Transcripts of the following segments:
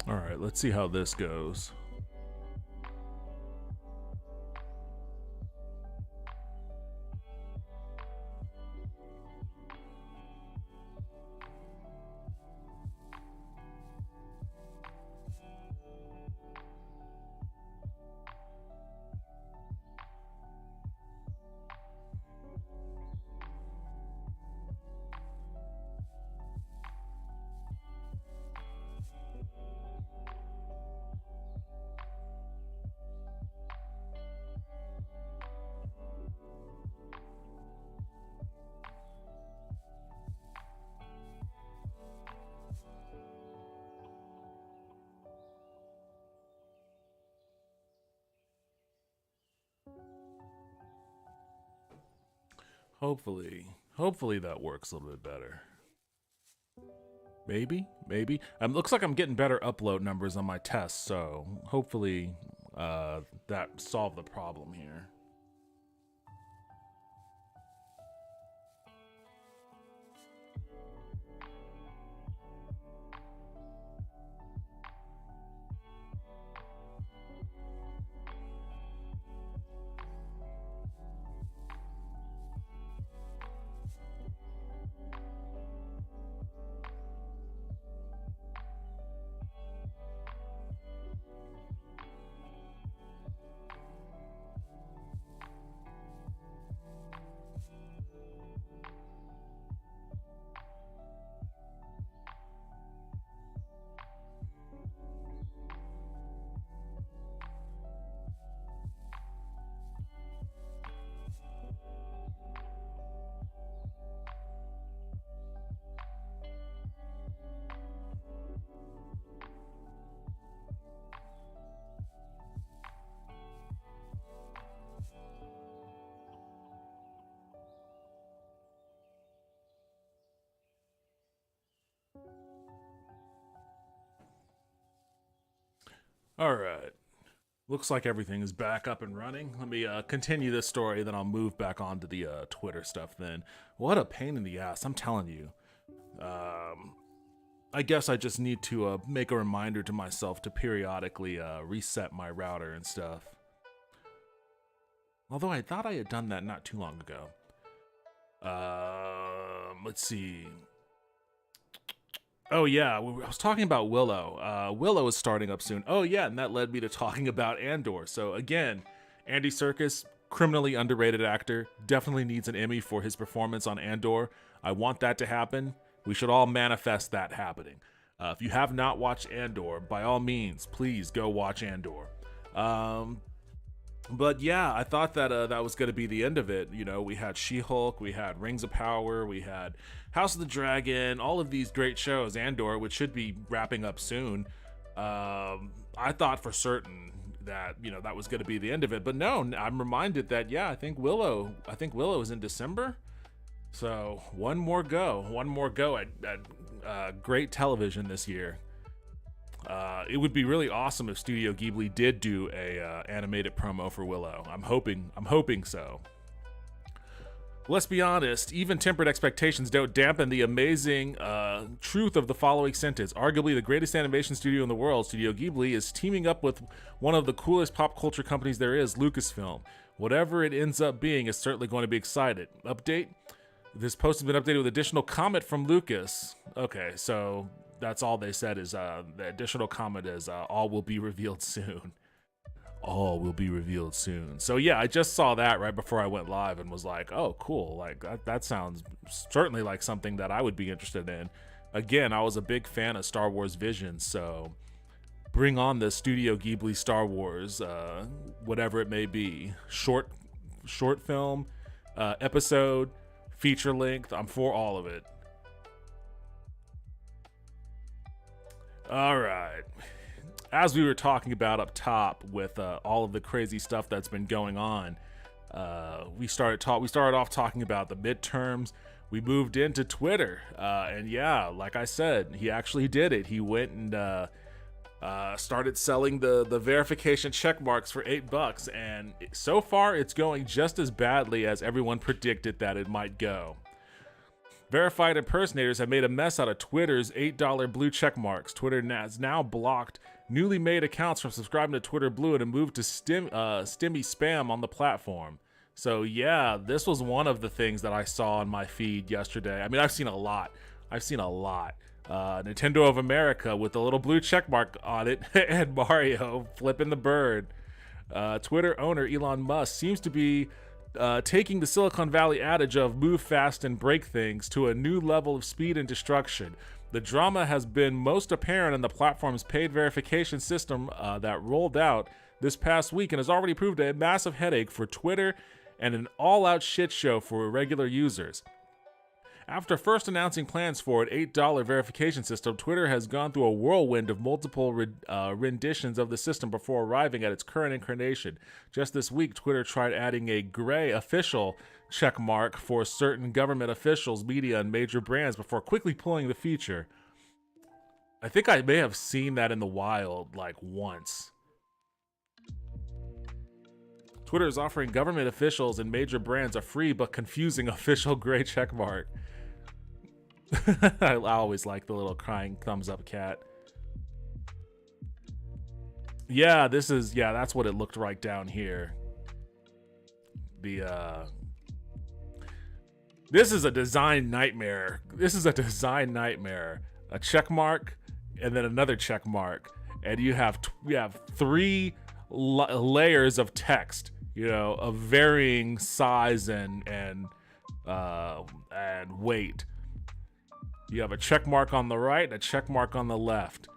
All right, let's see how this goes. Hopefully that works a little bit better. Maybe. Looks like I'm getting better upload numbers on my tests, so hopefully that solved the problem here. All right. Looks like everything is back up and running. Let me continue this story, then I'll move back on to the Twitter stuff then. What a pain in the ass, I'm telling you. I guess I just need to make a reminder to myself to periodically reset my router and stuff. Although I thought I had done that not too long ago. Let's see. Oh yeah, I was talking about Willow. Willow is starting up soon. Oh yeah, and that led me to talking about Andor. So again, Andy Serkis, criminally underrated actor, definitely needs an Emmy for his performance on Andor. I want that to happen. We should all manifest that happening. If you have not watched Andor, by all means, please go watch Andor. But yeah, I thought that that was going to be the end of it. You know, we had She-Hulk, we had Rings of Power, we had House of the Dragon, all of these great shows. Andor, which should be wrapping up soon. I thought for certain that, you know, that was going to be the end of it. But no, I'm reminded that, yeah, I think Willow is in December. So one more go at great television this year. It would be really awesome if Studio Ghibli did do a animated promo for Willow. I'm hoping so. Let's be honest, even tempered expectations don't dampen the amazing truth of the following sentence. Arguably the greatest animation studio in the world, Studio Ghibli is teaming up with one of the coolest pop culture companies there is, Lucasfilm. Whatever it ends up being is certainly going to be excited. Update? This post has been updated with additional comment from Lucas. Okay, so that's all they said is the additional comment is all will be revealed soon. All will be revealed soon. So yeah, I just saw that right before I went live and was like, oh, cool. Like that sounds certainly like something that I would be interested in. Again, I was a big fan of Star Wars Visions, so bring on the Studio Ghibli Star Wars, whatever it may be. Short film, episode, feature length. I'm for all of it. All right. As we were talking about up top with all of the crazy stuff that's been going on, we started off talking about the midterms. We moved into Twitter, and yeah, like I said, he actually did it. He went and started selling the verification check marks for $8, and so far it's going just as badly as everyone predicted that it might go. Verified impersonators have made a mess out of Twitter's $8 blue check marks. Twitter has now blocked newly made accounts from subscribing to Twitter Blue and have moved to stimmy spam on the platform. So yeah, this was one of the things that I saw on my feed yesterday. I mean, I've seen a lot. Nintendo of America with the little blue check mark on it and Mario flipping the bird. Twitter owner Elon Musk seems to be taking the Silicon Valley adage of move fast and break things to a new level of speed and destruction. The drama has been most apparent in the platform's paid verification system that rolled out this past week and has already proved a massive headache for Twitter and an all-out shit show for regular users. After first announcing plans for an $8 verification system, Twitter has gone through a whirlwind of multiple renditions of the system before arriving at its current incarnation. Just this week, Twitter tried adding a gray official check mark for certain government officials, media, and major brands before quickly pulling the feature. I think I may have seen that in the wild like once. Twitter is offering government officials and major brands a free but confusing official gray check mark. I always like the little crying thumbs up cat. Yeah, that's what it looked like down here. This is a design nightmare. A check mark and then another check mark. And you have three layers of text, of varying size and weight. You have a check mark on the right and a check mark on the left.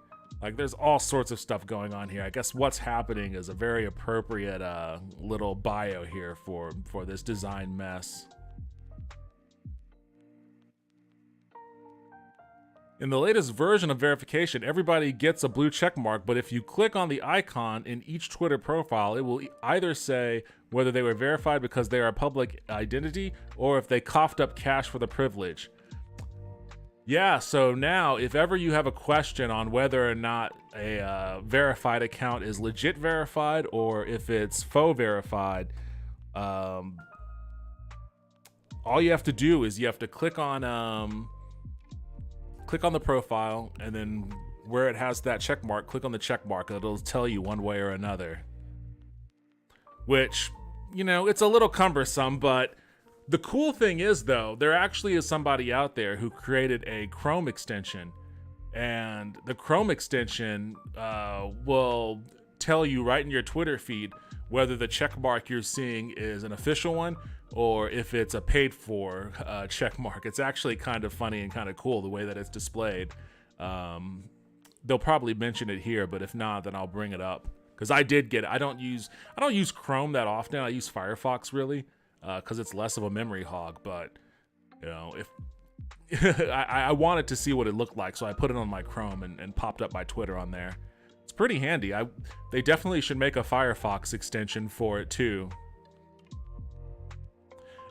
Like, there's all sorts of stuff going on here. I guess what's happening is a very appropriate little bio here for this design mess. In the latest version of verification, everybody gets a blue check mark, but if you click on the icon in each Twitter profile, it will either say whether they were verified because they are a public identity or if they coughed up cash for the privilege. Yeah, so now if ever you have a question on whether or not a verified account is legit verified or if it's faux verified, all you have to do is you have to click on the profile, and then where it has that check mark, click on the check mark. It'll tell you one way or another. Which, it's a little cumbersome, but the cool thing is, though, there actually is somebody out there who created a Chrome extension, and the Chrome extension will tell you right in your Twitter feed whether the check mark you're seeing is an official one or if it's a paid for check mark. It's actually kind of funny and kind of cool the way that it's displayed. They'll probably mention it here, but if not, then I'll bring it up. Because I did get it. I don't use Chrome that often. I use Firefox really, because it's less of a memory hog. But if I wanted to see what it looked like, so I put it on my Chrome and popped up my Twitter on there. It's pretty handy. They definitely should make a Firefox extension for it too.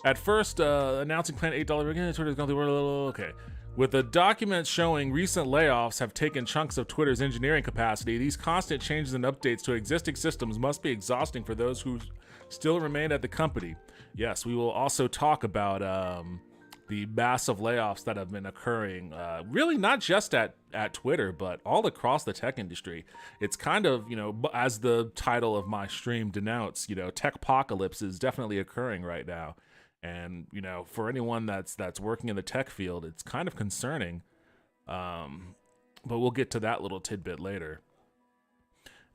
At first, announcing planned $8 again, Twitter's gone through. Okay. With the documents showing recent layoffs have taken chunks of Twitter's engineering capacity, these constant changes and updates to existing systems must be exhausting for those who still remain at the company. Yes, we will also talk about the massive layoffs that have been occurring, really not just at Twitter, but all across the tech industry. It's kind of, as the title of my stream denotes, Techpocalypse is definitely occurring right now. And, for anyone that's working in the tech field, it's kind of concerning. But we'll get to that little tidbit later.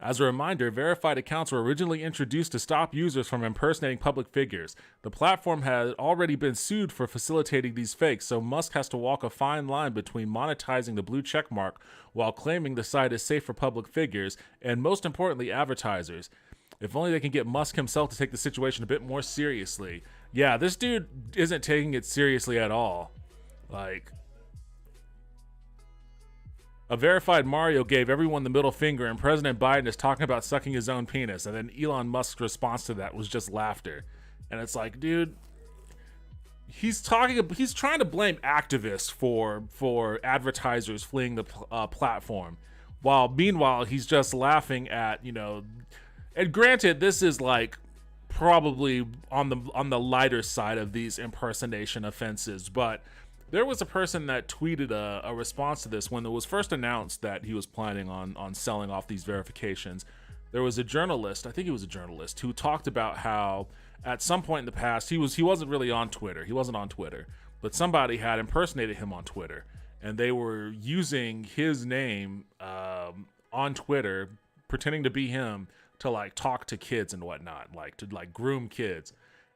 As a reminder, verified accounts were originally introduced to stop users from impersonating public figures. The platform had already been sued for facilitating these fakes, so Musk has to walk a fine line between monetizing the blue checkmark while claiming the site is safe for public figures, and most importantly, advertisers. If only they can get Musk himself to take the situation a bit more seriously. Yeah, this dude isn't taking it seriously at all. Like, a verified Mario gave everyone the middle finger, and President Biden is talking about sucking his own penis, and then Elon Musk's response to that was just laughter. And it's like, dude, he's trying to blame activists for advertisers fleeing the platform, while meanwhile he's just laughing at, and granted, this is like probably on the lighter side of these impersonation offenses, but there was a person that tweeted a response to this when it was first announced that he was planning on selling off these verifications. There was a journalist, I think he was a journalist, who talked about how at some point in the past he wasn't really on Twitter. He wasn't on Twitter, but somebody had impersonated him on Twitter, and they were using his name on Twitter, pretending to be him, to like talk to kids and whatnot, like to like groom kids.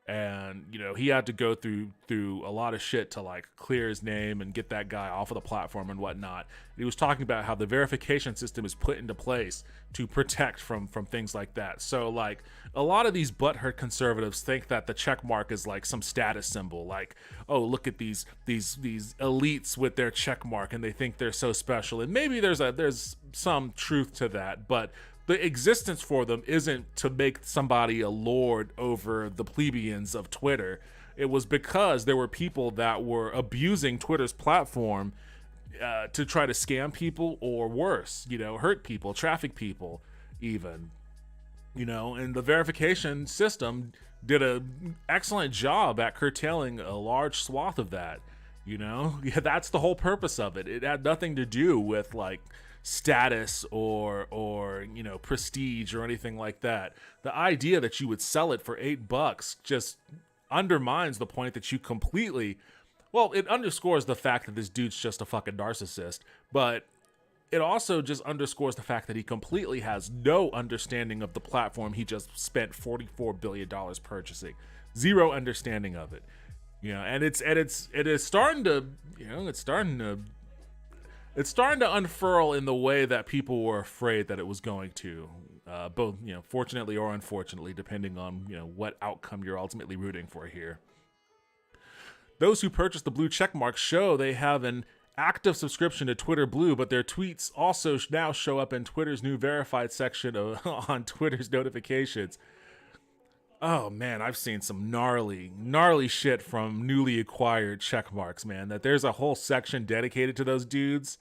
And you know, he had to go through a lot of shit to like clear his name and get that guy off of the platform and whatnot. He was talking about how the verification system is put into place to protect from things like that. So like a lot of these butthurt conservatives think that the check mark is like some status symbol, like, oh, look at these elites with their check mark and they think they're so special. And maybe there's some truth to that, but the existence for them isn't to make somebody a lord over the plebeians of Twitter. It was because there were people that were abusing Twitter's platform to try to scam people, or worse, you know, hurt people, traffic people even, you know. And the verification system did an excellent job at curtailing a large swath of that, you know. Yeah, that's the whole purpose of it. It had nothing to do with like status or you know, prestige or anything like that. The idea that you would sell it for $8 just undermines the point that you completely, well, it underscores the fact that this dude's just a fucking narcissist, but it also just underscores the fact that he completely has no understanding of the platform he just spent $44 billion purchasing. Zero understanding of it, you know. And it is starting to, you know, it's starting to unfurl in the way that people were afraid that it was going to, both, you know, fortunately or unfortunately, depending on, you know, what outcome you're ultimately rooting for here. Those who purchase the blue checkmark show they have an active subscription to Twitter Blue, but their tweets also now show up in Twitter's new verified section on Twitter's notifications. Oh man, I've seen some gnarly shit from newly acquired checkmarks, man. That there's a whole section dedicated to those dudes.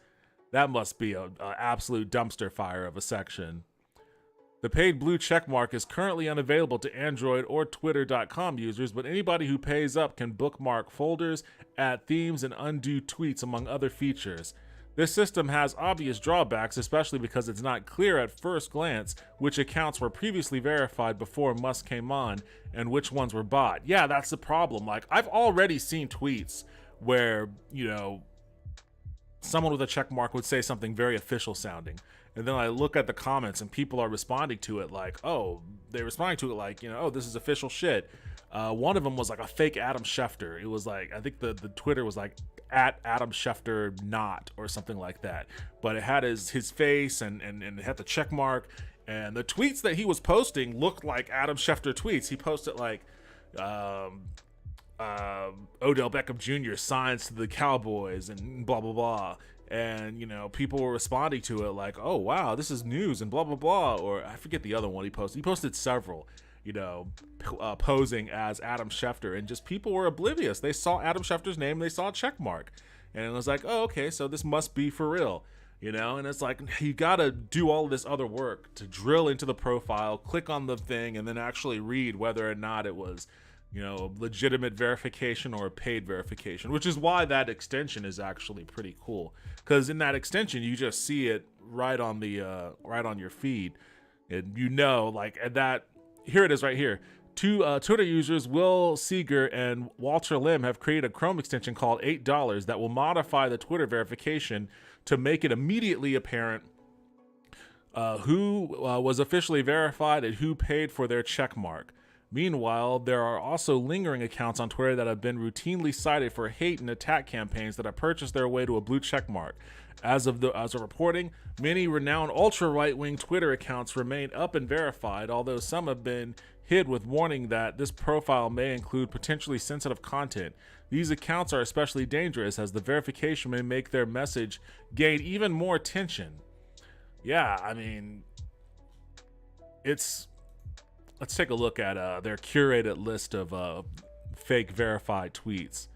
That must be a absolute dumpster fire of a section. The paid blue checkmark is currently unavailable to Android or Twitter.com users, but anybody who pays up can bookmark folders, add themes, and undo tweets, among other features. This system has obvious drawbacks, especially because it's not clear at first glance which accounts were previously verified before Musk came on and which ones were bot. Yeah, that's the problem. Like, I've already seen tweets where, you know, someone with a check mark would say something very official sounding. And then I look at the comments and people are responding to it like, oh, they're responding to it like, you know, oh, this is official shit. One of them was like a fake Adam Schefter. It was like, I think the Twitter was like at Adam Schefter not or something like that. But it had his face and it had the check mark. And the tweets that he was posting looked like Adam Schefter tweets. He posted like Odell Beckham Jr. signs to the Cowboys and blah, blah, blah. And, you know, people were responding to it like, oh, wow, this is news and blah, blah, blah. Or I forget the other one he posted. He posted several, you know, posing as Adam Schefter, and just people were oblivious. They saw Adam Schefter's name, they saw a check mark, and it was like, oh, okay, so this must be for real, you know. And it's like, you gotta do all of this other work to drill into the profile, click on the thing, and then actually read whether or not it was, you know, legitimate verification or a paid verification, which is why that extension is actually pretty cool, because in that extension you just see it right on the right on your feed, and you know, like, and that, here it is right here. Two Twitter users, Will Seeger and Walter Lim, have created a Chrome extension called $8 that will modify the Twitter verification to make it immediately apparent who was officially verified and who paid for their check mark. Meanwhile, there are also lingering accounts on Twitter that have been routinely cited for hate and attack campaigns that have purchased their way to a blue check mark. As of reporting, many renowned ultra-right-wing Twitter accounts remain up and verified, although some have been hid with warning that this profile may include potentially sensitive content. These accounts are especially dangerous as the verification may make their message gain even more attention. Yeah, I mean, let's take a look at their curated list of fake verified tweets.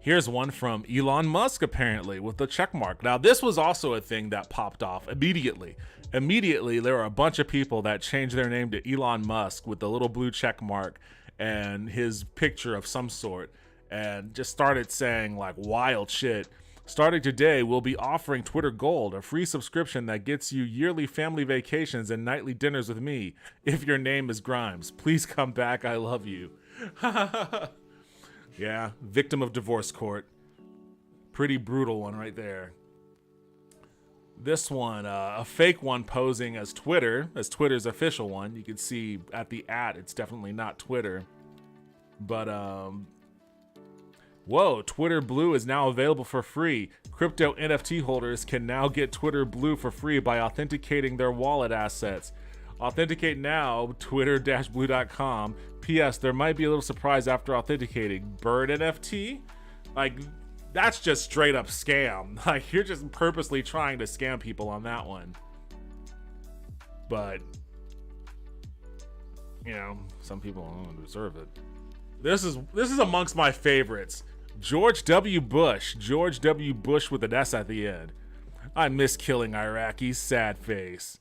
Here's one from Elon Musk, apparently, with the check mark. Now, this was also a thing that popped off immediately. Immediately, there were a bunch of people that changed their name to Elon Musk with the little blue check mark and his picture of some sort. and just started saying like wild shit. Starting today, we'll be offering Twitter Gold, a free subscription that gets you yearly family vacations and nightly dinners with me. If your name is Grimes, please come back. I love you. Yeah, victim of divorce court. Pretty brutal one right there. This one, a fake one posing as Twitter's official one. You can see at the it's definitely not Twitter. But, whoa, Twitter Blue is now available for free. Crypto NFT holders can now get Twitter Blue for free by authenticating their wallet assets. Authenticate now, twitter-blue.com. P.S. There might be a little surprise after authenticating. Bird NFT? Like, that's just straight up scam. Like, you're just purposely trying to scam people on that one. But, you know, some people don't deserve it. This is amongst my favorites. George W. Bush with an S at the end. I miss killing Iraqis, sad face.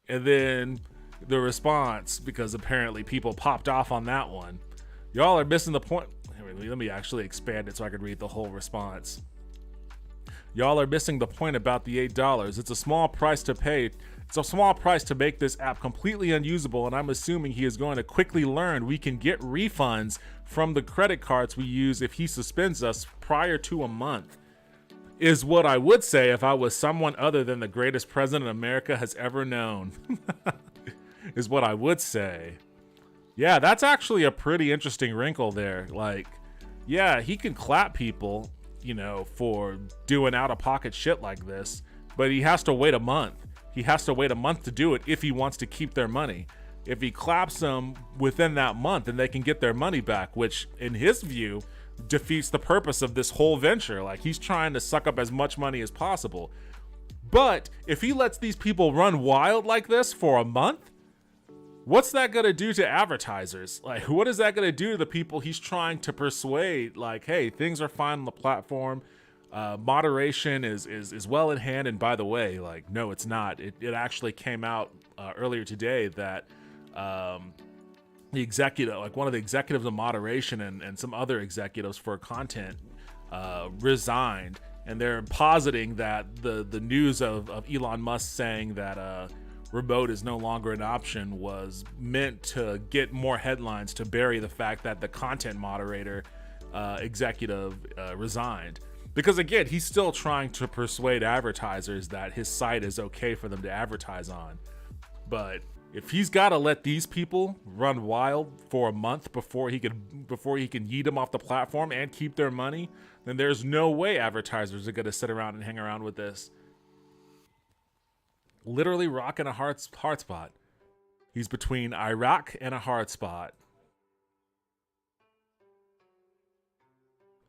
And then the response, because apparently people popped off on that one. Y'all are missing the point. Let me actually expand it so I can read the whole response. Y'all are missing the point about the $8. It's a small price to pay. It's a small price to make this app completely unusable, and I'm assuming he is going to quickly learn we can get refunds from the credit cards we use if he suspends us prior to a month. Is what I would say if I was someone other than the greatest president America has ever known. Is what I would say. Yeah, that's actually a pretty interesting wrinkle there. Like, yeah, he can clap people, you know, for doing out-of-pocket shit like this, but he has to wait a month. He has to wait a month to do it if he wants to keep their money. If he claps them within that month, then they can get their money back, which, in his view, defeats the purpose of this whole venture. Like, he's trying to suck up as much money as possible. But if he lets these people run wild like this for a month, what's that gonna do to advertisers? Like, what is that gonna do to the people he's trying to persuade? Like, hey, things are fine on the platform. Moderation is well in hand. And by the way, like, no, it's not. It actually came out earlier today that the executive, like one of the executives of moderation and some other executives for content resigned. And they're positing that the news of Elon Musk saying that remote is no longer an option was meant to get more headlines to bury the fact that the content moderator executive resigned. Because again, he's still trying to persuade advertisers that his site is okay for them to advertise on. But if he's got to let these people run wild for a month before he can yeet them off the platform and keep their money, then there's no way advertisers are going to sit around and hang around with this. Literally rocking a hard spot. He's between Iraq and a hard spot.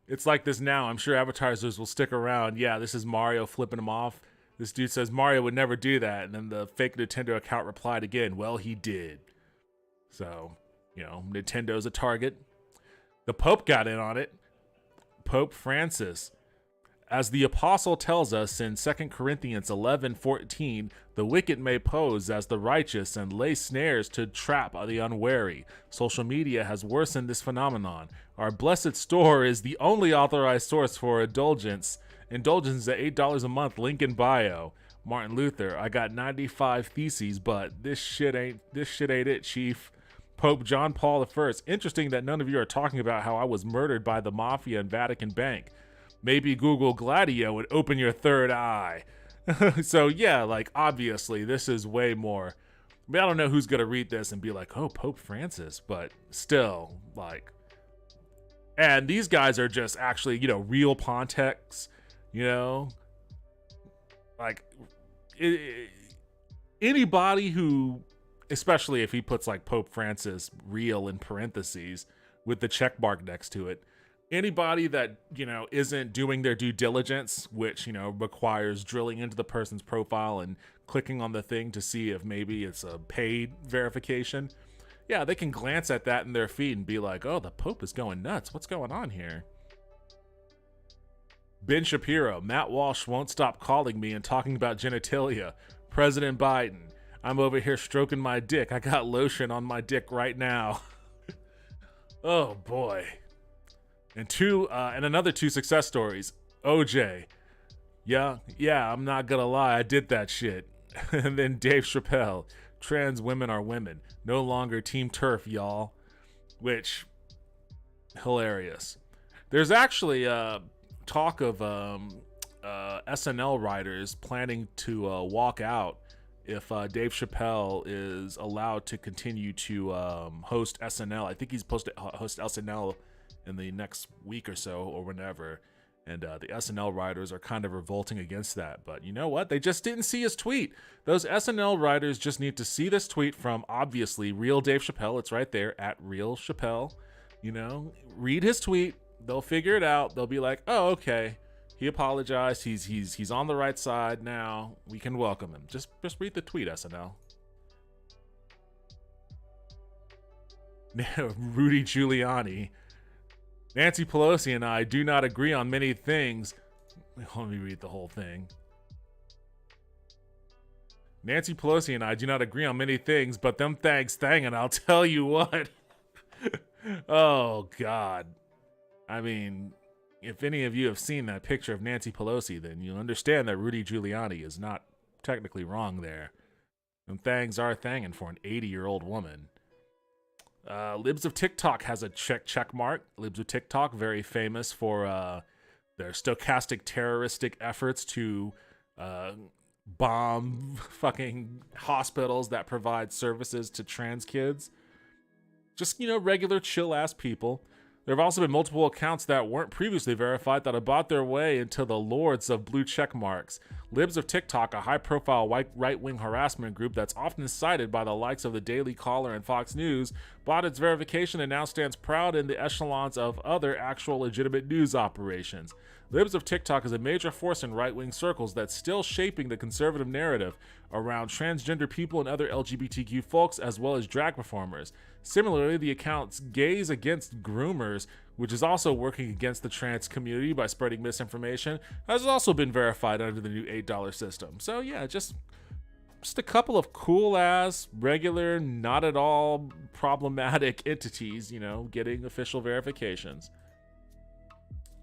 It's like this now. I'm sure advertisers will stick around. Yeah, this is Mario flipping him off. This dude says Mario would never do that. And then the fake Nintendo account replied again, well, he did. So, you know, Nintendo's a target. The Pope got in on it. Pope Francis. As the apostle tells us in 2 Corinthians 11:14, the wicked may pose as the righteous and lay snares to trap the unwary. Social media has worsened this phenomenon. Our blessed store is the only authorized source for indulgence. Indulgence at $8 a month, link in bio. Martin Luther, I got 95 theses, but this shit ain't it, chief. Pope John Paul I. Interesting that none of you are talking about how I was murdered by the mafia and Vatican Bank. Maybe Google Gladio would open your third eye. So yeah, like obviously this is way more. I mean, I don't know who's gonna read this and be like, oh, Pope Francis, but still, like, and these guys are just actually, you know, real pontiffs, you know, like anybody who, especially if he puts like Pope Francis real in parentheses with the check mark next to it. Anybody that, you know, isn't doing their due diligence, which, you know, requires drilling into the person's profile and clicking on the thing to see if maybe it's a paid verification. Yeah, they can glance at that in their feed and be like, oh, the Pope is going nuts. What's going on here? Ben Shapiro, Matt Walsh won't stop calling me and talking about genitalia. President Biden, I'm over here stroking my dick. I got lotion on my dick right now. Oh, boy. And another two success stories. OJ. Yeah, I'm not gonna lie, I did that shit. And then Dave Chappelle. Trans women are women. No longer Team Turf, y'all. Which, hilarious. There's actually talk of SNL writers planning to walk out if Dave Chappelle is allowed to continue to host SNL. I think he's supposed to host SNL in the next week or so or whenever. And the SNL writers are kind of revolting against that. But you know what? They just didn't see his tweet. Those SNL writers just need to see this tweet from, obviously, real Dave Chappelle. It's right there, at real Chappelle. You know, read his tweet. They'll figure it out. They'll be like, oh, okay. He apologized. He's on the right side now. We can welcome him. Just read the tweet, SNL. Rudy Giuliani. Nancy Pelosi and I do not agree on many things. Let me read the whole thing. Nancy Pelosi and I do not agree on many things, but them thanks thang, and I'll tell you what. Oh, God. I mean, if any of you have seen that picture of Nancy Pelosi, then you'll understand that Rudy Giuliani is not technically wrong there. Them thangs are thangin' for an 80-year-old woman. Libs of TikTok has a check mark. Libs of TikTok, very famous for their stochastic terroristic efforts to bomb fucking hospitals that provide services to trans kids. Just, you know, regular chill ass people. There have also been multiple accounts that weren't previously verified that have bought their way into the lords of blue check marks. Libs of TikTok, a high-profile right-wing harassment group that's often cited by the likes of the Daily Caller and Fox News, bought its verification and now stands proud in the echelons of other actual legitimate news operations. Libs of TikTok is a major force in right-wing circles that's still shaping the conservative narrative around transgender people and other LGBTQ folks, as well as drag performers. Similarly, the account's Gays Against Groomers, which is also working against the trans community by spreading misinformation, has also been verified under the new $8 system. So yeah, just a couple of cool-ass, regular, not at all problematic entities, you know, getting official verifications.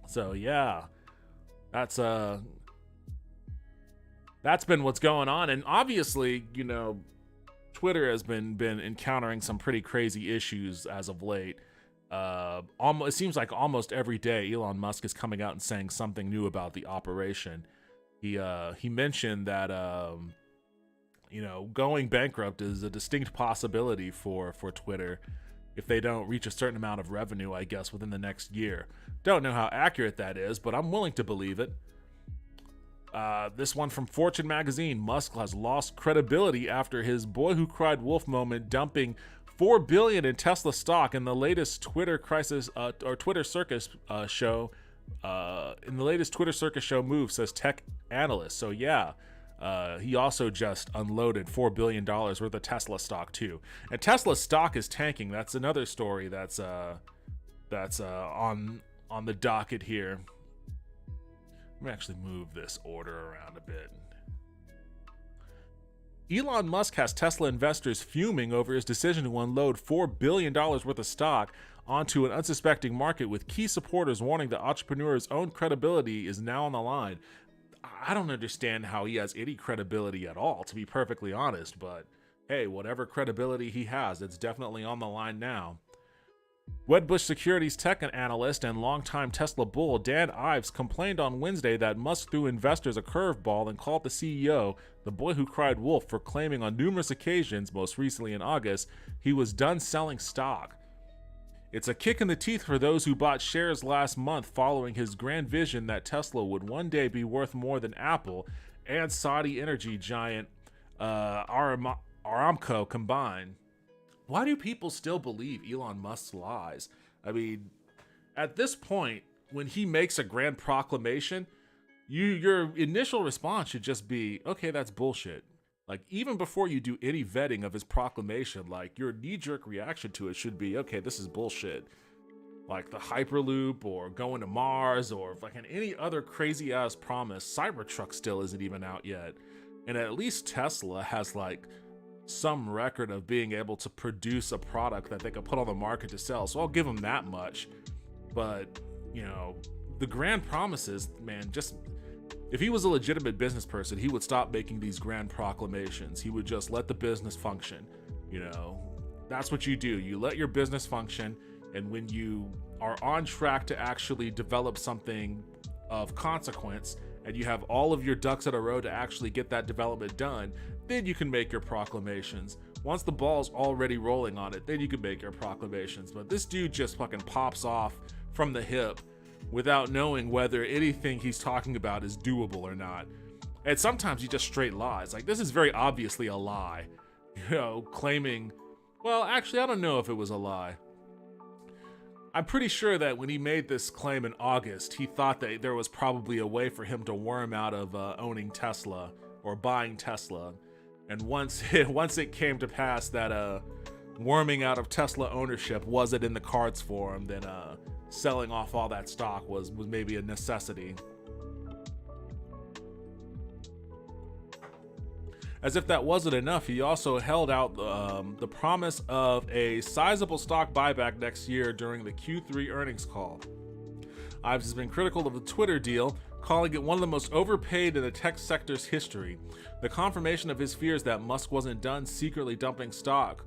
So yeah, that's been what's going on. And obviously, you know, Twitter has been encountering some pretty crazy issues as of late. It seems like almost every day Elon Musk is coming out and saying something new about the operation. He mentioned that you know, going bankrupt is a distinct possibility for Twitter if they don't reach a certain amount of revenue, I guess, within the next year. Don't know how accurate that is, but I'm willing to believe it. This one from Fortune magazine. Musk has lost credibility after his boy who cried wolf moment, dumping $4 billion in Tesla stock in the latest Twitter crisis or Twitter circus show. In the latest Twitter circus show move, says tech analyst. So yeah, he also just unloaded $4 billion worth of Tesla stock too. And Tesla stock is tanking. That's another story that's on the docket here. Let me actually move this order around a bit. Elon Musk has Tesla investors fuming over his decision to unload $4 billion worth of stock onto an unsuspecting market, with key supporters warning the entrepreneur's own credibility is now on the line. I don't understand how he has any credibility at all, to be perfectly honest, but hey, whatever credibility he has, it's definitely on the line now. Wedbush Securities tech analyst and longtime Tesla bull Dan Ives complained on Wednesday that Musk threw investors a curveball and called the CEO the boy who cried wolf for claiming on numerous occasions, most recently in August, he was done selling stock. It's a kick in the teeth for those who bought shares last month following his grand vision that Tesla would one day be worth more than Apple and Saudi energy giant Aramco combined. Why do people still believe Elon Musk's lies? I mean, at this point, when he makes a grand proclamation, your initial response should just be, okay, that's bullshit. Like, even before you do any vetting of his proclamation, like, your knee-jerk reaction to it should be, okay, this is bullshit. Like the Hyperloop or going to Mars or fucking any other crazy-ass promise. Cybertruck still isn't even out yet. And at least Tesla has, like, some record of being able to produce a product that they can put on the market to sell. So I'll give them that much. But you know, the grand promises, man, just if he was a legitimate business person, he would stop making these grand proclamations. He would just let the business function. You know, that's what you do. You let your business function, and when you are on track to actually develop something of consequence, and you have all of your ducks in a row to actually get that development done, then you can make your proclamations. Once the ball's already rolling on it, then you can make your proclamations. But this dude just fucking pops off from the hip without knowing whether anything he's talking about is doable or not. And sometimes he just straight lies. Like, this is very obviously a lie. You know, claiming, well, actually, I don't know if it was a lie. I'm pretty sure that when he made this claim in August, he thought that there was probably a way for him to worm out of owning Tesla or buying Tesla. And once it came to pass that worming out of Tesla ownership wasn't in the cards for him, then selling off all that stock was maybe a necessity. As if that wasn't enough, he also held out the promise of a sizable stock buyback next year during the Q3 earnings call. Ives has been critical of the Twitter deal, calling it one of the most overpaid in the tech sector's history. The confirmation of his fears that Musk wasn't done secretly dumping stock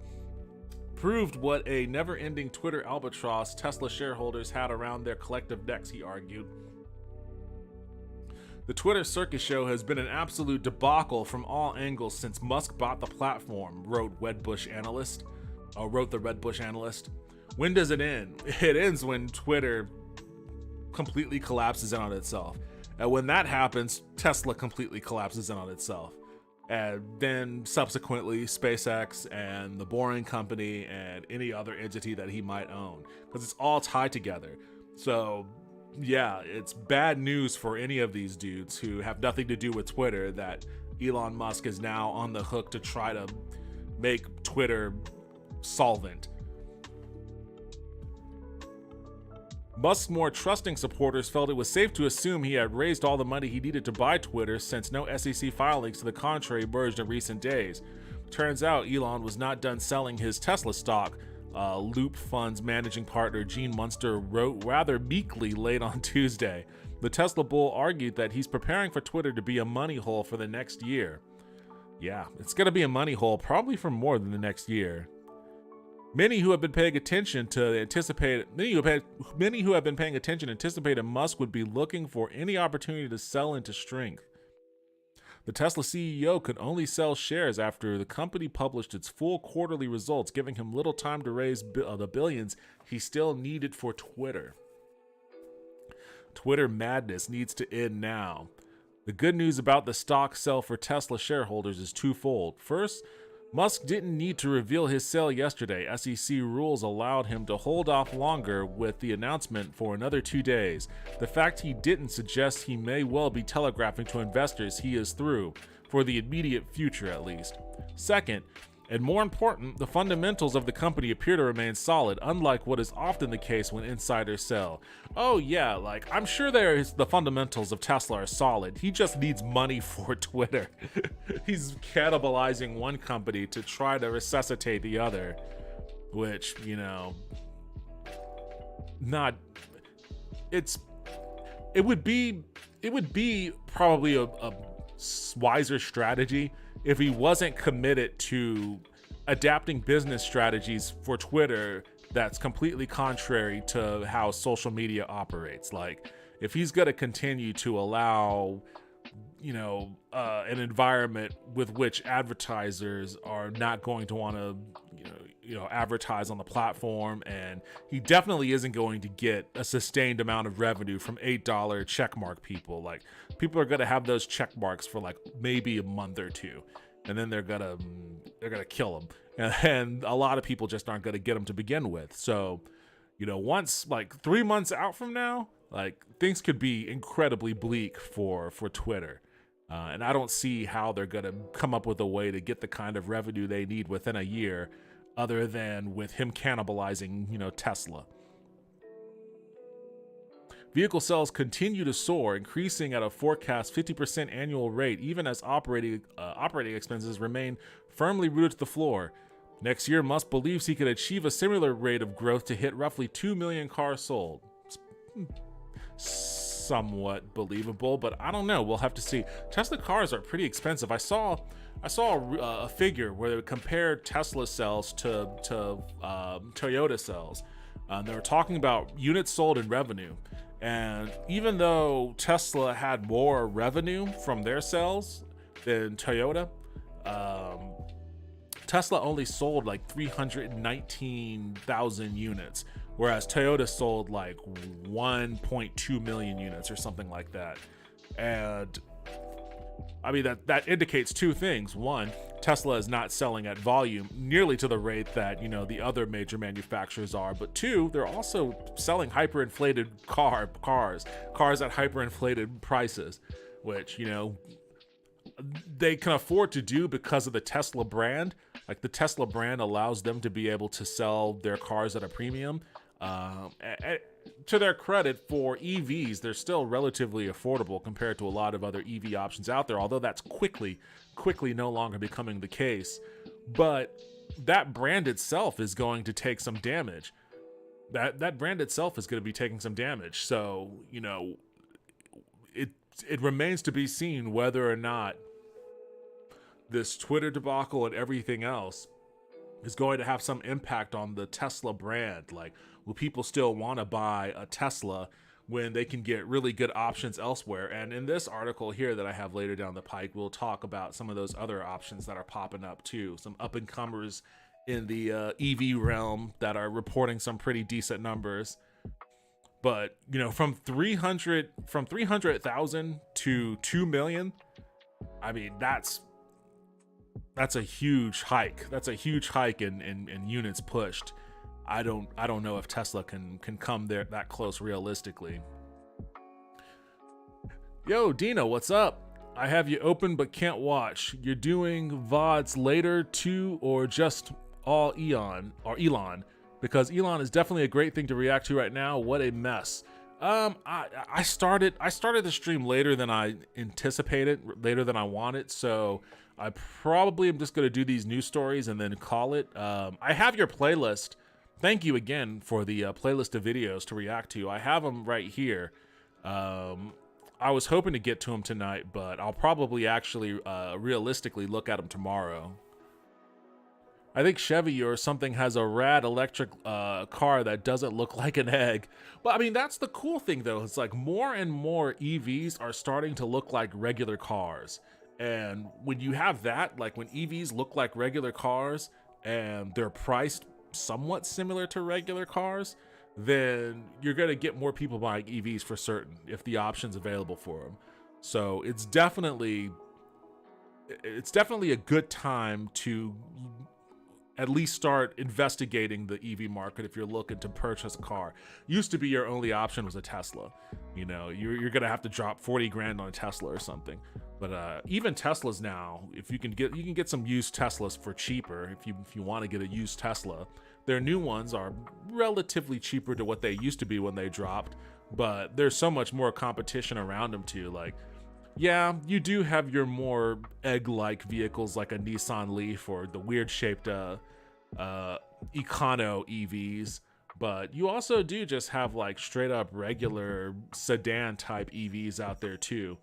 proved what a never-ending Twitter albatross Tesla shareholders had around their collective necks, he argued. The Twitter circus show has been an absolute debacle from all angles since Musk bought the platform, wrote the Wedbush analyst. When does it end? It ends when Twitter completely collapses in on itself. And when that happens, Tesla completely collapses in on itself. And then subsequently SpaceX and the Boring Company and any other entity that he might own, because it's all tied together. So yeah, it's bad news for any of these dudes who have nothing to do with Twitter that Elon Musk is now on the hook to try to make Twitter solvent. Musk's more trusting supporters felt it was safe to assume he had raised all the money he needed to buy Twitter since no SEC filings to the contrary emerged in recent days. Turns out Elon was not done selling his Tesla stock. Loop Fund's managing partner Gene Munster wrote rather meekly late on Tuesday. The Tesla bull argued that he's preparing for Twitter to be a money hole for the next year. Yeah, it's going to be a money hole probably for more than the next year. Many who have been paying attention anticipated Musk would be looking for any opportunity to sell into strength. The Tesla CEO could only sell shares after the company published its full quarterly results, giving him little time to raise the billions he still needed for Twitter. Twitter madness needs to end now. The good news about the stock sell for Tesla shareholders is twofold. First, Musk didn't need to reveal his sale yesterday. SEC rules allowed him to hold off longer with the announcement for another 2 days. The fact he didn't suggests he may well be telegraphing to investors he is through, for the immediate future at least. Second, and more important, the fundamentals of the company appear to remain solid, unlike what is often the case when insiders sell. Oh yeah, like, I'm sure the fundamentals of Tesla are solid. He just needs money for Twitter. He's cannibalizing one company to try to resuscitate the other, which, you know, it would be probably a wiser strategy if he wasn't committed to adapting business strategies for Twitter that's completely contrary to how social media operates. Like, if he's going to continue to allow, you know, an environment with which advertisers are not going to want to, you know, advertise on the platform, and he definitely isn't going to get a sustained amount of revenue from $8 checkmark people. Like, people are going to have those check marks for like maybe a month or two, and then they're gonna kill them, and a lot of people just aren't going to get them to begin with. So, you know, once like 3 months out from now, like, things could be incredibly bleak for Twitter, and I don't see how they're going to come up with a way to get the kind of revenue they need within a year, other than with him cannibalizing, you know, Tesla. Vehicle sales continue to soar, increasing at a forecast 50% annual rate, even as operating expenses remain firmly rooted to the floor. Next year, Musk believes he could achieve a similar rate of growth to hit roughly 2 million cars sold. somewhat believable, but I don't know. We'll have to see. Tesla cars are pretty expensive. I saw a figure where they would compare Tesla cells to Toyota cells. They were talking about units sold and revenue. And even though Tesla had more revenue from their cells than Toyota, Tesla only sold like 319,000 units, whereas Toyota sold like 1.2 million units or something like that. And I mean, that indicates two things. One, Tesla is not selling at volume nearly to the rate that, you know, the other major manufacturers are. But two, they're also selling hyperinflated cars at hyperinflated prices, which, you know, they can afford to do because of the Tesla brand. Like, the Tesla brand allows them to be able to sell their cars at a premium. To their credit, for EVs, they're still relatively affordable compared to a lot of other EV options out there, although that's quickly no longer becoming the case. But that brand itself is going to take some damage. That brand itself is going to be taking some damage. So, you know, it remains to be seen whether or not this Twitter debacle and everything else is going to have some impact on the Tesla brand. Like, will people still want to buy a Tesla when they can get really good options elsewhere? And in this article here that I have later down the pike, we'll talk about some of those other options that are popping up too. Some up-and-comers in the EV realm that are reporting some pretty decent numbers. But, you know, from 300,000 to 2 million, I mean, that's a huge hike. That's a huge hike in units pushed. I don't know if Tesla can come there that close realistically. Yo, Dina, what's up? I have you open but can't watch. You're doing VODs later too, or just all Elon? Because Elon is definitely a great thing to react to right now. What a mess. I started the stream later than I anticipated, later than I wanted, so I probably am just going to do these news stories and then call it. I have your playlist. Thank you again for the playlist of videos to react to. I have them right here. I was hoping to get to them tonight, but I'll probably actually realistically look at them tomorrow. I think Chevy or something has a rad electric car that doesn't look like an egg. But I mean, that's the cool thing though. It's like more and more EVs are starting to look like regular cars. And when you have that, like when EVs look like regular cars and they're priced somewhat similar to regular cars, then you're going to get more people buying EVs for certain if the option's available for them. So it's definitely a good time to at least start investigating the EV market if you're looking to purchase a car. Used to be your only option was a Tesla. You know, you're gonna have to drop 40 grand on a Tesla or something. But even Teslas now, if you can get some used Teslas for cheaper. If you want to get a used Tesla, their new ones are relatively cheaper to what they used to be when they dropped. But there's so much more competition around them too. Like, yeah, you do have your more egg-like vehicles like a Nissan Leaf or the weird-shaped Econo EVs, but you also do just have like straight-up regular sedan-type EVs out there too,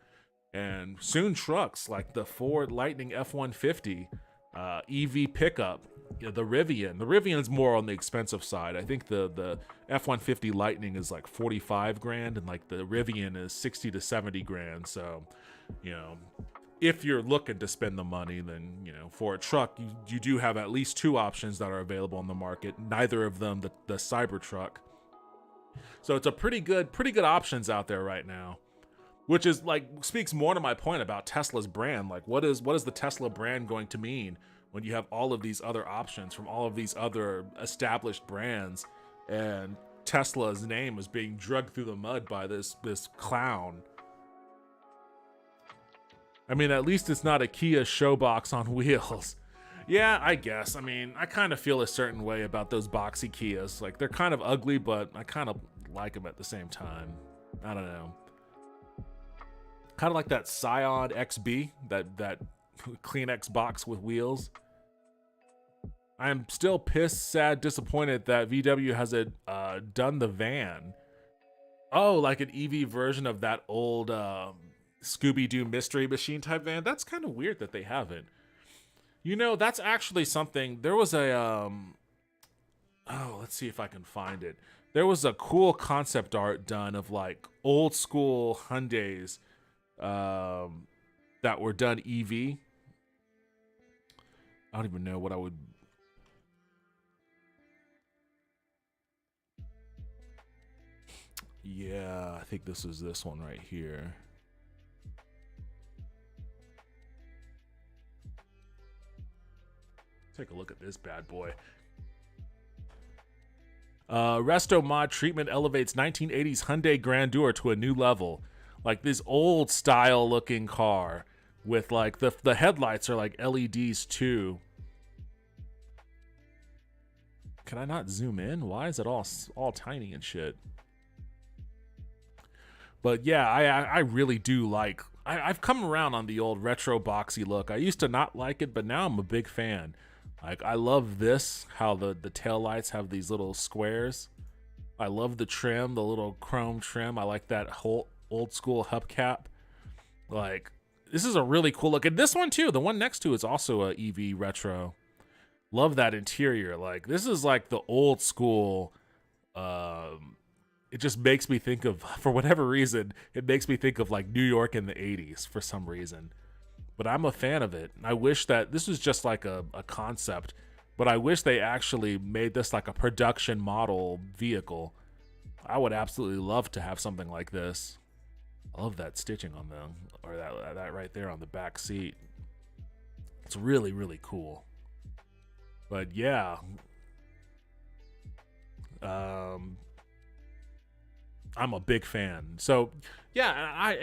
and soon trucks like the Ford Lightning F-150 EV pickup. You know, the Rivian's more on the expensive side. I think the F-150 Lightning is like 45 grand and like the Rivian is 60 to 70 grand. So, you know, if you're looking to spend the money, then, you know, for a truck, you do have at least two options that are available on the market. Neither of them the Cybertruck. So it's a pretty good options out there right now, which is like speaks more to my point about Tesla's brand. Like, what is the Tesla brand going to mean when you have all of these other options from all of these other established brands, and Tesla's name is being dragged through the mud by this clown? I mean, at least it's not a Kia showbox on wheels. Yeah, I guess. I mean, I kind of feel a certain way about those boxy Kias. Like, they're kind of ugly, but I kind of like them at the same time. I don't know. Kind of like that Scion XB, that Kleenex box with wheels. I am still pissed, sad, disappointed that VW hasn't done the van. Oh, like an EV version of that old Scooby-Doo Mystery Machine type van. That's kind of weird that they haven't. You know, that's actually something. There was a oh, let's see if I can find it. There was a cool concept art done of like old school Hyundais um, that were done EV. I don't even know what I would. Yeah, I think this is this one right here. Take a look at this bad boy. Resto mod treatment elevates 1980s Hyundai Grandeur to a new level. Like this old style looking car with like the headlights are like LEDs too. Can I not zoom in? Why is it all tiny and shit? But yeah, I really do like. I've come around on the old retro boxy look. I used to not like it, but now I'm a big fan. Like I love this, how the tail lights have these little squares. I love the trim, the little chrome trim. I like that whole old school hubcap. Like this is a really cool look. And this one too, the one next to it's also a EV retro. Love that interior. Like this is like the old school. It just makes me think of, for whatever reason, it makes me think of like New York in the 80s for some reason. But I'm a fan of it. I wish that this was just like a concept, but I wish they actually made this like a production model vehicle. I would absolutely love to have something like this. I love that stitching on them, or that right there on the back seat. It's really, really cool. But yeah, I'm a big fan. So yeah,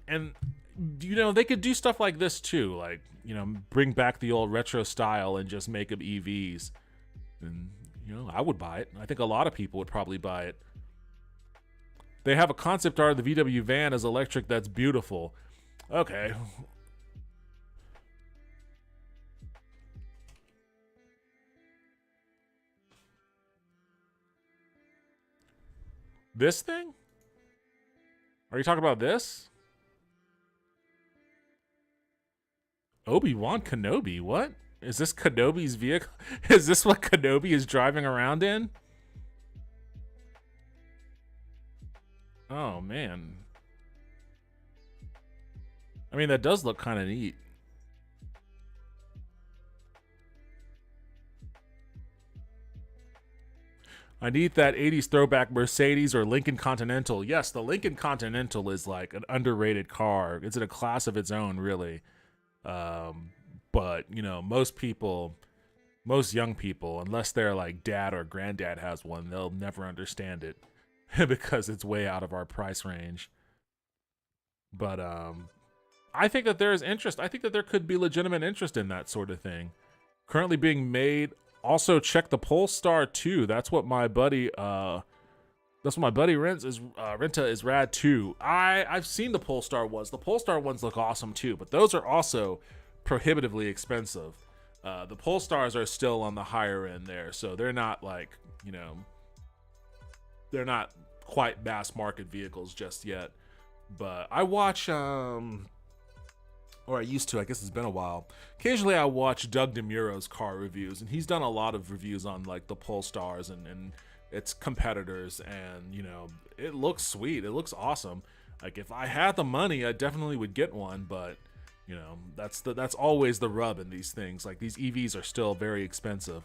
and you know, they could do stuff like this too, like, you know, bring back the old retro style and just make them EVs. And you know, I would buy it. I think a lot of people would probably buy it. They have a concept art of the VW van as electric that's beautiful. Okay. This thing? Are you talking about this? Obi-Wan Kenobi, what? Is this Kenobi's vehicle? Is this what Kenobi is driving around in? Oh, man. I mean, that does look kind of neat. I need that 80s throwback Mercedes or Lincoln Continental. Yes, the Lincoln Continental is like an underrated car. It's in a class of its own, really. But, you know, most young people, unless they're like dad or granddad has one, they'll never understand it because it's way out of our price range. But I think that there is interest. I think that there could be legitimate interest in that sort of thing. Currently being made. Also, check the Polestar 2. That's what my buddy Renta is rad too. I've seen the Polestar ones. The Polestar ones look awesome too, but those are also prohibitively expensive. The Polestars are still on the higher end there, so they're not like, you know, they're not quite mass market vehicles just yet. But I watch or I used to, I guess it's been a while. Occasionally I watch Doug DeMuro's car reviews, and he's done a lot of reviews on like the Polestars and its competitors, and you know, it looks sweet. It looks awesome. Like if I had the money, I definitely would get one, but you know, that's always the rub in these things. Like these EVs are still very expensive.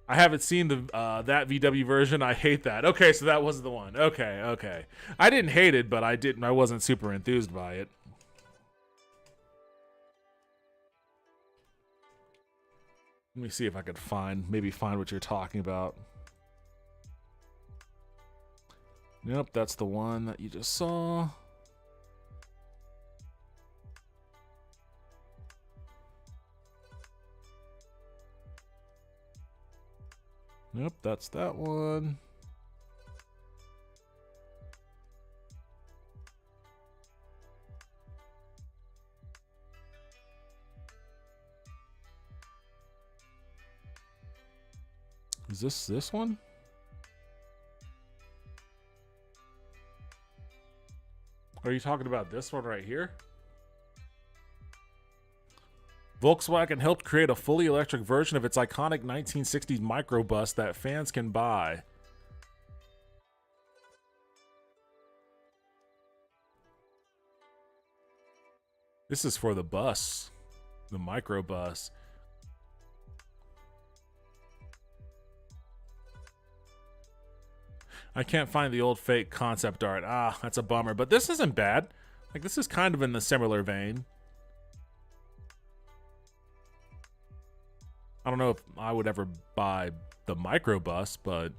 I haven't seen the that VW version. I hate that. Okay, so that wasn't the one. Okay. I didn't hate it, but I wasn't super enthused by it. Let me see if I could maybe find what you're talking about. Nope, that's the one that you just saw. Nope, that's that one. Is this one? Are you talking about this one right here? Volkswagen helped create a fully electric version of its iconic 1960s microbus that fans can buy. This is for the bus, the microbus. I can't find the old fake concept art. Ah, that's a bummer. But this isn't bad. Like, this is kind of in the similar vein. I don't know if I would ever buy the microbus, but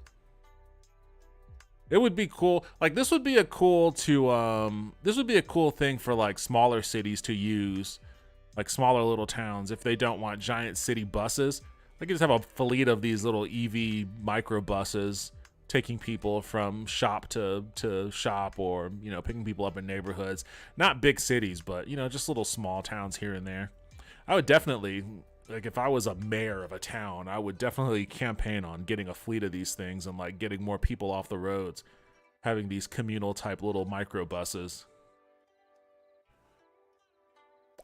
it would be cool. Like, this would be a cool thing for like smaller cities to use, like smaller little towns, if they don't want giant city buses. They can just have a fleet of these little EV microbuses taking people from shop to shop, or, you know, picking people up in neighborhoods. Not big cities, but, you know, just little small towns here and there. I would definitely, like, if I was a mayor of a town, I would definitely campaign on getting a fleet of these things and like getting more people off the roads, having these communal type little microbuses.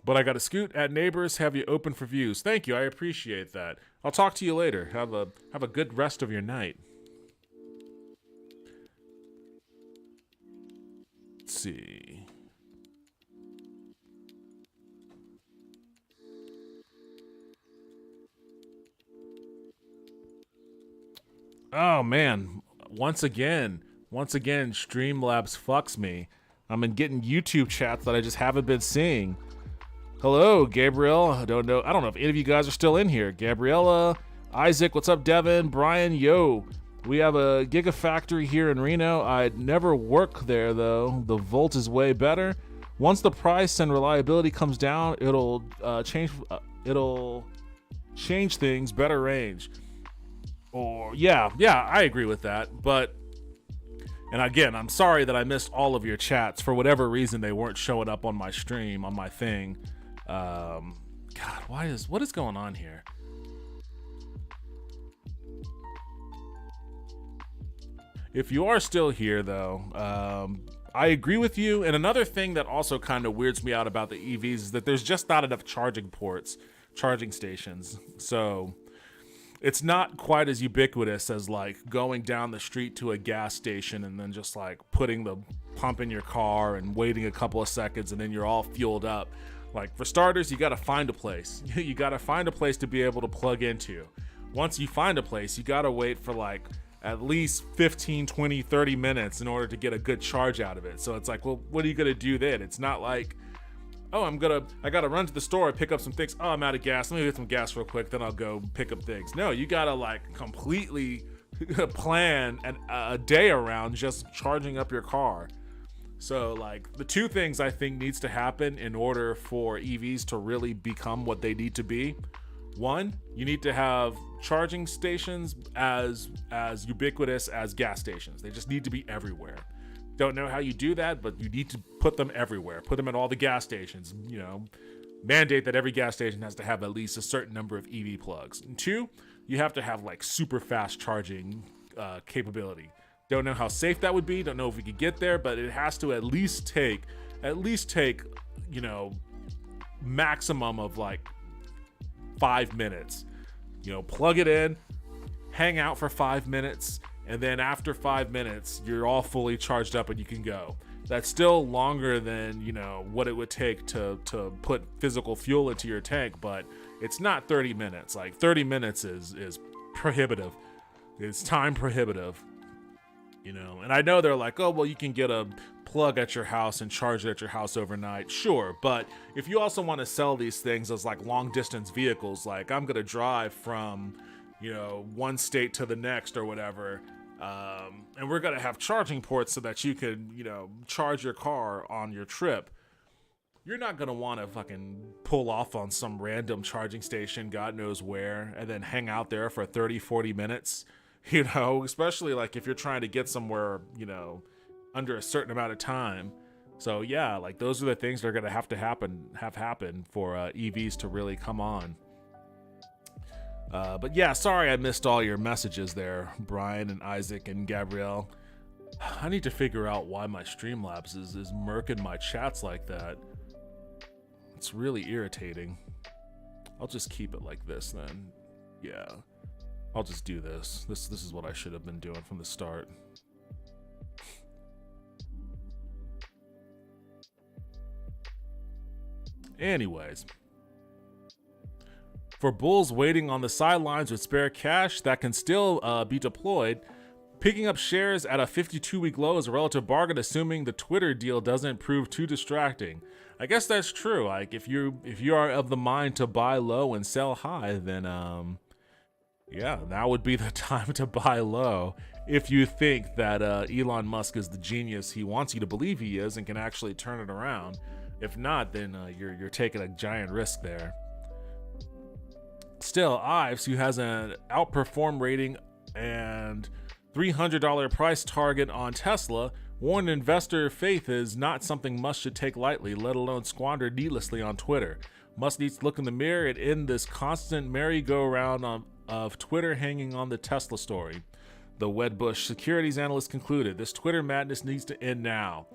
But I got to scoot at neighbors. Have you open for views? Thank you. I appreciate that. I'll talk to you later. Have a good rest of your night. Let's see. Oh man, once again, Streamlabs fucks me. I'm getting YouTube chats that I just haven't been seeing. Hello, Gabriel. I don't know if any of you guys are still in here. Gabriella, Isaac, what's up, Devin? Brian, yo. We have a gigafactory here in Reno. I'd never work there though. The volt is way better. Once the price and reliability comes down, it'll change things, better range. Or yeah, I agree with that. But, and again, I'm sorry that I missed all of your chats. For whatever reason, they weren't showing up on my stream, on my thing. God, what is going on here? If you are still here though, I agree with you. And another thing that also kind of weirds me out about the EVs is that there's just not enough charging ports, charging stations. So it's not quite as ubiquitous as like going down the street to a gas station and then just like putting the pump in your car and waiting a couple of seconds and then you're all fueled up. Like, for starters, you got to find a place. You got to find a place to be able to plug into. Once you find a place, you got to wait for like at least 15, 20, 30 minutes in order to get a good charge out of it. So it's like, well, what are you going to do then? It's not like, oh, I got to run to the store and pick up some things. Oh, I'm out of gas. Let me get some gas real quick. Then I'll go pick up things. No, you got to like completely plan a day around just charging up your car. So like the two things I think needs to happen in order for EVs to really become what they need to be. One, you need to have charging stations as ubiquitous as gas stations. They just need to be everywhere. Don't know how you do that, but you need to put them everywhere. Put them at all the gas stations, you know, mandate that every gas station has to have at least a certain number of EV plugs. And two, you have to have like super fast charging capability. Don't know how safe that would be. Don't know if we could get there, but it has to at least take, you know, maximum of like 5 minutes. You know, plug it in, hang out for 5 minutes, and then after 5 minutes, you're all fully charged up and you can go. That's still longer than, you know, what it would take to put physical fuel into your tank, but it's not 30 minutes. Like 30 minutes is prohibitive. It's time prohibitive. You know, and I know they're like, oh, well, you can get a plug at your house and charge it at your house overnight. Sure. But if you also want to sell these things as like long distance vehicles, like I'm going to drive from, you know, one state to the next or whatever. And we're going to have charging ports so that you could, you know, charge your car on your trip. You're not going to want to fucking pull off on some random charging station, God knows where, and then hang out there for 30, 40 minutes. You know, especially like if you're trying to get somewhere, you know, under a certain amount of time. So yeah, like those are the things that are going to have happen for EVs to really come on. But yeah, sorry I missed all your messages there, Brian and Isaac and Gabrielle. I need to figure out why my Streamlabs is murking my chats like that. It's really irritating. I'll just keep it like this then. Yeah, I'll just do this. This is what I should have been doing from the start. Anyways, for bulls waiting on the sidelines with spare cash that can still be deployed, picking up shares at a 52-week low is a relative bargain, assuming the Twitter deal doesn't prove too distracting. I guess that's true. Like if you are of the mind to buy low and sell high, then yeah, now would be the time to buy low. If you think that Elon Musk is the genius he wants you to believe he is and can actually turn it around. If not, then you're taking a giant risk there. Still, Ives, who has an outperform rating and $300 price target on Tesla, warned investor faith is not something Musk should take lightly, let alone squander needlessly on Twitter. Musk needs to look in the mirror and end this constant merry-go-round of Twitter hanging on the Tesla story. The Wedbush securities analyst concluded, this Twitter madness needs to end now.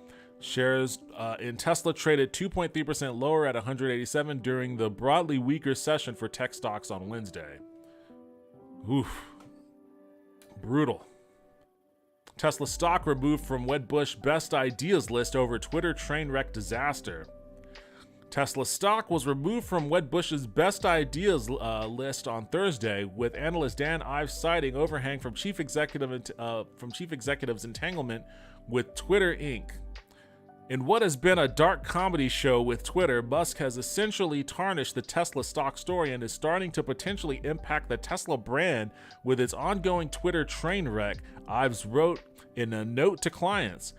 Shares in Tesla traded 2.3% lower at 187 during the broadly weaker session for tech stocks on Wednesday. Oof. Brutal. Tesla stock removed from Wedbush best ideas list over Twitter train wreck disaster. Tesla stock was removed from Wedbush's best ideas list on Thursday, with analyst Dan Ives citing overhang from chief executive's entanglement with Twitter Inc. In what has been a dark comedy show with Twitter, Musk has essentially tarnished the Tesla stock story and is starting to potentially impact the Tesla brand with its ongoing Twitter train wreck, Ives wrote in a note to clients.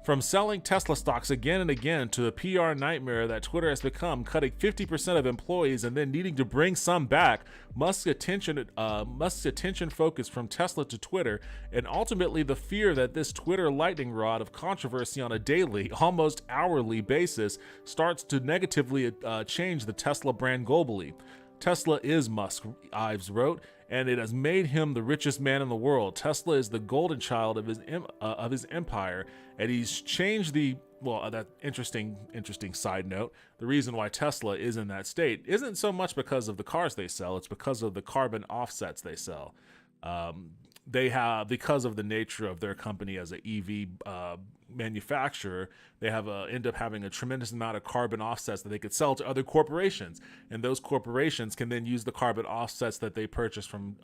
From selling Tesla stocks again and again to the PR nightmare that Twitter has become, cutting 50% of employees and then needing to bring some back, Musk's attention focused from Tesla to Twitter, and ultimately the fear that this Twitter lightning rod of controversy on a daily, almost hourly basis starts to negatively change the Tesla brand globally. Tesla is Musk, Ives wrote, and it has made him the richest man in the world. Tesla is the golden child of his empire, and he's changed the that interesting side note. The reason why Tesla is in that state isn't so much because of the cars they sell; it's because of the carbon offsets they sell. They have, because of the nature of their company as an EV manufacturer, they have end up having a tremendous amount of carbon offsets that they could sell to other corporations, and those corporations can then use the carbon offsets that they purchase from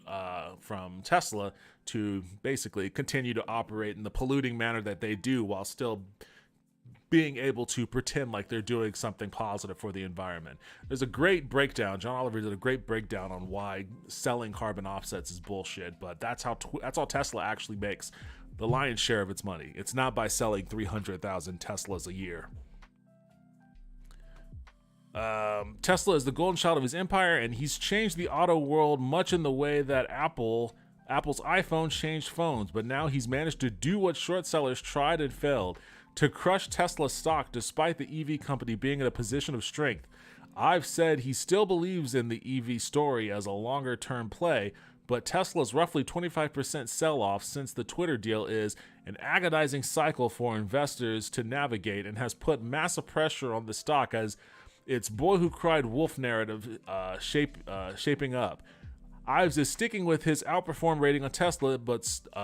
Tesla to basically continue to operate in the polluting manner that they do, while still being able to pretend like they're doing something positive for the environment. There's a great breakdown. John Oliver did a great breakdown on why selling carbon offsets is bullshit, but that's how Tesla actually makes the lion's share of its money. It's not by selling 300,000 Teslas a year. Tesla is the golden child of his empire, and he's changed the auto world much in the way that Apple's iPhone changed phones, but now he's managed to do what short sellers tried and failed, to crush Tesla stock despite the EV company being in a position of strength. I've said he still believes in the EV story as a longer-term play, but Tesla's roughly 25% sell-off since the Twitter deal is an agonizing cycle for investors to navigate and has put massive pressure on the stock as its boy who cried wolf narrative shaping up. Ives is sticking with his outperform rating on Tesla,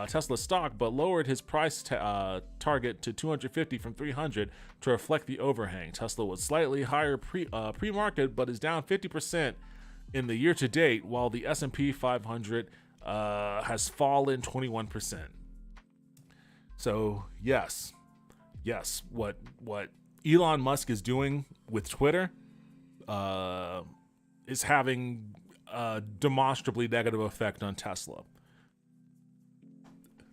Tesla stock, but lowered his price target to 250 from 300 to reflect the overhang. Tesla was slightly higher pre-market, but is down 50% in the year to date, while the S&P 500 has fallen 21%. So yes, what Elon Musk is doing with Twitter is having a demonstrably negative effect on Tesla.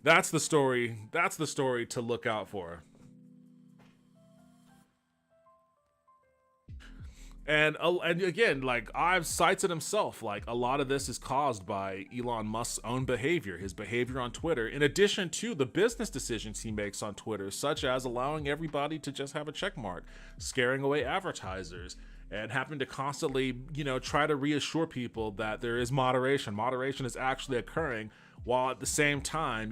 That's the story. That's the story to look out for. And again, like Ives cites it himself, like a lot of this is caused by Elon Musk's own behavior, his behavior on Twitter, in addition to the business decisions he makes on Twitter, such as allowing everybody to just have a check mark, scaring away advertisers, and having to constantly, try to reassure people that there is moderation. Moderation is actually occurring, while at the same time,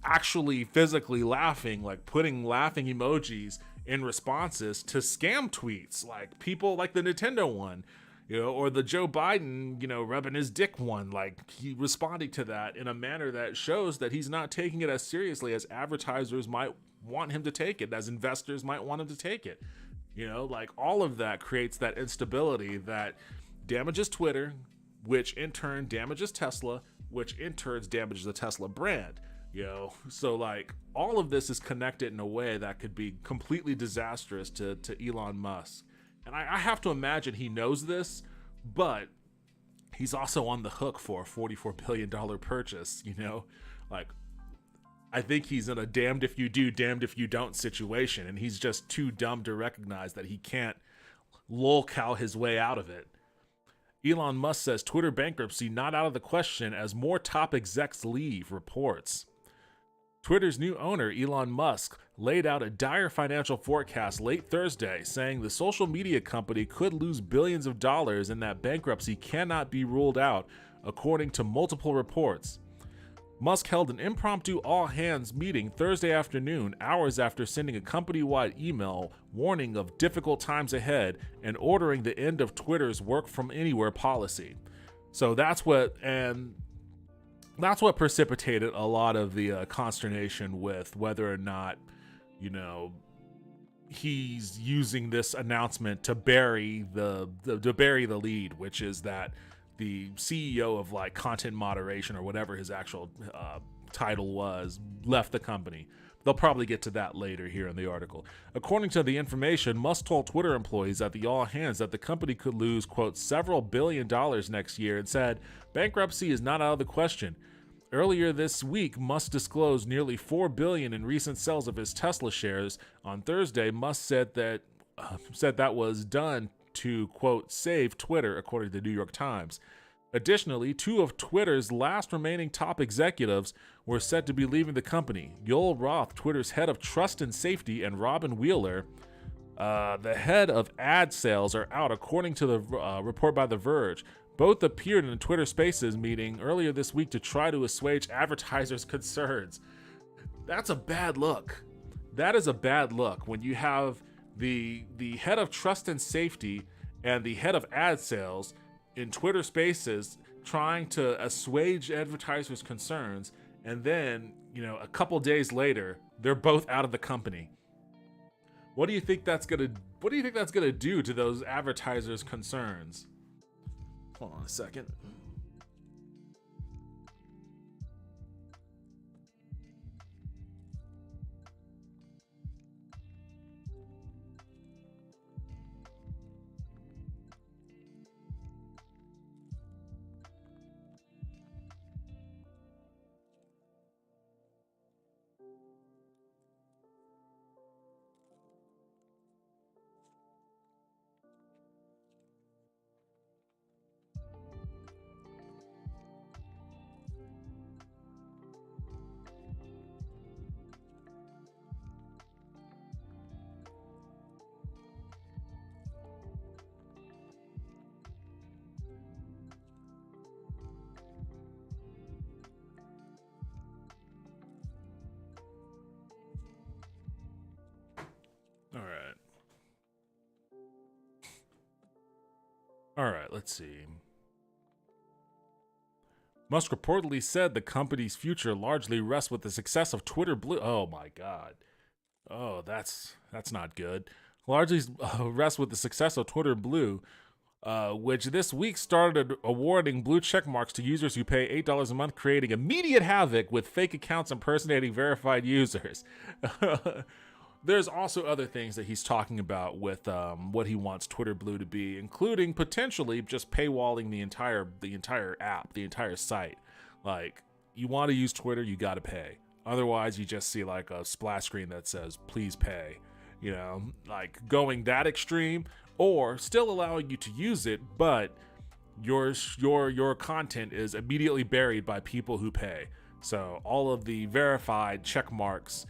actually physically laughing, like putting laughing emojis in responses to scam tweets, like people like the Nintendo one, or the Joe Biden, rubbing his dick one. Like, he responding to that in a manner that shows that he's not taking it as seriously as advertisers might want him to take it, as investors might want him to take it. Like, all of that creates that instability that damages Twitter, which in turn damages Tesla, which in turn damages the Tesla brand. So like, all of this is connected in a way that could be completely disastrous to Elon Musk. And I have to imagine he knows this, but he's also on the hook for a $44 billion purchase, Like, I think he's in a damned if you do, damned if you don't situation, and he's just too dumb to recognize that he can't lolcow his way out of it. Elon Musk says Twitter bankruptcy not out of the question as more top execs leave, reports. Twitter's new owner, Elon Musk, laid out a dire financial forecast late Thursday, saying the social media company could lose billions of dollars and that bankruptcy cannot be ruled out, according to multiple reports. Musk held an impromptu all-hands meeting Thursday afternoon, hours after sending a company-wide email warning of difficult times ahead and ordering the end of Twitter's work-from-anywhere policy. So that's what precipitated a lot of the consternation with whether or not, he's using this announcement to bury the lead, which is that the CEO of like content moderation or whatever his actual title was left the company. They'll probably get to that later here in the article. According to the information, Musk told Twitter employees at the all hands that the company could lose, quote, several $1 billion next year, and said bankruptcy is not out of the question. Earlier this week, Musk disclosed nearly $4 billion in recent sales of his Tesla shares. On Thursday, Musk said that was done to, quote, save Twitter, according to the New York Times. Additionally, two of Twitter's last remaining top executives were said to be leaving the company. Yoel Roth, Twitter's head of trust and safety, and Robin Wheeler, the head of ad sales, are out, according to the report by The Verge. Both appeared in a Twitter Spaces meeting earlier this week to try to assuage advertisers' concerns. That's a bad look. That is a bad look when you have the head of trust and safety and the head of ad sales in Twitter Spaces trying to assuage advertisers' concerns, and then, a couple days later, they're both out of the company. What do you think that's gonna do to those advertisers' concerns? Hold on a second. All right, let's see. Musk reportedly said the company's future largely rests with the success of Twitter Blue. Oh my God. Oh, that's not good. Largely rests with the success of Twitter Blue, which this week started awarding blue check marks to users who pay $8 a month, creating immediate havoc with fake accounts impersonating verified users. There's also other things that he's talking about with what he wants Twitter Blue to be, including potentially just paywalling the entire app, the entire site. Like, you want to use Twitter, you got to pay. Otherwise, you just see like a splash screen that says, please pay. Like going that extreme, or still allowing you to use it, but your content is immediately buried by people who pay. So all of the verified check marks,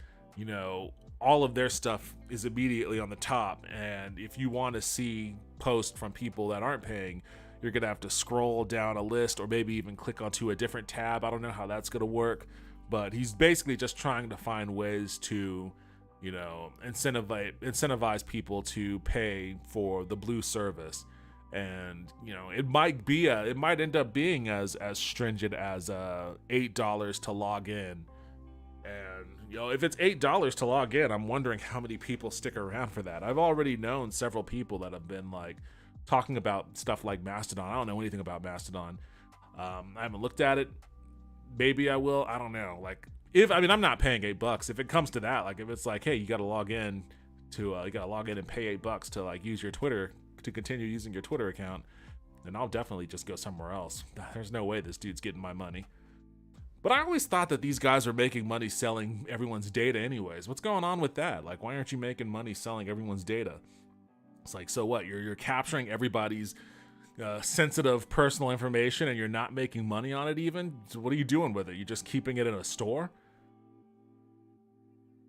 all of their stuff is immediately on the top. And if you want to see posts from people that aren't paying, you're going to have to scroll down a list or maybe even click onto a different tab. I don't know how that's going to work, but he's basically just trying to find ways to, you know, incentivize people to pay for the blue service. And, you know, it might end up being as stringent as $8 to log in. And, you know, if it's $8 to log in, I'm wondering how many people stick around for that. I've already known several people that have been like talking about stuff like Mastodon. I don't know anything about Mastodon. I haven't looked at it. Maybe I will. I don't know. Like, I'm not paying $8. If it comes to that, like if it's like, hey, you got to log in and pay $8 to like use your Twitter, to continue using your Twitter account, then I'll definitely just go somewhere else. There's no way this dude's getting my money. But I always thought that these guys were making money selling everyone's data anyways. What's going on with that? Like, why aren't you making money selling everyone's data? It's like, so what? You're capturing everybody's sensitive personal information and you're not making money on it even? So what are you doing with it? You're just keeping it in a store?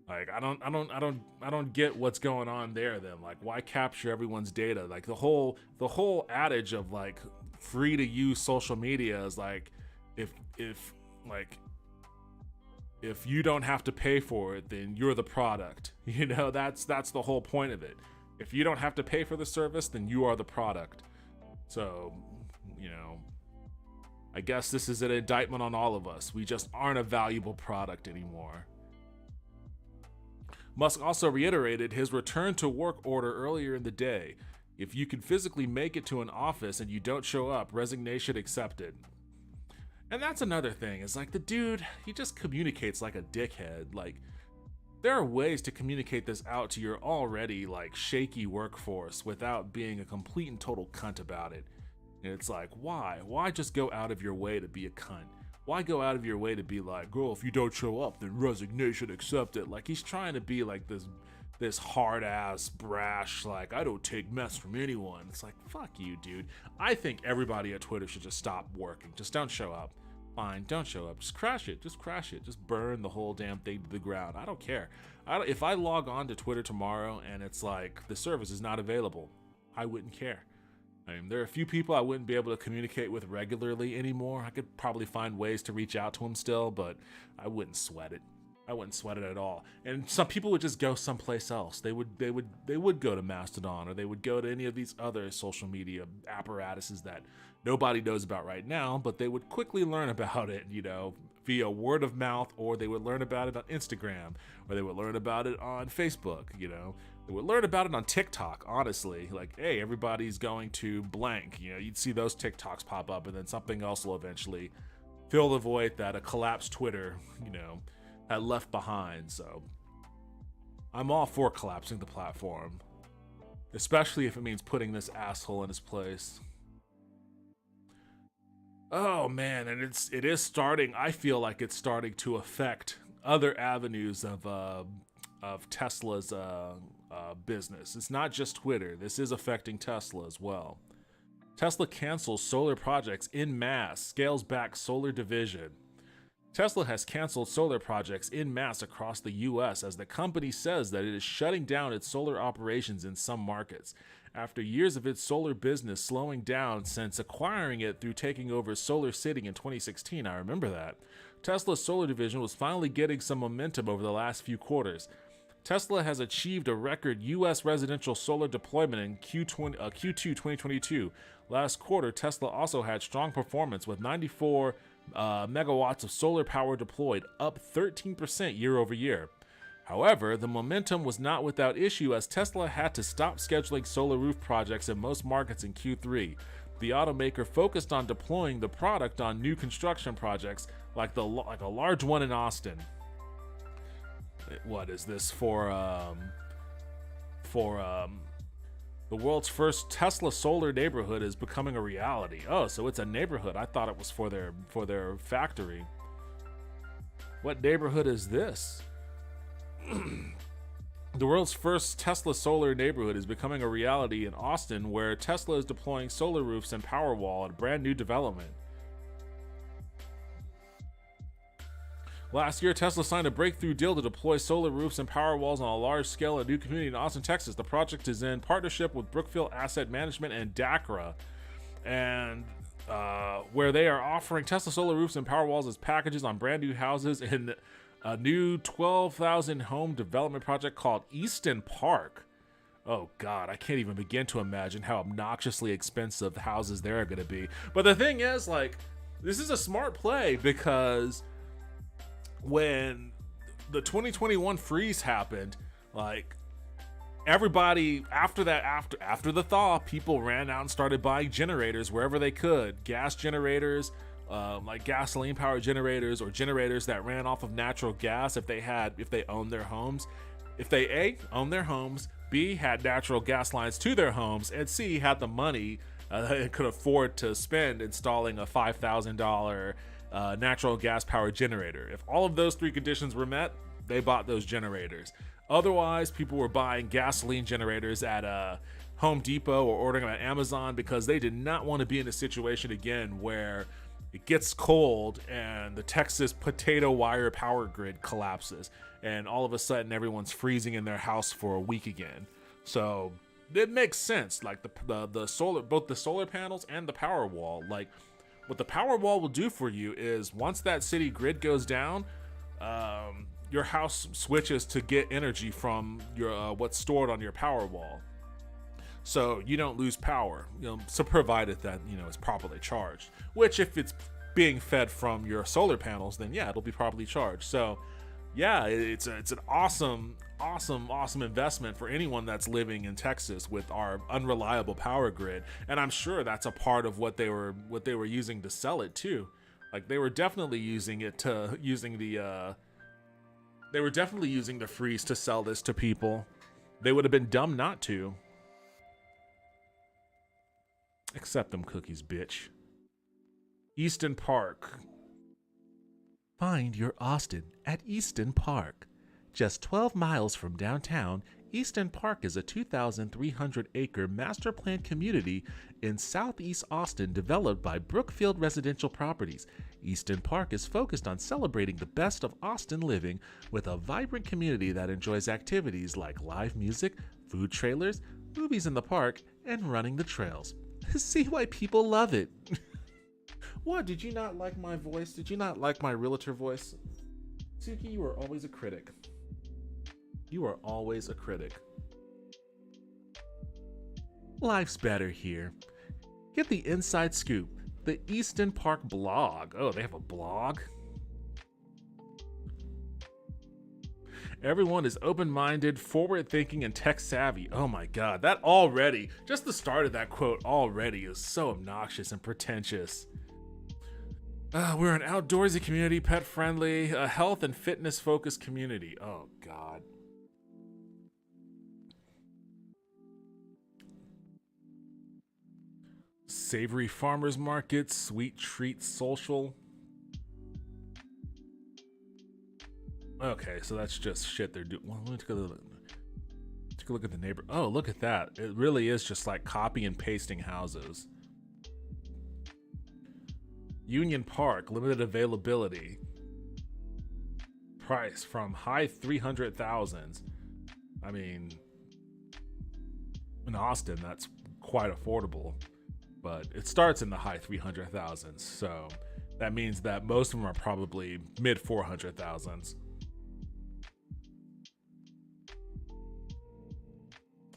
Like, I don't get what's going on there then. Like, why capture everyone's data? Like the whole adage of like free to use social media is like, if you don't have to pay for it, then you're the product. You know, that's the whole point of it. If you don't have to pay for the service, then you are the product. So, you know, I guess this is an indictment on all of us. We just aren't a valuable product anymore. Musk also reiterated his return to work order earlier in the day. If you can physically make it to an office and you don't show up, resignation accepted. And that's another thing. It's like the dude, he just communicates like a dickhead. Like, there are ways to communicate this out to your already like shaky workforce without being a complete and total cunt about it. And it's like, why? Why just go out of your way to be a cunt? Why go out of your way to be like, girl, if you don't show up, then resignation accepted? Like, he's trying to be like this hard ass brash, like, I don't take mess from anyone. It's like, fuck you, dude. I think everybody at Twitter should just stop working. Just don't show up. Fine, don't show up. Just crash it. Just burn the whole damn thing to the ground. I don't care. If I log on to Twitter tomorrow and it's like the service is not available, I wouldn't care. I mean, there are a few people I wouldn't be able to communicate with regularly anymore. I could probably find ways to reach out to them still, but I wouldn't sweat it. I wouldn't sweat it at all. And some people would just go someplace else. They would go to Mastodon, or they would go to any of these other social media apparatuses that nobody knows about right now, but they would quickly learn about it, you know, via word of mouth, or they would learn about it on Instagram, or they would learn about it on Facebook, you know. They would learn about it on TikTok, honestly. Like, hey, everybody's going to blank. You know, you'd see those TikToks pop up, and then something else will eventually fill the void that a collapsed Twitter, you know, had left behind. So I'm all for collapsing the platform, especially if it means putting this asshole in his place. Oh man, and it is starting. I feel like it's starting to affect other avenues of Tesla's business. It's not just Twitter. This is affecting Tesla as well. Tesla cancels solar projects en masse, scales back solar division. Tesla has canceled solar projects en masse across the U.S. as the company says that it is shutting down its solar operations in some markets. After years of its solar business slowing down since acquiring it through taking over Solar City in 2016, I remember that, Tesla's solar division was finally getting some momentum over the last few quarters. Tesla has achieved a record U.S. residential solar deployment in Q2 2022. Last quarter, Tesla also had strong performance with 94 megawatts of solar power deployed, up 13% year over year. However, the momentum was not without issue as Tesla had to stop scheduling solar roof projects in most markets in Q3. The automaker focused on deploying the product on new construction projects like a large one in Austin. What is this for the world's first Tesla solar neighborhood is becoming a reality. Oh, so it's a neighborhood. I thought it was for their factory. What neighborhood is this? The world's first Tesla solar neighborhood is becoming a reality in Austin, where Tesla is deploying solar roofs and Powerwall at a brand new development. Last year, Tesla signed a breakthrough deal to deploy solar roofs and Powerwalls on a large scale at a new community in Austin, Texas. The project is in partnership with Brookfield Asset Management and DACRA. And where they are offering Tesla solar roofs and power walls as packages on brand new houses in a new 12,000 home development project called Easton Park. Oh God, I can't even begin to imagine how obnoxiously expensive the houses there are going to be. But the thing is, like, this is a smart play because when the 2021 freeze happened, like, everybody after the thaw, people ran out and started buying generators wherever they could. Gas generators, like gasoline powered generators, or generators that ran off of natural gas if they owned their homes. If they A, owned their homes, B, had natural gas lines to their homes, and C, had the money and could afford to spend installing a $5,000 natural gas powered generator. If all of those three conditions were met, they bought those generators. Otherwise, people were buying gasoline generators at Home Depot or ordering them at Amazon because they did not want to be in a situation again where it gets cold and the Texas potato wire power grid collapses and all of a sudden everyone's freezing in their house for a week again. So it makes sense. Like the solar, both the solar panels and the power wall. Like, what the power wall will do for you is once that city grid goes down, your house switches to get energy from your what's stored on your power wall, so you don't lose power. So provided that it's properly charged. Which, if it's being fed from your solar panels, then yeah, it'll be properly charged. So yeah, it's an awesome investment for anyone that's living in Texas with our unreliable power grid. And I'm sure that's a part of what they were using to sell it too. Like, they were definitely using the freeze to sell this to people. They would have been dumb not to. Accept them cookies, bitch. Easton Park. Find your Austin at Easton Park. Just 12 miles from downtown, Easton Park is a 2,300-acre master plan community in southeast Austin developed by Brookfield Residential Properties. Easton Park is focused on celebrating the best of Austin living with a vibrant community that enjoys activities like live music, food trailers, movies in the park, and running the trails. See why people love it. What, did you not like my voice? Did you not like my realtor voice? Suki, you are always a critic. You are always a critic. Life's better here. Get the inside scoop. The Easton Park blog. Oh, they have a blog? Everyone is open-minded, forward-thinking, and tech-savvy. Oh my god, that already, just the start of that quote already is so obnoxious and pretentious. We're an outdoorsy community, pet-friendly, a health and fitness-focused community. Oh god. Savory farmers markets, sweet treats social. Okay, so that's just shit they're doing. Well, let me take a look at the neighbor. Oh, look at that. It really is just like copy and pasting houses. Union Park, limited availability. Price from high 300,000s. I mean, in Austin, that's quite affordable. But it starts in the high 300,000s, so that means that most of them are probably mid 400,000s.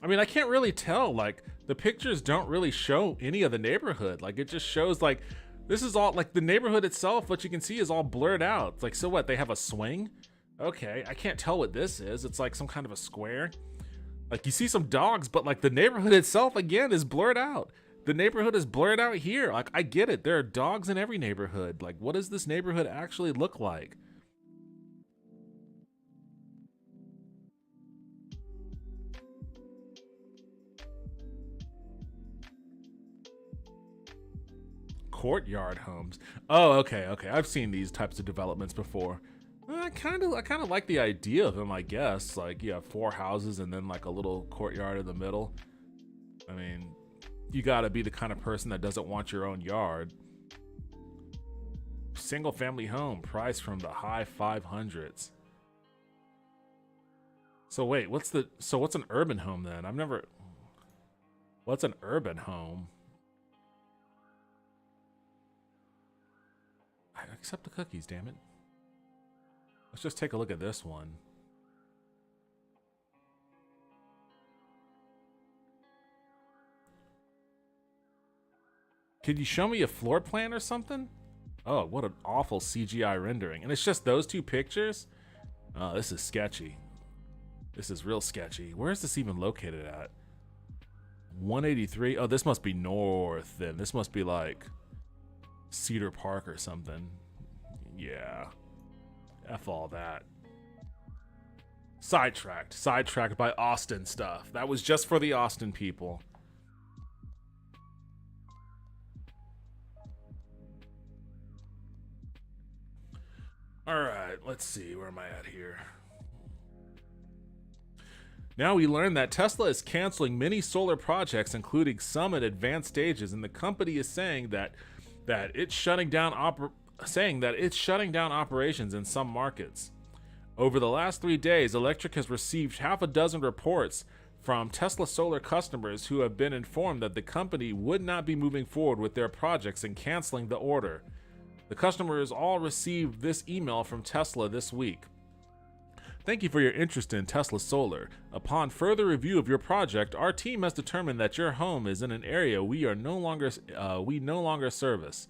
I mean, I can't really tell. Like, the pictures don't really show any of the neighborhood. Like, it just shows, like, this is all, like, the neighborhood itself, what you can see is all blurred out. It's like, so what, they have a swing? Okay, I can't tell what this is. It's like some kind of a square. Like, you see some dogs, but, like, the neighborhood itself, again, is blurred out. The neighborhood is blurred out here. Like, I get it. There are dogs in every neighborhood. Like, what does this neighborhood actually look like? Courtyard homes. Oh, okay. I've seen these types of developments before. I kind of like the idea of them, I guess. Like, you have 4 houses and then like a little courtyard in the middle. I mean, you gotta be the kind of person that doesn't want your own yard. Single family home, price from the high 500s. So wait, what's an urban home then? What's an urban home? Accept the cookies, damn it. Let's just take a look at this one. Could you show me a floor plan or something? Oh, what an awful CGI rendering. And it's just those two pictures? Oh, this is sketchy. This is real sketchy. Where is this even located at? 183? Oh, this must be north then. This must be like Cedar Park or something. Yeah. F all that. Sidetracked. Sidetracked by Austin stuff. That was just for the Austin people. Alright, let's see. Where am I at here? Now we learn that Tesla is canceling many solar projects, including some at advanced stages, and the company is saying that it's shutting down operations in some markets. Over the last 3 days, Electric has received half a dozen reports from Tesla solar customers who have been informed that the company would not be moving forward with their projects and canceling the order. The customers all received this email from Tesla this week. Thank you for your interest in Tesla Solar. Upon further review of your project, our team has determined that your home is in an area we no longer service.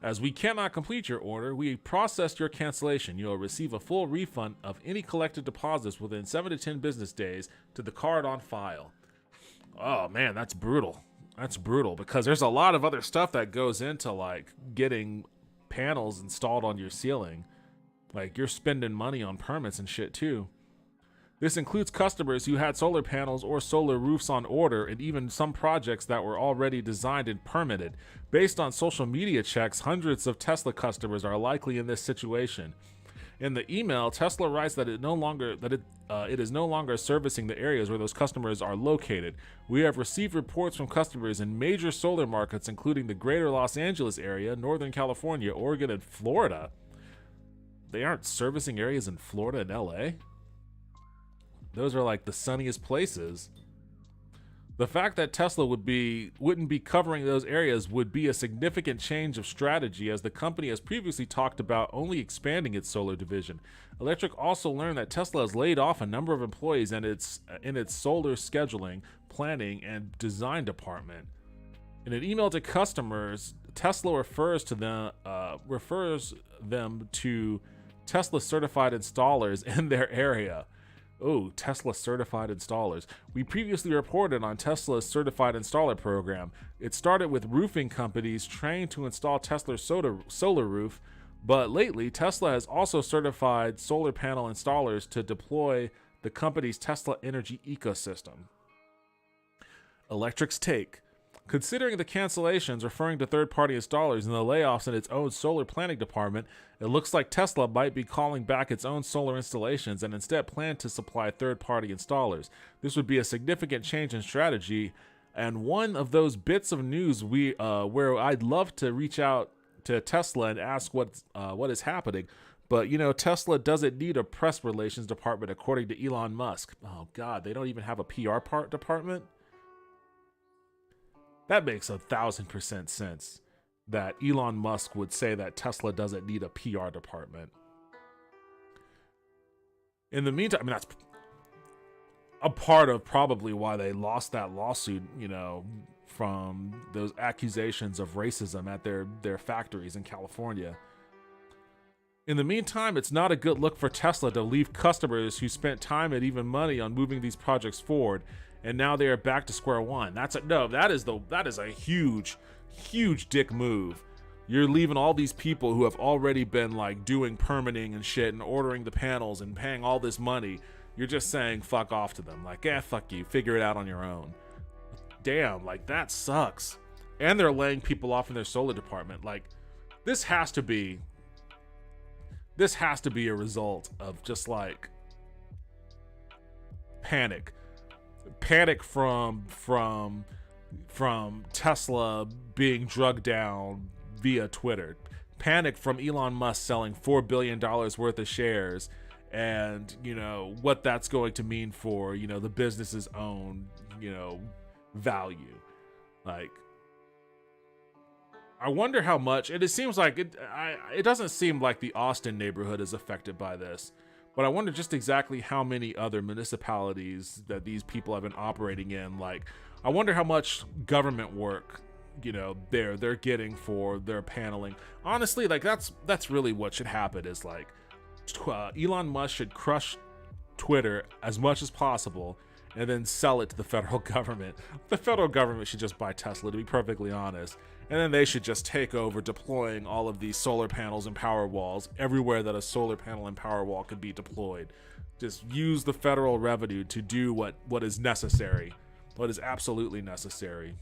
As we cannot complete your order, we processed your cancellation. You will receive a full refund of any collected deposits within 7 to 10 business days to the card on file. Oh man, that's brutal. That's brutal because there's a lot of other stuff that goes into like getting panels installed on your ceiling. Like you're spending money on permits and shit too. This includes customers who had solar panels or solar roofs on order and even some projects that were already designed and permitted. Based on social media checks, hundreds of Tesla customers are likely in this situation. In the email, Tesla writes that it is no longer servicing the areas where those customers are located. We have received reports from customers in major solar markets, including the greater Los Angeles area, Northern California, Oregon, and Florida. They aren't servicing areas in Florida and LA? Those are like the sunniest places. The fact that Tesla wouldn't be covering those areas would be a significant change of strategy, as the company has previously talked about only expanding its solar division. Electric also learned that Tesla has laid off a number of employees in its solar scheduling, planning, and design department. In an email to customers, Tesla refers them to Tesla certified installers in their area. Oh, Tesla certified installers. We previously reported on Tesla's certified installer program. It started with roofing companies trained to install Tesla's solar roof, but lately Tesla has also certified solar panel installers to deploy the company's Tesla energy ecosystem. Electric's take. Considering the cancellations referring to third-party installers and the layoffs in its own solar planning department, it looks like Tesla might be calling back its own solar installations and instead plan to supply third-party installers. This would be a significant change in strategy, and one of those bits of news where I'd love to reach out to Tesla and ask what is happening. But, you know, Tesla doesn't need a press relations department, according to Elon Musk. Oh, God, they don't even have a PR department? That makes 1,000% sense that Elon Musk would say that Tesla doesn't need a PR department. In the meantime, I mean, that's a part of probably why they lost that lawsuit, you know, from those accusations of racism at their factories in California. In the meantime, it's not a good look for Tesla to leave customers who spent time and even money on moving these projects forward, and now they are back to square one. That is a huge dick move. You're leaving all these people who have already been like doing permitting and shit and ordering the panels and paying all this money. You're just saying fuck off to them. Like, fuck you, figure it out on your own. Damn, like that sucks. And they're laying people off in their solar department. Like, this has to be a result of just like panic from Tesla being drugged down via Twitter, panic from Elon Musk selling $4 billion worth of shares, and you know what that's going to mean for, you know, the business's own, you know, value. Like, I wonder how much, and it seems like it doesn't seem like the Austin neighborhood is affected by this, but I wonder just exactly how many other municipalities that these people have been operating in. Like, I wonder how much government work, they're getting for their paneling. Honestly, like that's really what should happen is like Elon Musk should crush Twitter as much as possible and then sell it to the federal government. The federal government should just buy Tesla, to be perfectly honest. And then they should just take over deploying all of these solar panels and power walls everywhere that a solar panel and power wall could be deployed. Just use the federal revenue to do what is necessary, what is absolutely necessary.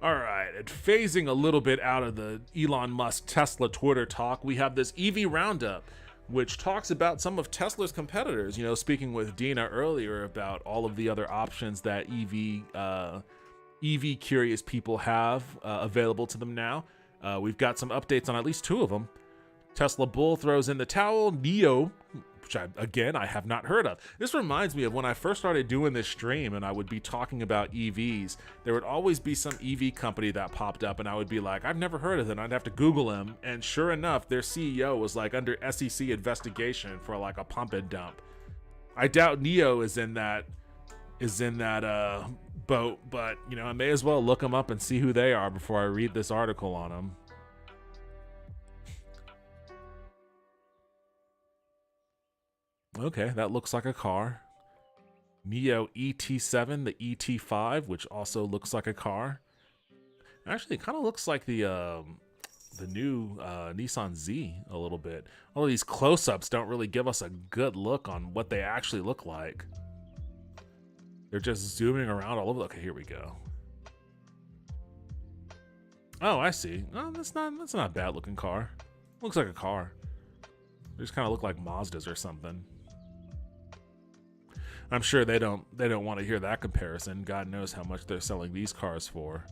All right, and phasing a little bit out of the Elon Musk Tesla Twitter talk, we have this EV roundup, which talks about some of Tesla's competitors. Speaking with Dina earlier about all of the other options that EV curious people have available to them now. We've got some updates on at least 2 of them. Tesla Bull throws in the towel. NIO, which I have not heard of. This reminds me of when I first started doing this stream and I would be talking about EVs. There would always be some EV company that popped up and I would be like, I've never heard of them. I'd have to Google them. And sure enough, their CEO was like under SEC investigation for like a pump and dump. I doubt NIO is in that boat, but I may as well look them up and see who they are before I read this article on them. Okay, that looks like a car. NIO ET7, the ET5, which also looks like a car. Actually, it kind of looks like the new Nissan Z a little bit. All of these close-ups don't really give us a good look on what they actually look like. They're just zooming around all over. Okay, here we go. Oh, I see. Oh, that's not a bad looking car. Looks like a car. They just kind of look like Mazdas or something. I'm sure they don't want to hear that comparison. God knows how much they're selling these cars for.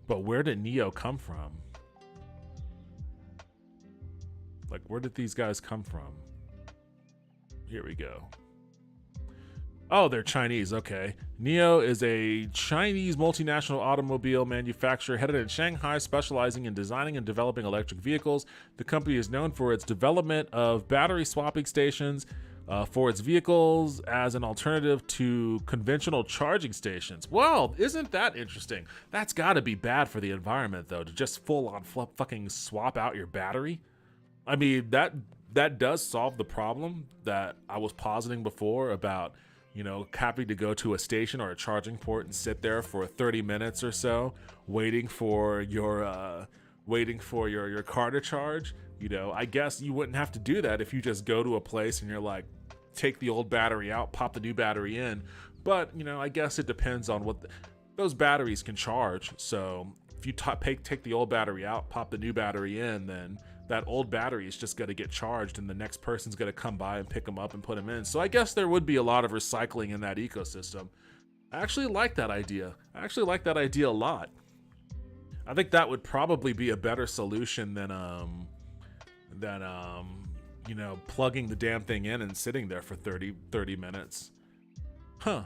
But where did NIO come from? Like, where did these guys come from? Here we go. Oh, they're Chinese. Okay. NIO is a Chinese multinational automobile manufacturer headed in Shanghai, specializing in designing and developing electric vehicles. The company is known for its development of battery swapping stations for its vehicles as an alternative to conventional charging stations. Well, isn't that interesting? That's got to be bad for the environment, though, to just full-on fucking swap out your battery. I mean, that does solve the problem that I was positing before about, having to go to a station or a charging port and sit there for 30 minutes or so, waiting for your car to charge. I guess you wouldn't have to do that if you just go to a place and you're like, take the old battery out, pop the new battery in. But, I guess it depends on what those batteries can charge. So if you take the old battery out, pop the new battery in, then that old battery is just going to get charged and the next person's going to come by and pick them up and put them in. So I guess there would be a lot of recycling in that ecosystem. I actually like that idea. I actually like that idea a lot. I think that would probably be a better solution than plugging the damn thing in and sitting there for 30 minutes. Huh.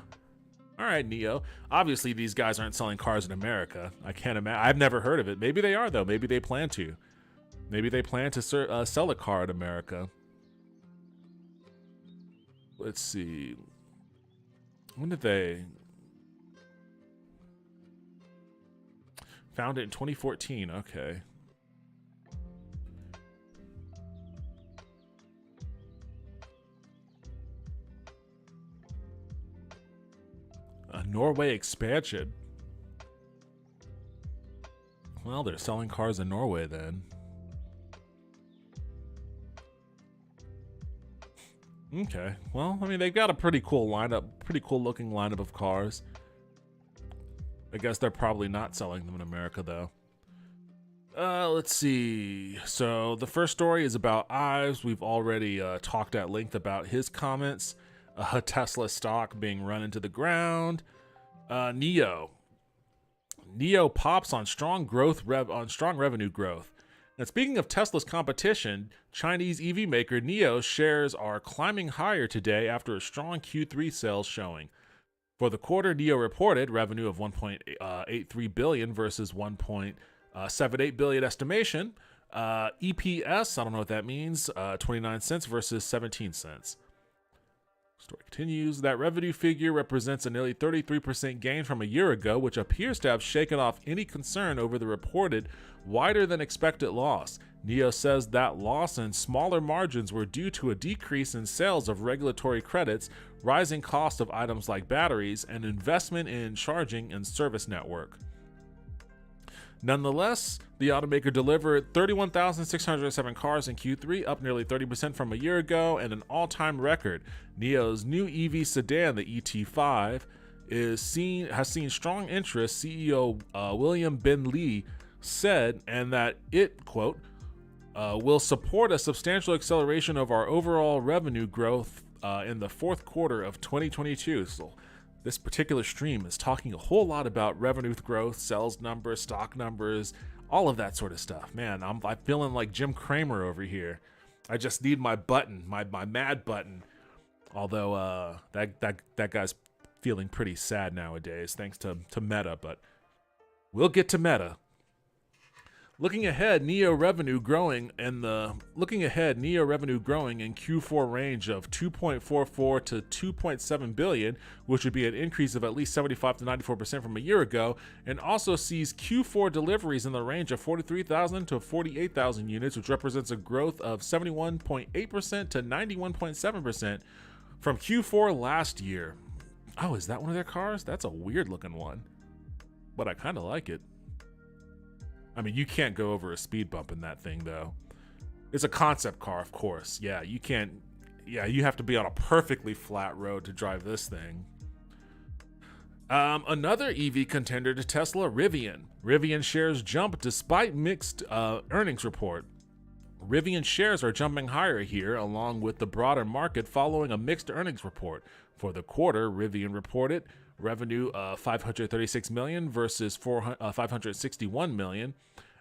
All right, NIO. Obviously, these guys aren't selling cars in America. I can't imagine. I've never heard of it. Maybe they are, though. Maybe they plan to. Maybe they plan to sell a car in America. Let's see. When did they... Founded in 2014. Okay. A Norway expansion. Well, they're selling cars in Norway then. Okay. Well, I mean, they've got a pretty cool looking lineup of cars. I guess they're probably not selling them in America, though. Let's see. So the first story is about Ives. We've already talked at length about his comments. Tesla stock being run into the ground. NIO pops on strong revenue growth. And speaking of Tesla's competition, Chinese EV maker NIO shares are climbing higher today after a strong Q3 sales showing. For the quarter, NIO reported revenue of $1.83 billion versus $1.78 billion estimation. EPS, I don't know what that means, 29 cents versus 17 cents. Story continues. That revenue figure represents a nearly 33% gain from a year ago, which appears to have shaken off any concern over the reported wider than expected loss. NIO says that loss and smaller margins were due to a decrease in sales of regulatory credits, rising cost of items like batteries, and investment in charging and service network. Nonetheless, the automaker delivered 31,607 cars in Q3, up nearly 30% from a year ago, and an all-time record. NIO's new EV sedan, the ET5, has seen strong interest, CEO William Ben Lee said, and that it, quote, will support a substantial acceleration of our overall revenue growth in the fourth quarter of 2022. So this particular stream is talking a whole lot about revenue growth, sales numbers, stock numbers, all of that sort of stuff. Man, I'm feeling like Jim Cramer over here. I just need my button, my mad button. Although that guy's feeling pretty sad nowadays, thanks to Meta. But we'll get to Meta. Looking ahead, NIO revenue growing in Q4 range of 2.44 to 2.7 billion, which would be an increase of at least 75 to 94% from a year ago, and also sees Q4 deliveries in the range of 43,000 to 48,000 units, which represents a growth of 71.8% to 91.7% from Q4 last year. Oh, is that one of their cars? That's a weird looking one, but I kind of like it. I mean, you can't go over a speed bump in that thing, though. It's a concept car, of course. Yeah, you can't. Yeah, you have to be on a perfectly flat road to drive this thing. Another EV contender to Tesla, Rivian. Rivian shares jump despite mixed earnings report. Rivian shares are jumping higher here, along with the broader market, following a mixed earnings report. For the quarter, Rivian reported revenue $536 million versus $561 million.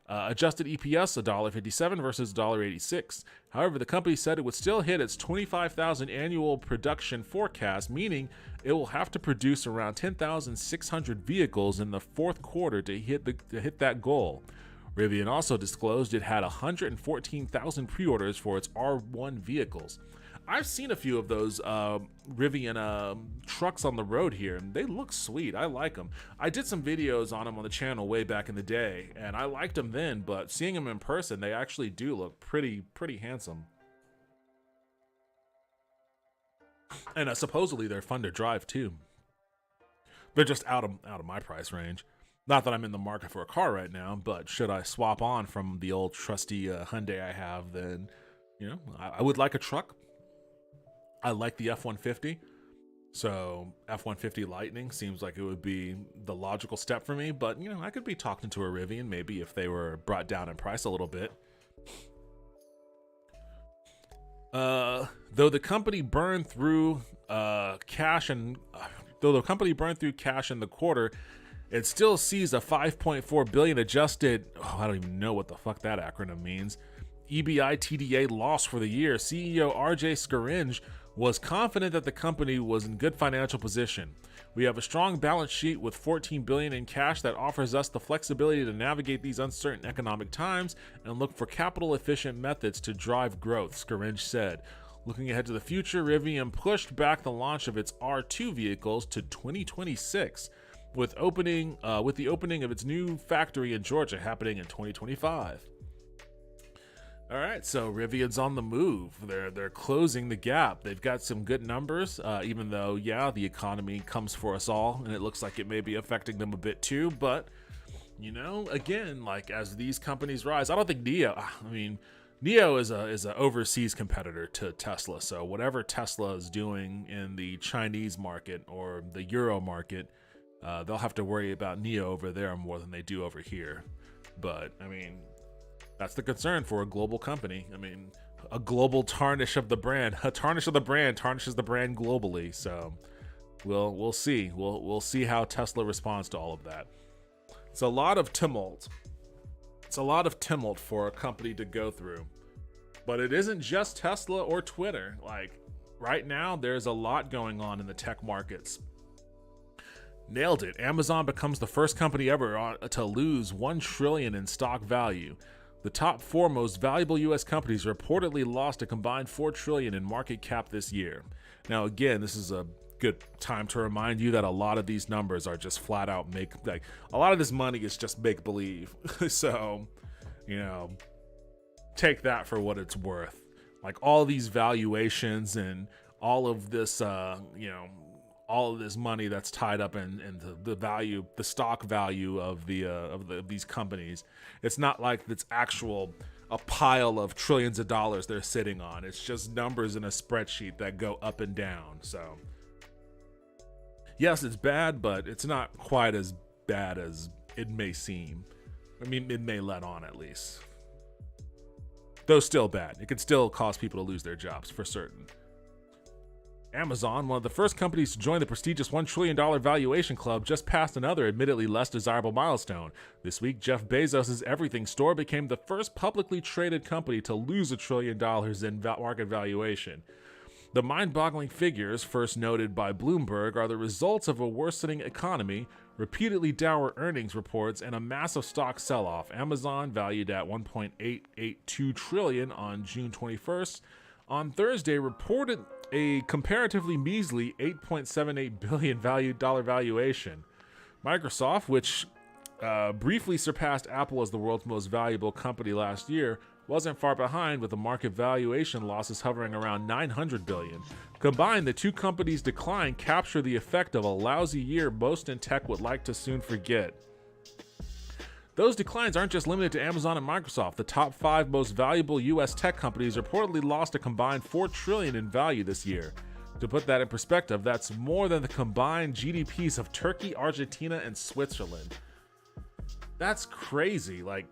Adjusted EPS $1.57 versus $1.86. However, the company said it would still hit its 25,000 annual production forecast, meaning it will have to produce around 10,600 vehicles in the fourth quarter to hit that goal. Rivian also disclosed it had 114,000 pre-orders for its R1 vehicles. I've seen a few of those Rivian trucks on the road here, and they look sweet. I like them. I did some videos on them on the channel way back in the day, and I liked them then, but seeing them in person, they actually do look pretty handsome. And supposedly they're fun to drive too. They're just out of my price range. Not that I'm in the market for a car right now, but should I swap on from the old trusty Hyundai I have, then, you know, I would like a truck. I like the F-150, so F-150 Lightning seems like it would be the logical step for me, but, you know, I could be talking to a Rivian maybe if they were brought down in price a little bit. Though the company burned through cash in the quarter, it still sees a 5.4 billion adjusted, I don't even know what the fuck that acronym means, EBITDA loss for the year. CEO RJ Scaringe was confident that the company was in good financial position. We have a strong balance sheet with 14 billion in cash that offers us the flexibility to navigate these uncertain economic times and look for capital efficient methods to drive growth, Scaringe said. Looking ahead to the future, Rivian pushed back the launch of its R2 vehicles to 2026, with the opening of its new factory in Georgia happening in 2025. All right, so Rivian's on the move. They're closing the gap. They've got some good numbers, even though, yeah, the economy comes for us all, and it looks like it may be affecting them a bit too. But, you know, again, like as these companies rise, I don't think NIO is an overseas competitor to Tesla. So whatever Tesla is doing in the Chinese market or the Euro market, they'll have to worry about NIO over there more than they do over here. But, I mean, that's the concern for a global company. I mean, a global tarnish of the brand. A tarnish of the brand tarnishes the brand globally. So we'll see. We'll see how Tesla responds to all of that. It's a lot of tumult. It's a lot of tumult for a company to go through. But it isn't just Tesla or Twitter. Like, right now, there's a lot going on in the tech markets. Nailed it. Amazon becomes the first company ever to lose $1 trillion in stock value. The top 4 most valuable U.S. companies reportedly lost a combined $4 trillion in market cap this year. Now, again, this is a good time to remind you that a lot of these numbers are just flat out a lot of this money is just make believe. So, take that for what it's worth. Like, all these valuations and all of this, all of this money that's tied up in the stock value of these companies. It's not like it's a pile of trillions of dollars they're sitting on. It's just numbers in a spreadsheet that go up and down. So yes, it's bad, but it's not quite as bad as it may seem. I mean, it may let on, at least. Though still bad. It could still cause people to lose their jobs, for certain. Amazon, one of the first companies to join the prestigious $1 trillion valuation club, just passed another admittedly less desirable milestone. This week, Jeff Bezos' Everything store became the first publicly traded company to lose $1 trillion in market valuation. The mind-boggling figures, first noted by Bloomberg, are the results of a worsening economy, repeatedly dour earnings reports, and a massive stock sell-off. Amazon, valued at $1.882 trillion on June 21st, on Thursday reported a comparatively measly $8.78 billion valuation. Microsoft, which briefly surpassed Apple as the world's most valuable company last year, wasn't far behind, with the market valuation losses hovering around $900 billion. Combined, the two companies' decline capture the effect of a lousy year most in tech would like to soon forget. Those declines aren't just limited to Amazon and Microsoft. The top 5 most valuable U.S. tech companies reportedly lost a combined $4 trillion in value this year. To put that in perspective, that's more than the combined GDPs of Turkey, Argentina, and Switzerland. That's crazy. Like,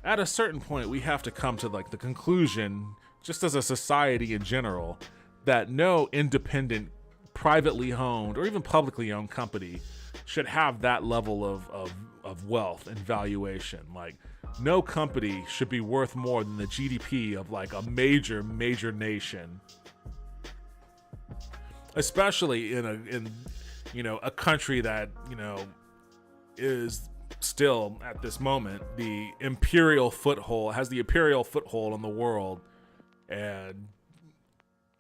at a certain point, we have to come to the conclusion, just as a society in general, that no independent, privately owned, or even publicly owned company should have that level of wealth and valuation. Like, no company should be worth more than the GDP of a major nation, especially in a country that is still at this moment has the imperial foothold in the world, and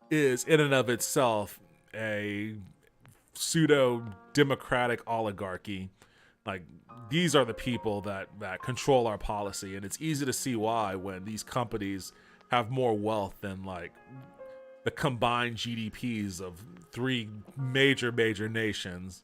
is in and of itself a pseudo-democratic oligarchy. Like, these are the people that control our policy, and it's easy to see why when these companies have more wealth than the combined GDPs of 3 major nations.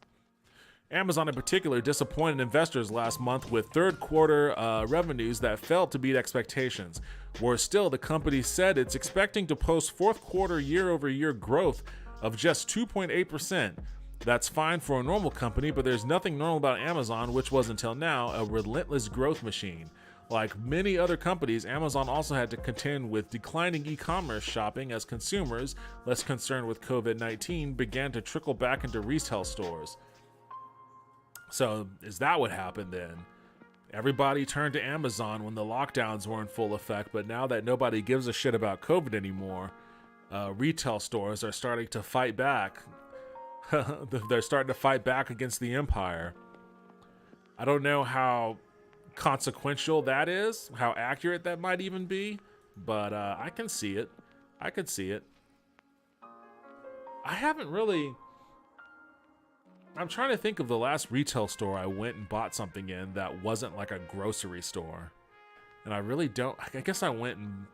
Amazon in particular disappointed investors last month with third quarter revenues that failed to beat expectations. Worse still, the company said it's expecting to post fourth quarter year-over-year growth of just 2.8%. That's fine for a normal company, but there's nothing normal about Amazon, which was until now a relentless growth machine. Like many other companies, Amazon also had to contend with declining e-commerce shopping as consumers, less concerned with COVID-19, began to trickle back into retail stores. So is that what happened then? Everybody turned to Amazon when the lockdowns were in full effect, but now that nobody gives a shit about COVID anymore, retail stores are starting to fight back. They're starting to fight back against the empire. I don't know how consequential that is, how accurate that might even be, but I can see it. I could see it. I'm trying to think of the last retail store I went and bought something in that wasn't like a grocery store. And I really don't. I guess I went and,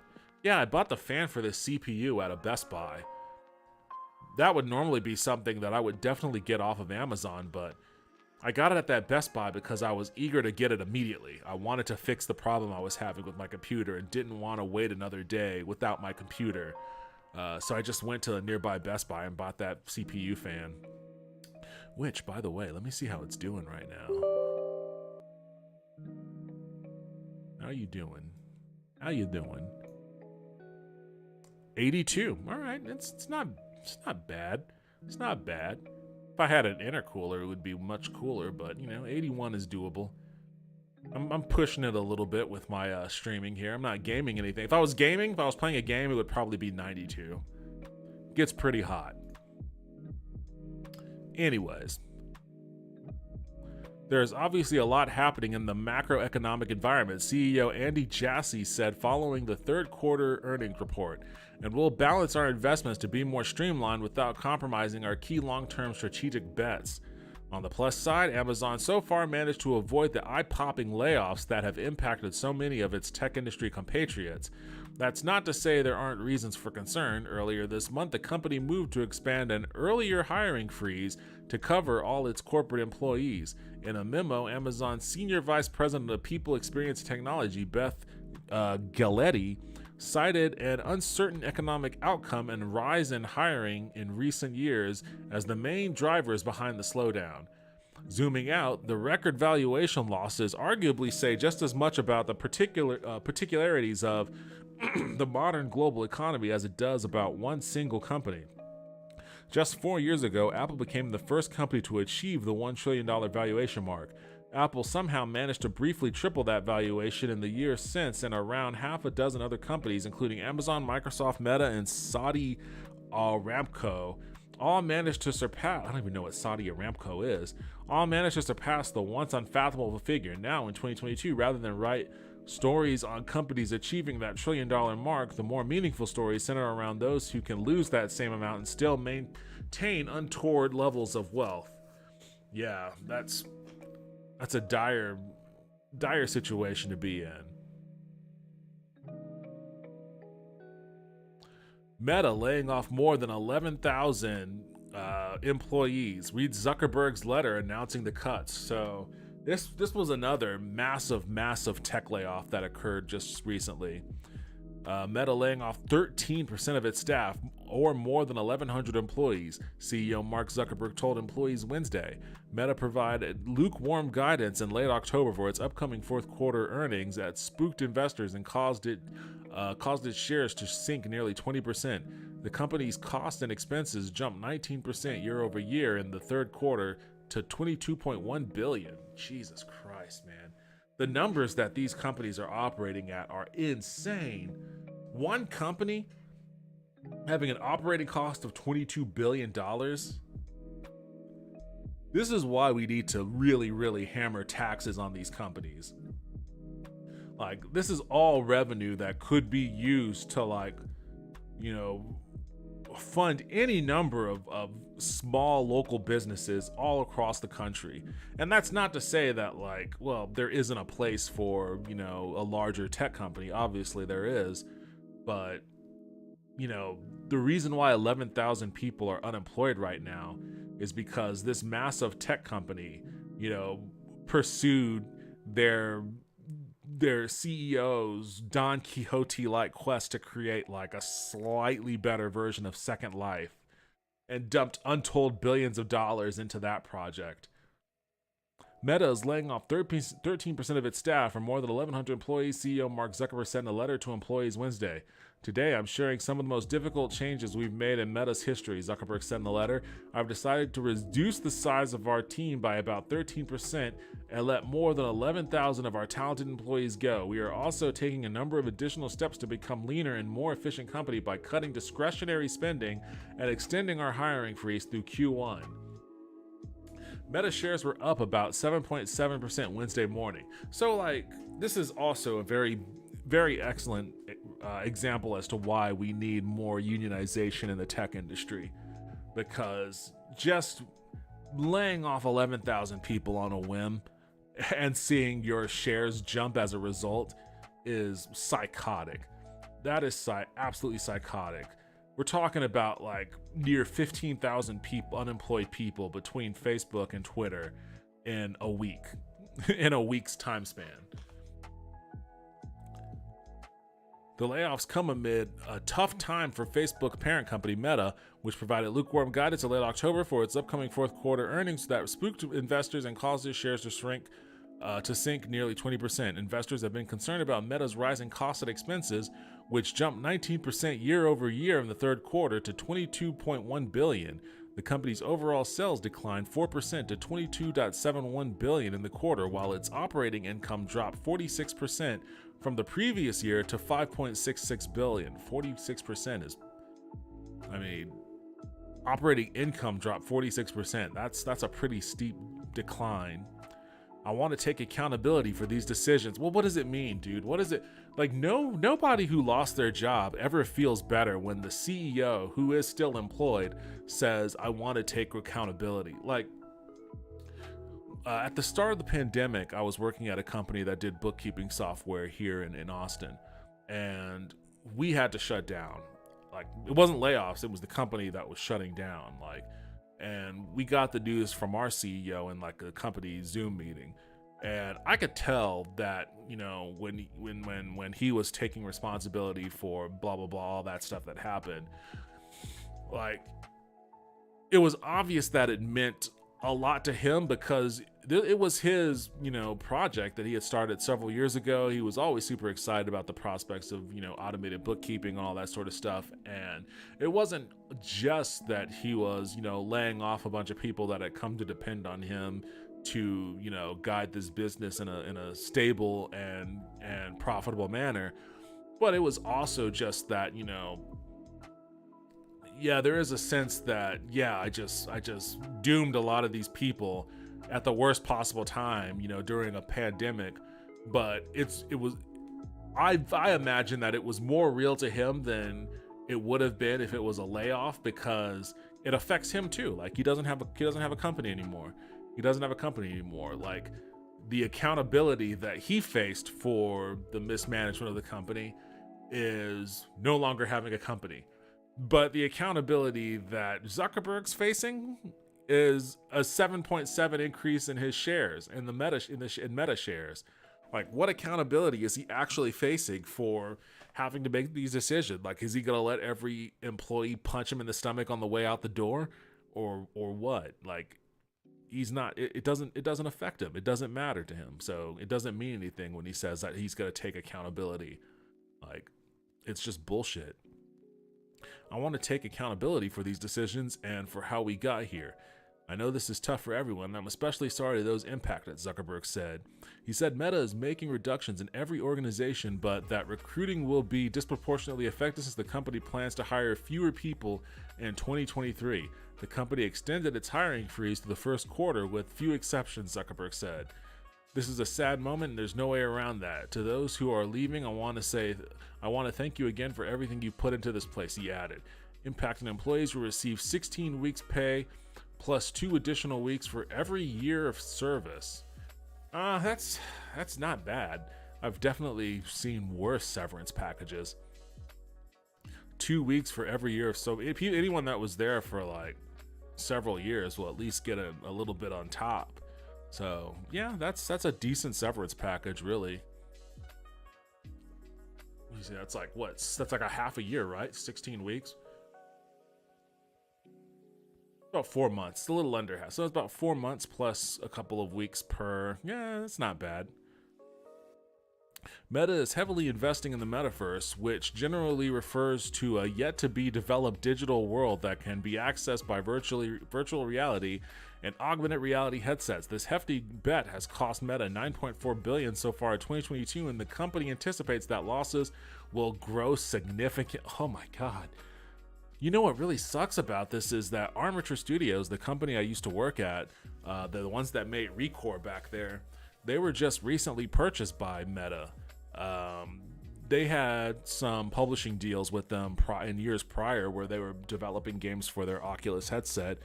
I bought the fan for this CPU at a Best Buy. That would normally be something that I would definitely get off of Amazon, but I got it at that Best Buy because I was eager to get it immediately. I wanted to fix the problem I was having with my computer and didn't want to wait another day without my computer. So I just went to a nearby Best Buy and bought that CPU fan. Which, by the way, let me see how it's doing right now. How you doing? 82. All right, it's not bad. It's not bad. If I had an intercooler, it would be much cooler, but 81 is doable. I'm pushing it a little bit with my streaming here. I'm not gaming anything. If I was playing a game, it would probably be 92. Gets pretty hot. Anyways, there's obviously a lot happening in the macroeconomic environment, CEO Andy Jassy said following the third quarter earnings report, and we'll balance our investments to be more streamlined without compromising our key long-term strategic bets. On the plus side, Amazon so far managed to avoid the eye-popping layoffs that have impacted so many of its tech industry compatriots. That's not to say there aren't reasons for concern. Earlier this month, the company moved to expand an earlier hiring freeze to cover all its corporate employees. In a memo, Amazon's Senior Vice President of People Experience Technology, Beth Galetti, cited an uncertain economic outcome and rise in hiring in recent years as the main drivers behind the slowdown. Zooming out, the record valuation losses arguably say just as much about the particularities of the modern global economy as it does about one single company. Just 4 years ago, Apple became the first company to achieve the $1 trillion valuation mark. Apple somehow managed to briefly triple that valuation in the years since, and around half a dozen other companies, including Amazon, Microsoft, Meta, and Saudi Aramco, all managed to surpass, I don't even know what Saudi Aramco is, all managed to surpass the once unfathomable figure. Now in 2022, rather than write stories on companies achieving that $1 trillion mark, the more meaningful stories center around those who can lose that same amount and still maintain untoward levels of wealth. Yeah, that's a dire situation to be in. Meta laying off more than 11,000 employees. Read Zuckerberg's letter announcing the cuts. So this was another massive tech layoff that occurred just recently. Meta laying off 13% of its staff, or more than 1,100 employees, CEO Mark Zuckerberg told employees Wednesday. Meta provided lukewarm guidance in late October for its upcoming fourth quarter earnings that spooked investors and caused its shares to sink nearly 20%. The company's costs and expenses jumped 19% year over year in the third quarter to $22.1 billion. Jesus Christ, man. The numbers that these companies are operating at are insane. One company having an operating cost of $22 billion. This is why we need to really hammer taxes on these companies. Like, this is all revenue that could be used to, fund any number of small local businesses all across the country. And that's not to say that, there isn't a place for, a larger tech company. Obviously there is. But, the reason why 11,000 people are unemployed right now is because this massive tech company, pursued their CEO's Don Quixote-like quest to create a slightly better version of Second Life and dumped untold billions of dollars into that project. Meta is laying off 13% of its staff, or more than 1,100 employees, CEO Mark Zuckerberg said in a letter to employees Wednesday. Today, I'm sharing some of the most difficult changes we've made in Meta's history, Zuckerberg said in the letter. I've decided to reduce the size of our team by about 13% and let more than 11,000 of our talented employees go. We are also taking a number of additional steps to become leaner and more efficient company by cutting discretionary spending and extending our hiring freeze through Q1. Meta shares were up about 7.7% Wednesday morning. So, this is also a very, very excellent example as to why we need more unionization in the tech industry. Because just laying off 11,000 people on a whim and seeing your shares jump as a result is psychotic. That is absolutely psychotic. We're talking about near 15,000 people, unemployed people between Facebook and Twitter in a week, in a week's time span. The layoffs come amid a tough time for Facebook parent company Meta, which provided lukewarm guidance in late October for its upcoming fourth quarter earnings that spooked investors and caused its shares to sink nearly 20%. Investors have been concerned about Meta's rising costs and expenses, which jumped 19% year over year in the third quarter to $22.1 billion. The company's overall sales declined 4% to $22.71 billion in the quarter, while its operating income dropped 46% from the previous year to $5.66 billion. 46% is, I mean, operating income dropped 46%. That's a pretty steep decline. I want to take accountability for these decisions. Well, what does it mean, dude? What is it? Like, nobody who lost their job ever feels better when the CEO, who is still employed, says, I want to take accountability. Like, at the start of the pandemic, I was working at a company that did bookkeeping software here in Austin, and we had to shut down. Like, it wasn't layoffs, it was the company that was shutting down. Like, and we got the news from our CEO in like a company Zoom meeting, and I could tell that, you know, when he was taking responsibility for blah blah blah, all that stuff that happened, like, it was obvious that it meant a lot to him because it was his, you know, project that he had started several years ago. He was always super excited about the prospects of, you know, automated bookkeeping and all that sort of stuff. And it wasn't just that he was, you know, laying off a bunch of people that had come to depend on him to, you know, guide this business in a stable and profitable manner, but it was also just that, you know, yeah, there is a sense that, yeah, I just doomed a lot of these people at the worst possible time, you know, during a pandemic. But I imagine that it was more real to him than it would have been if it was a layoff, because it affects him too. Like, he doesn't have a company anymore. Like, the accountability that he faced for the mismanagement of the company is no longer having a company. But the accountability that Zuckerberg's facing is a 7.7 increase in his shares, in the Meta shares. Like, what accountability is he actually facing for having to make these decisions? Like, is he gonna let every employee punch him in the stomach on the way out the door, or what? Like, he's not. It doesn't affect him. It doesn't matter to him. So it doesn't mean anything when he says that he's gonna take accountability. Like, it's just bullshit. I want to take accountability for these decisions and for how we got here. I know this is tough for everyone, and I'm especially sorry to those impacted, Zuckerberg said. He said Meta is making reductions in every organization, but that recruiting will be disproportionately affected since the company plans to hire fewer people in 2023. The company extended its hiring freeze to the first quarter with few exceptions, Zuckerberg said. This is a sad moment, and there's no way around that. To those who are leaving, I want to thank you again for everything you put into this place, he added. Impacted employees will receive 16 weeks pay plus 2 additional weeks for every year of service. That's not bad. I've definitely seen worse severance packages. 2 weeks for every year of anyone that was there for like several years will at least get a little bit on top. So yeah, that's a decent severance package, really. You see, that's like what? That's like a half a year, right? 16 weeks. About 4 months, a little under half. So it's about 4 months plus a couple of weeks per. Yeah, that's not bad. Meta is heavily investing in the metaverse, which generally refers to a yet-to-be-developed digital world that can be accessed by virtual reality and augmented reality headsets. This hefty bet has cost Meta $9.4 billion so far in 2022, and the company anticipates that losses will grow significant. Oh my God. You know what really sucks about this is that Armature Studios, the company I used to work at, the ones that made Recore back there, they were just recently purchased by Meta. They had some publishing deals with them in years prior where they were developing games for their Oculus headset.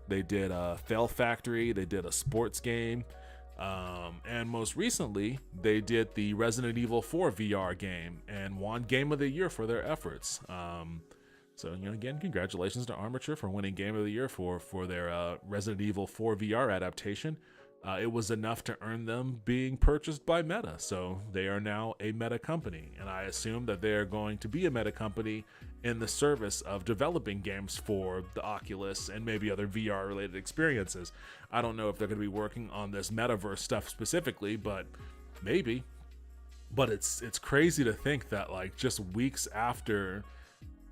They did a Fail Factory, they did a sports game, and most recently, they did the Resident Evil 4 VR game and won Game of the Year for their efforts. So, you know, again, congratulations to Armature for winning Game of the Year for their Resident Evil 4 VR adaptation. It was enough to earn them being purchased by Meta, so they are now a Meta company, and I assume that they are going to be a Meta company in the service of developing games for the Oculus and maybe other VR-related experiences. I don't know if they're going to be working on this metaverse stuff specifically, but maybe. But it's crazy to think that, like, just weeks after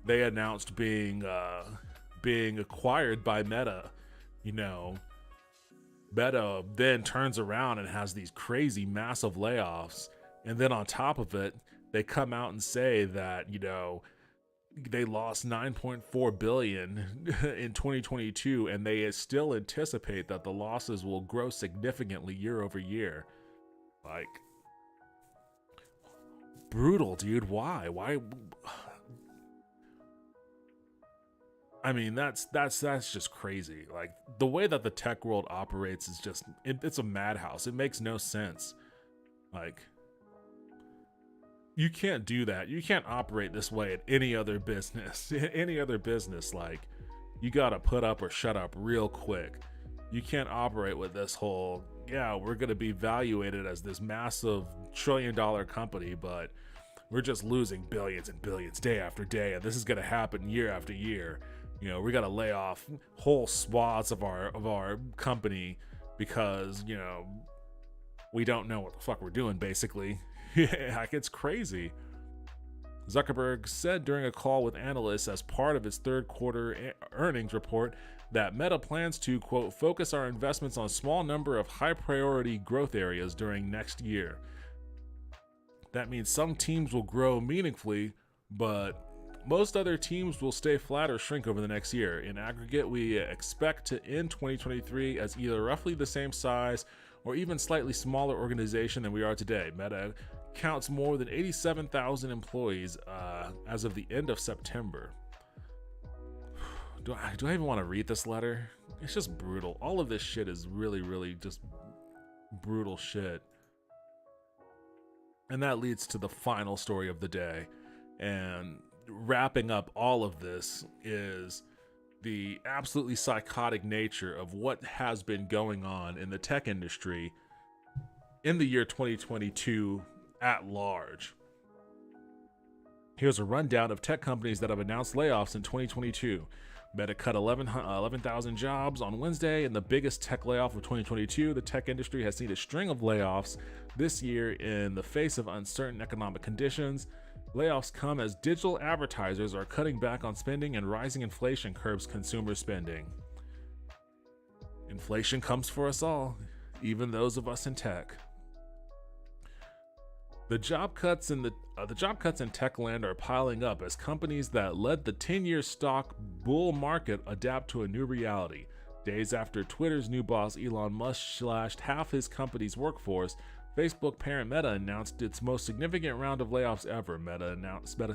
they announced being being acquired by Meta, you know, Meta then turns around and has these crazy massive layoffs. And then on top of it, they come out and say that, you know, they lost 9.4 billion in 2022, and they still anticipate that the losses will grow significantly year over year. Like, brutal, dude. Why? I mean, that's just crazy. Like, the way that the tech world operates is just, it's a madhouse. It makes no sense. Like, you can't do that. You can't operate this way at any other business. Any other business, like, you gotta put up or shut up real quick. You can't operate with this whole, yeah, we're gonna be evaluated as this massive trillion-dollar company, but we're just losing billions and billions day after day, and this is gonna happen year after year. You know, we gotta lay off whole swaths of our company because, you know, we don't know what the fuck we're doing, basically. Yeah, like, it's crazy. Zuckerberg said during a call with analysts as part of its third quarter earnings report that Meta plans to, quote, focus our investments on a small number of high priority growth areas during next year. That means some teams will grow meaningfully, but most other teams will stay flat or shrink over the next year. In aggregate, we expect to end 2023 as either roughly the same size or even slightly smaller organization than we are today. Meta counts more than 87,000 employees as of the end of September. Do I even want to read this letter? It's just brutal. All of this shit is really, really just brutal shit. And that leads to the final story of the day. And wrapping up all of this is the absolutely psychotic nature of what has been going on in the tech industry in the year 2022 at large. Here's a rundown of tech companies that have announced layoffs in 2022. Meta cut 11,000 jobs on Wednesday in the biggest tech layoff of 2022. The tech industry has seen a string of layoffs this year in the face of uncertain economic conditions. Layoffs come as digital advertisers are cutting back on spending and rising inflation curbs consumer spending. Inflation comes for us all, even those of us in tech. The job cuts in tech land are piling up as companies that led the 10-year stock bull market adapt to a new reality. Days after Twitter's new boss Elon Musk slashed half his company's workforce, Facebook parent Meta announced its most significant round of layoffs ever. Meta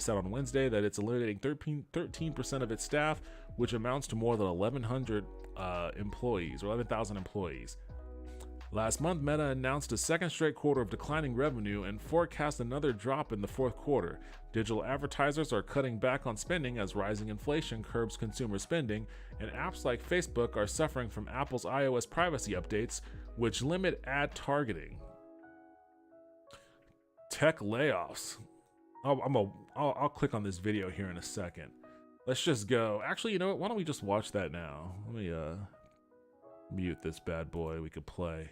said on Wednesday that it's eliminating 13% of its staff, which amounts to more than 1,100 employees, or 11,000 employees. Last month, Meta announced a second straight quarter of declining revenue and forecast another drop in the fourth quarter. Digital advertisers are cutting back on spending as rising inflation curbs consumer spending, and apps like Facebook are suffering from Apple's iOS privacy updates, which limit ad targeting. Tech layoffs. I'll click on this video here in a second. Let's just go. Actually, you know what? Why don't we just watch that now? Let me mute this bad boy. We could play.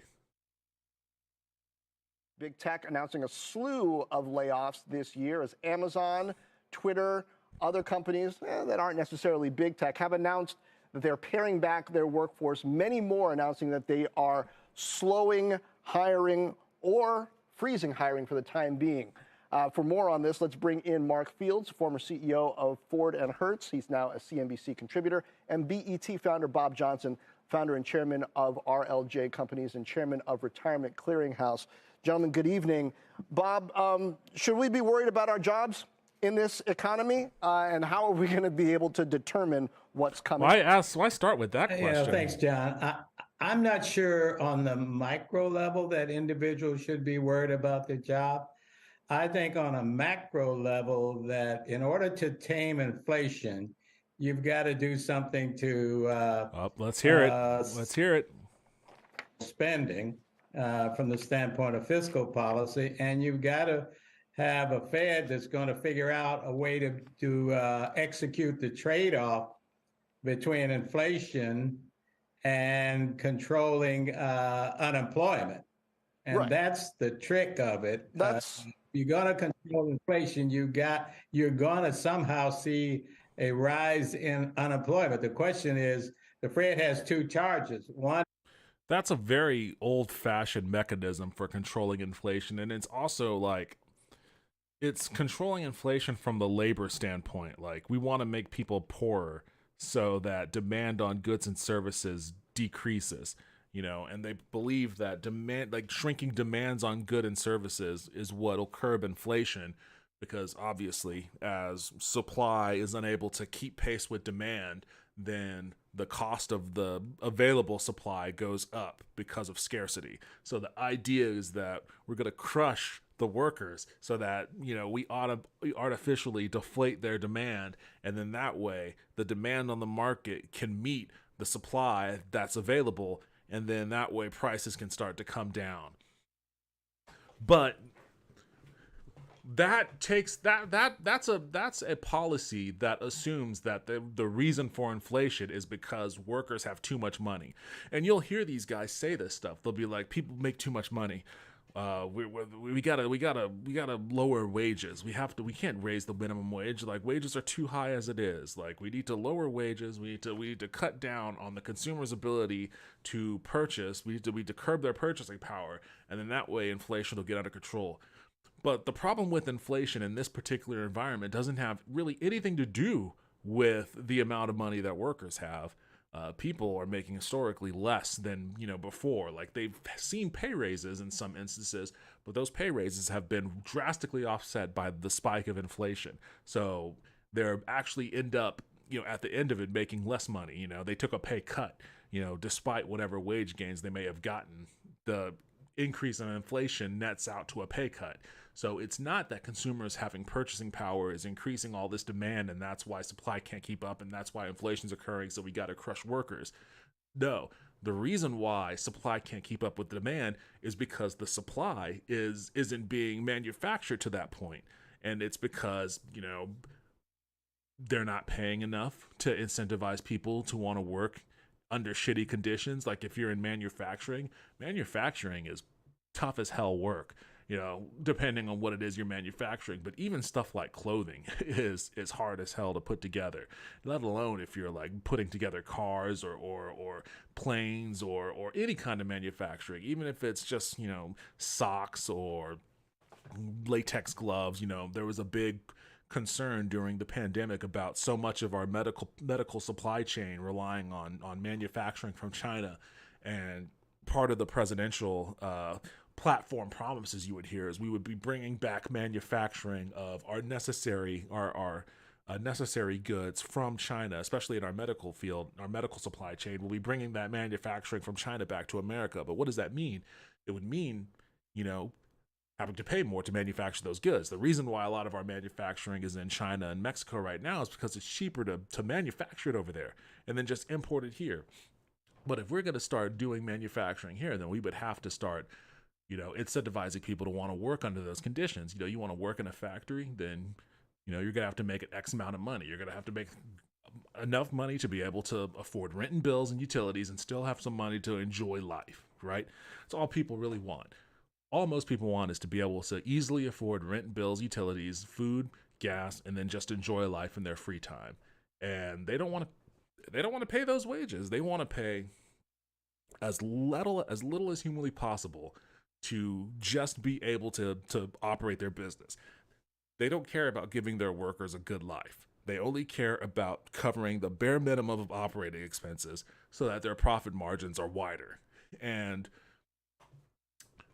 Big tech announcing a slew of layoffs this year as Amazon, Twitter, other companies that aren't necessarily big tech have announced that they're paring back their workforce. Many more announcing that they are slowing hiring or freezing hiring for the time being. For more on this, let's bring in Mark Fields, former CEO of Ford and Hertz. He's now a CNBC contributor, and BET founder Bob Johnson, founder and chairman of RLJ Companies and chairman of Retirement Clearinghouse. Gentlemen, good evening. Bob, should we be worried about our jobs in this economy? And how are we going to be able to determine what's coming? Why start with that question? Yeah, thanks, John. I'm not sure on the micro level that individuals should be worried about their job. I think on a macro level that in order to tame inflation, you've got to do something to let's hear it. Let's hear it. Spending from the standpoint of fiscal policy, and you've got to have a Fed that's going to figure out a way to execute the trade-off between inflation and controlling unemployment. And right. That's the trick of it. That's you're going to control inflation. You're going to somehow see a rise in unemployment. The question is, the Fed has two charges. One, That's a very old-fashioned mechanism for controlling inflation, and it's also like it's controlling inflation from the labor standpoint. Like we want to make people poorer so that demand on goods and services decreases, and they believe that demand, like shrinking demands on good and services, is what'll curb inflation, because obviously as supply is unable to keep pace with demand, then the cost of the available supply goes up because of scarcity. So the idea is that we're going to crush the workers so that we artificially deflate their demand, and then that way the demand on the market can meet the supply that's available, and then that way prices can start to come down. But that's a policy that assumes that the reason for inflation is because workers have too much money. And you'll hear these guys say this stuff. They'll be like, people make too much money. We gotta lower wages. We can't raise the minimum wage. Like, wages are too high as it is. Like, we need to lower wages. We need to cut down on the consumer's ability to purchase. We need to curb their purchasing power, and then that way inflation will get under control. But the problem with inflation in this particular environment doesn't have really anything to do with the amount of money that workers have. People are making historically less than before. Like, they've seen pay raises in some instances, but those pay raises have been drastically offset by the spike of inflation. So they're actually end up at the end of it making less money. They took a pay cut. Despite whatever wage gains they may have gotten, the increase in inflation nets out to a pay cut. So it's not that consumers having purchasing power is increasing all this demand, and that's why supply can't keep up, and that's why inflation's occurring, so we got to crush workers. No, the reason why supply can't keep up with demand is because the supply isn't being manufactured to that point. And it's because, they're not paying enough to incentivize people to want to work under shitty conditions. Like, if you're in manufacturing is tough as hell work, depending on what it is you're manufacturing. But even stuff like clothing is hard as hell to put together, let alone if you're like putting together cars or planes or any kind of manufacturing. Even if it's just, socks or latex gloves. There was a big concern during the pandemic about so much of our medical supply chain relying on manufacturing from China. And part of the presidential platform promises you would hear is we would be bringing back manufacturing of our necessary goods from China, especially in our medical field, our medical supply chain. We'll be bringing that manufacturing from China back to America. But what does that mean? It would mean, having to pay more to manufacture those goods. The reason why a lot of our manufacturing is in China and Mexico right now is because it's cheaper to manufacture it over there and then just import it here. But if we're going to start doing manufacturing here, then we would have to start, incentivizing people to want to work under those conditions. You want to work in a factory, then, you're going to have to make an X amount of money. You're going to have to make enough money to be able to afford rent and bills and utilities and still have some money to enjoy life, right? That's all people really want. All most people want is to be able to easily afford rent, bills, utilities, food, gas, and then just enjoy life in their free time. And they don't want to pay those wages. They want to pay as little as humanly possible to just be able to operate their business. They don't care about giving their workers a good life. They only care about covering the bare minimum of operating expenses so that their profit margins are wider. And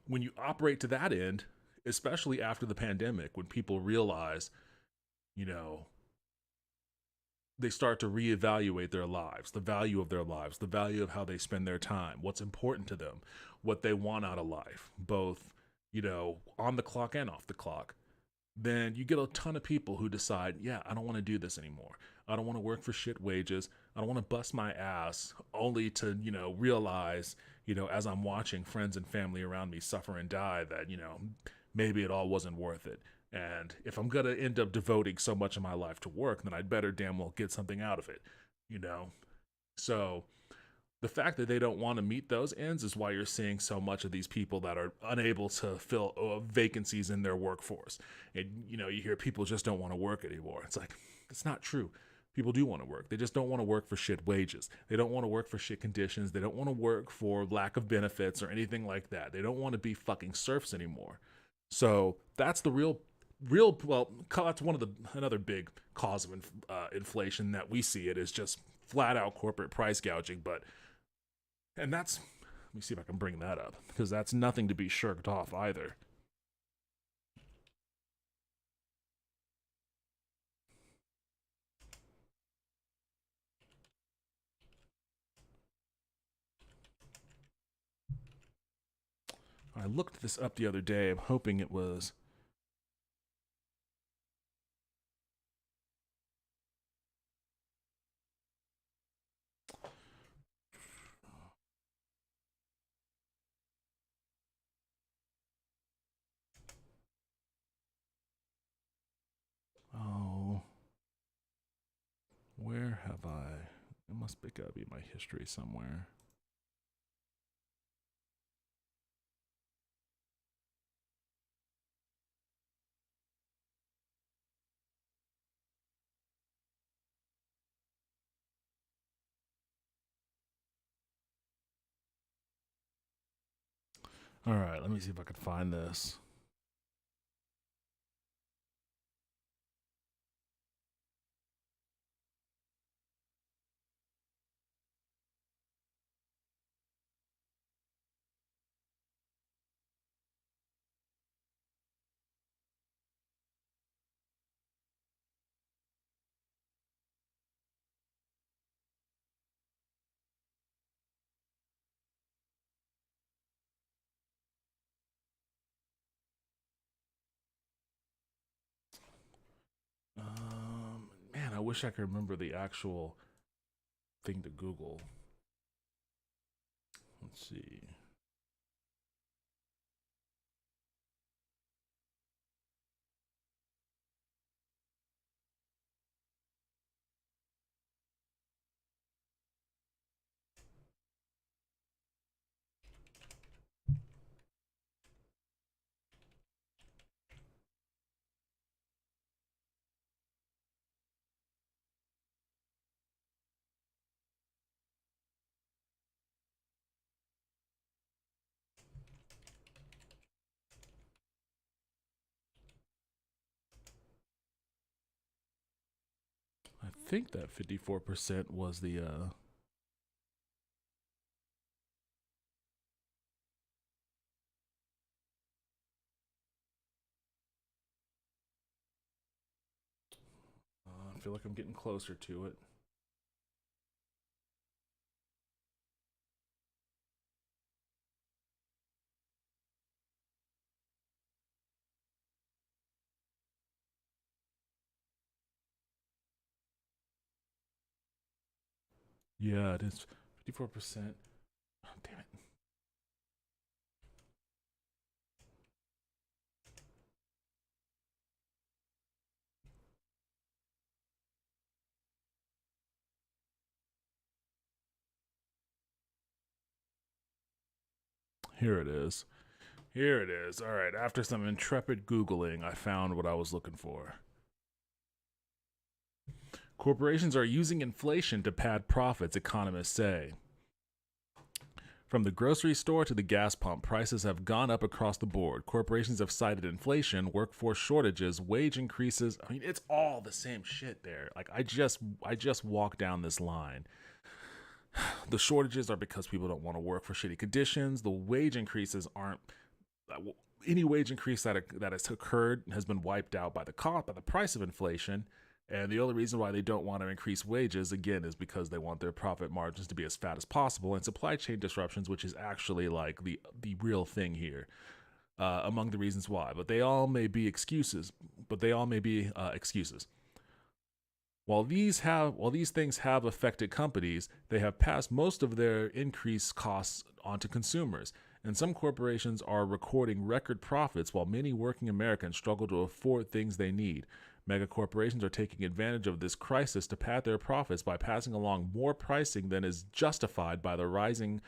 when you operate to that end, especially after the pandemic, when people realize, they start to reevaluate their lives, the value of their lives, the value of how they spend their time, what's important to them, what they want out of life, both, on the clock and off the clock, then you get a ton of people who decide, yeah, I don't want to do this anymore. I don't want to work for shit wages. I don't want to bust my ass only to, realize, as I'm watching friends and family around me suffer and die, that, maybe it all wasn't worth it. And if I'm going to end up devoting so much of my life to work, then I'd better damn well get something out of it, So the fact that they don't want to meet those ends is why you're seeing so much of these people that are unable to fill vacancies in their workforce. And, you hear people just don't want to work anymore. It's like, it's not true. people do want to work. They just don't want to work for shit wages. They don't want to work for shit conditions. They don't want to work for lack of benefits or anything like that. They don't want to be fucking serfs anymore. So that's the real well, that's one of the another big cause of inflation that we see. It is just flat out corporate price gouging. And that's, let me see if I can bring that up, because that's nothing to be shirked off either. I looked this up the other day. I'm hoping it was. Oh, where have I? It must be gotta be my history somewhere. All right, let me see if I can find this. Man, I wish I could remember the actual thing to Google. Let's see. I think that 54% was the I feel like I'm getting closer to it. Yeah, it is 54%. Oh, damn it. Here it is. Here it is. All right, after some intrepid Googling, I found what I was looking for. Corporations are using inflation to pad profits, economists say. From the grocery store to the gas pump, prices have gone up across the board. Corporations have cited inflation, workforce shortages, wage increases. I mean, it's all the same shit there. Like I just walked down this line. The shortages are because people don't want to work for shitty conditions. The wage increases aren't. Any wage increase that has occurred has been wiped out by the price of inflation. And the only reason why they don't want to increase wages, again, is because they want their profit margins to be as fat as possible, and supply chain disruptions, which is actually like the real thing here, among the reasons why. But they all may be excuses. While these things have affected companies, they have passed most of their increased costs onto consumers. And some corporations are recording record profits while many working Americans struggle to afford things they need. Mega corporations are taking advantage of this crisis to pad their profits by passing along more pricing than is justified by the rising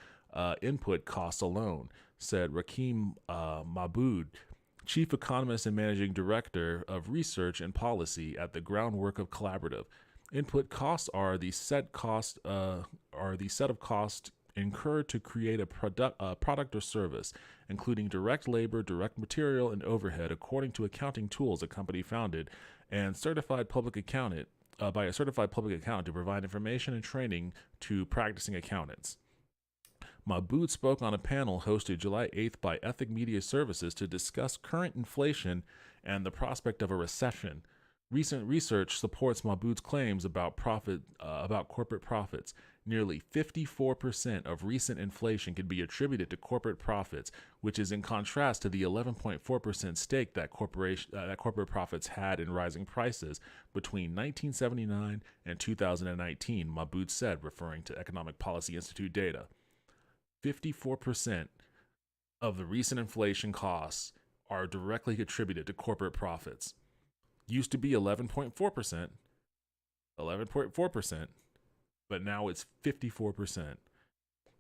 input costs alone, said Rakeem Maboud, chief economist and managing director of research and policy at the Groundwork of Collaborative. Input costs are the set of costs incurred to create a product or service, including direct labor, direct material, and overhead, according to accounting tools a company founded and certified public accountant by a certified public accountant to provide information and training to practicing accountants. Mahbood spoke on a panel hosted July 8th by Ethic Media Services to discuss current inflation and the prospect of a recession. Recent research supports Mahbood's claims about corporate profits. Nearly 54% of recent inflation can be attributed to corporate profits, which is in contrast to the 11.4% stake that corporate profits had in rising prices between 1979 and 2019, Mahbood said, referring to Economic Policy Institute data. 54% of the recent inflation costs are directly attributed to corporate profits. Used to be 11.4%, but now it's 54%.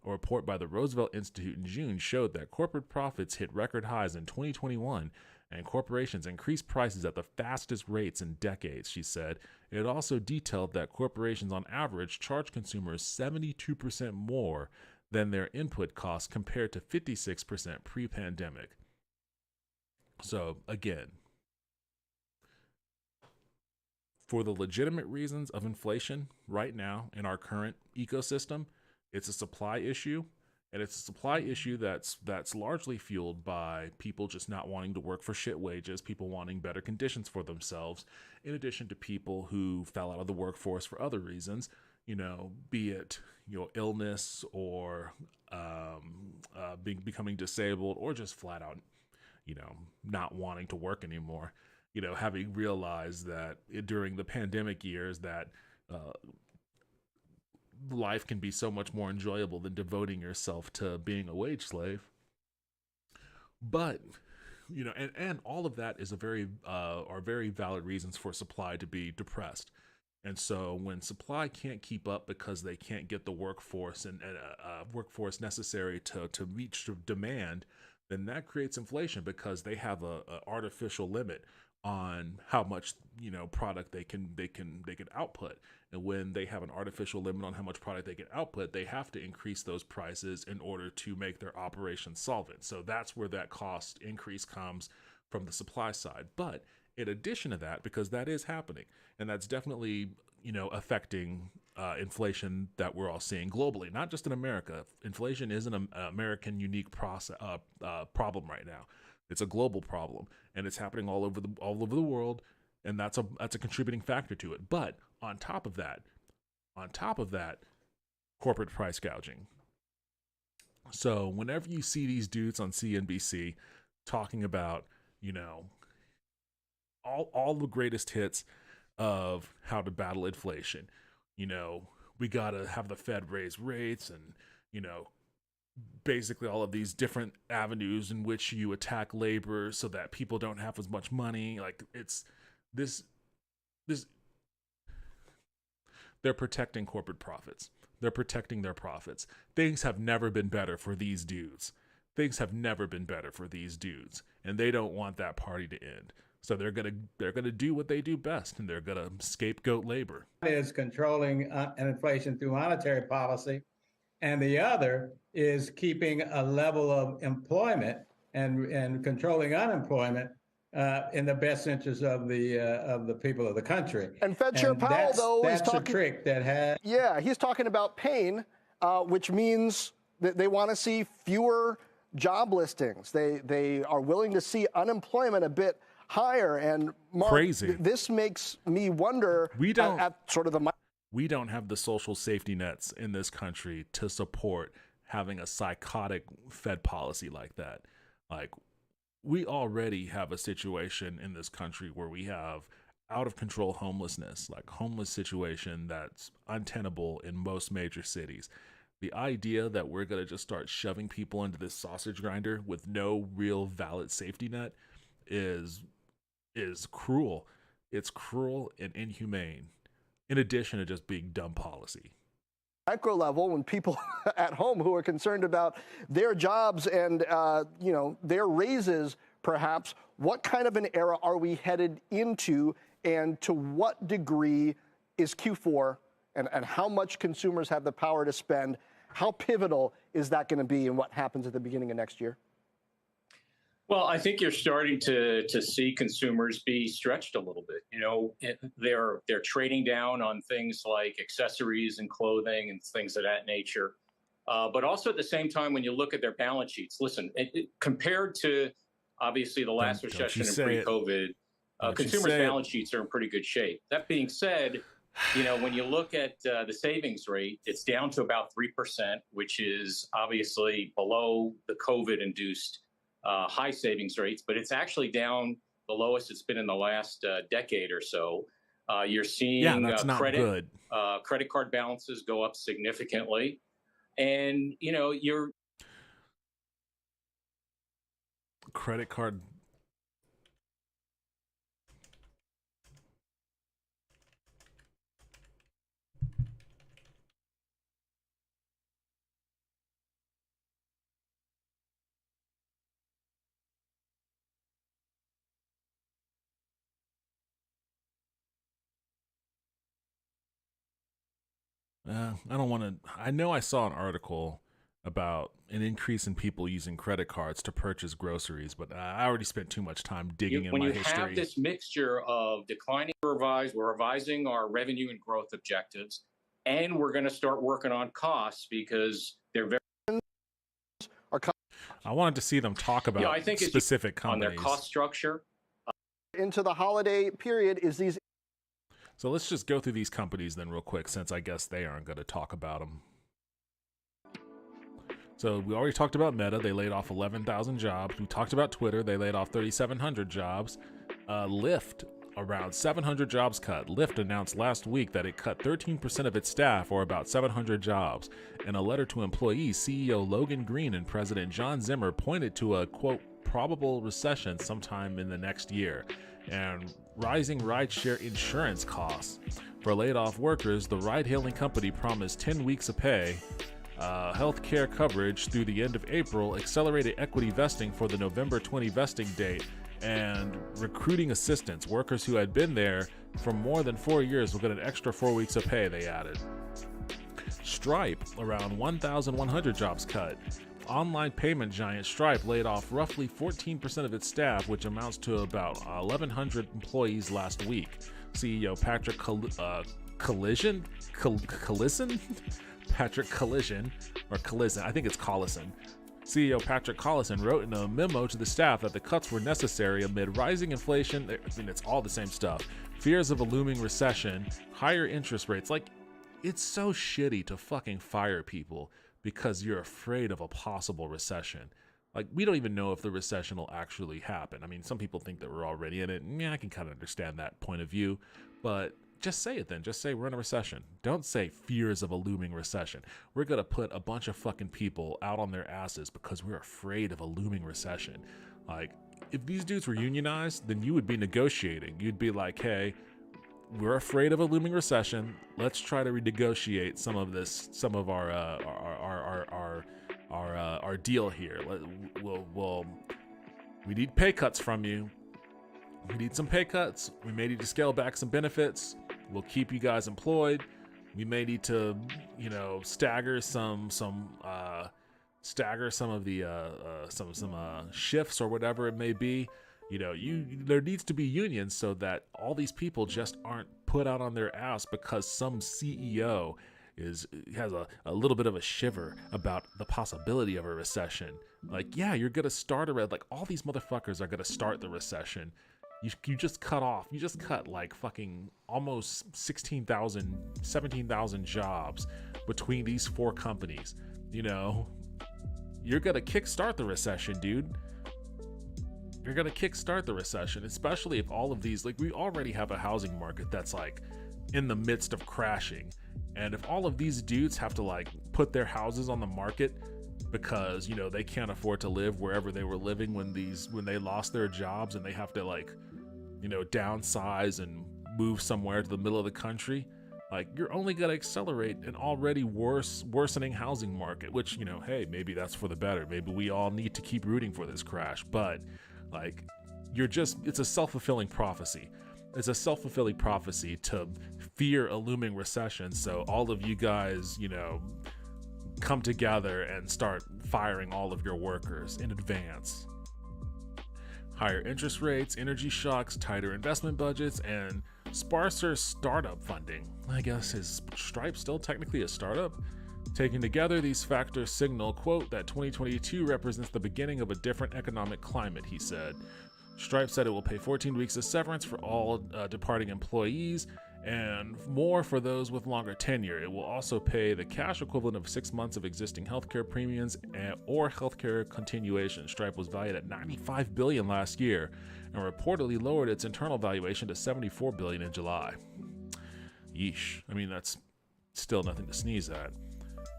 A report by the Roosevelt Institute in June showed that corporate profits hit record highs in 2021 and corporations increased prices at the fastest rates in decades, she said. It also detailed that corporations on average charge consumers 72% more than their input costs compared to 56% pre-pandemic. So again, for the legitimate reasons of inflation right now in our current ecosystem, it's a supply issue, and it's a supply issue that's largely fueled by people just not wanting to work for shit wages, people wanting better conditions for themselves, in addition to people who fell out of the workforce for other reasons, be it illness or becoming disabled, or just flat out not wanting to work anymore. Having realized that during the pandemic years that life can be so much more enjoyable than devoting yourself to being a wage slave. But, and all of that is are very valid reasons for supply to be depressed. And so when supply can't keep up because they can't get the workforce and workforce necessary to reach demand, then that creates inflation because they have a artificial limit on how much product they can output. And when they have an artificial limit on how much product they can output, they have to increase those prices in order to make their operation solvent. So that's where that cost increase comes from the supply side. But in addition to that, because that is happening, and that's definitely affecting inflation that we're all seeing globally, not just in America. Inflation is an American unique problem right now. It's a global problem, and it's happening all over the world, and that's a contributing factor to it. But on top of that, corporate price gouging. So whenever you see these dudes on CNBC talking about, all the greatest hits of how to battle inflation, we gotta have the Fed raise rates, and basically all of these different avenues in which you attack labor so that people don't have as much money. Like, it's this they're protecting corporate profits. They're protecting their profits. Things have never been better for these dudes. And they don't want that party to end. So they're gonna do what they do best, and they're gonna scapegoat labor. Is controlling inflation through monetary policy, and the other is keeping a level of employment and controlling unemployment in the best interest of the people of the country. And Fed Chair Powell, though, is talking. That's a trick that has. Yeah, he's talking about pain, which means that they want to see fewer job listings. They are willing to see unemployment a bit higher. And Mark, crazy. This makes me wonder at sort of the. We don't have the social safety nets in this country to support having a psychotic Fed policy like that. Like, we already have a situation in this country where we have out of control homelessness, like homeless situation that's untenable in most major cities. The idea that we're going to just start shoving people into this sausage grinder with no real valid safety net is cruel. It's cruel and inhumane, in addition to just being dumb policy. Micro level, when people at home who are concerned about their jobs and their raises, perhaps, what kind of an era are we headed into, and to what degree is Q4 and how much consumers have the power to spend? How pivotal is that going to be in what happens at the beginning of next year? Well, I think you're starting to see consumers be stretched a little bit. You know, they're trading down on things like accessories and clothing and things of that nature. But also at the same time, when you look at their balance sheets, listen, compared to obviously the last recession and pre-COVID, consumers' balance sheets are in pretty good shape. That being said, you know, when you look at the savings rate, it's down to about 3%, which is obviously below the COVID-induced high savings rates, but it's actually down the lowest it's been in the last decade or so. You're seeing credit card balances go up significantly. And, you know, your credit card. I don't want to. I know I saw an article about an increase in people using credit cards to purchase groceries, but I already spent too much time digging in my history. When you have this mixture of declining, we're revising our revenue and growth objectives, and we're going to start working on costs because they're very. I wanted to see them talk about I think specific companies on their cost structure. Into the holiday period is these. So let's just go through these companies then real quick, since I guess they aren't going to talk about them. So we already talked about Meta. They laid off 11,000 jobs. We talked about Twitter. They laid off 3,700 jobs. Lyft, around 700 jobs cut. Lyft announced last week that it cut 13% of its staff, or about 700 jobs. In a letter to employees, CEO Logan Green and President John Zimmer pointed to a, quote, probable recession sometime in the next year, and rising rideshare insurance costs. For laid-off workers, the ride-hailing company promised 10 weeks of pay, health care coverage through the end of April, accelerated equity vesting for the November 20 vesting date, and recruiting assistance. Workers who had been there for more than 4 years will get an extra 4 weeks of pay, they added. Stripe, around 1,100 jobs cut. Online payment giant Stripe laid off roughly 14% of its staff, which amounts to about 1,100 employees last week. CEO Patrick Collison? Patrick Collison, or Collison, I think it's Collison. CEO Patrick Collison wrote in a memo to the staff that the cuts were necessary amid rising inflation, it's all the same stuff, fears of a looming recession, higher interest rates. Like, it's so shitty to fucking fire people because you're afraid of a possible recession. Like, we don't even know if the recession will actually happen. I mean, some people think that we're already in it. Yeah, I can kind of understand that point of view, but just say it then. Just say we're in a recession. Don't say fears of a looming recession. We're going to put a bunch of fucking people out on their asses because we're afraid of a looming recession. Like, if these dudes were unionized, then you would be negotiating. You'd be like, hey, we're afraid of a looming recession. Let's try to renegotiate some of our deal here. We need pay cuts from you. We need some pay cuts. We may need to scale back some benefits. We'll keep you guys employed. We may need to, stagger some of the shifts or whatever it may be. There needs to be unions so that all these people just aren't put out on their ass because some CEO has a little bit of a shiver about the possibility of a recession. Like, yeah, you're gonna start all these motherfuckers are gonna start the recession. You just cut like fucking almost 16,000, 17,000 jobs between these four companies. You're gonna kickstart the recession, dude. You're gonna kickstart the recession, especially if all of these, we already have a housing market that's in the midst of crashing. And if all of these dudes have to put their houses on the market because, they can't afford to live wherever they were living when they lost their jobs, and they have to downsize and move somewhere to the middle of the country, you're only going to accelerate an already worsening housing market, which, hey, maybe that's for the better. Maybe we all need to keep rooting for this crash, but it's a self-fulfilling prophecy. It's a self-fulfilling prophecy to fear a looming recession. So all of you guys, come together and start firing all of your workers in advance. Higher interest rates, energy shocks, tighter investment budgets, and sparser startup funding. I guess, is Stripe still technically a startup? Taken together, these factors signal, quote, that 2022 represents the beginning of a different economic climate, he said. Stripe said it will pay 14 weeks of severance for all departing employees and more for those with longer tenure. It will also pay the cash equivalent of 6 months of existing healthcare premiums or healthcare continuation. Stripe was valued at $95 billion last year and reportedly lowered its internal valuation to $74 billion in July. Yeesh. I mean, that's still nothing to sneeze at.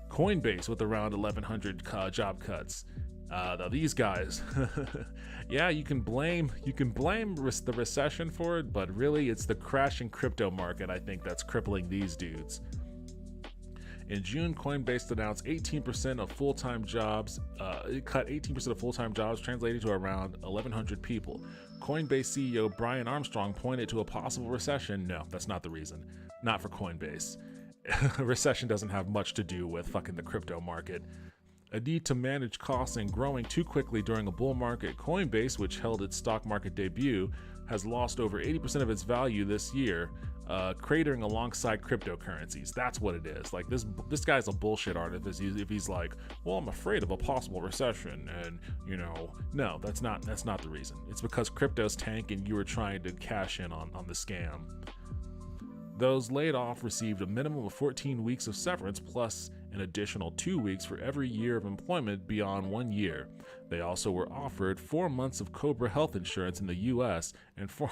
Coinbase with around 1,100 job cuts. Now these guys, yeah, you can blame the recession for it, but really it's the crashing crypto market, I think, that's crippling these dudes. In June, Coinbase announced 18% of full-time jobs. It cut 18% of full-time jobs, translating to around 1,100 people. Coinbase CEO Brian Armstrong pointed to a possible recession. No, that's not the reason. Not for Coinbase. A recession doesn't have much to do with fucking the crypto market. A need to manage costs and growing too quickly during a bull market. Coinbase, which held its stock market debut, has lost over 80% of its value this year, cratering alongside cryptocurrencies. That's what it is. Like, this guy's a bullshit artist if he's like, well, I'm afraid of a possible recession, and no, that's not the reason. It's because crypto's tank and you were trying to cash in on the scam. Those laid off received a minimum of 14 weeks of severance plus an additional 2 weeks for every year of employment beyond 1 year. They also were offered 4 months of Cobra health insurance in the US and 4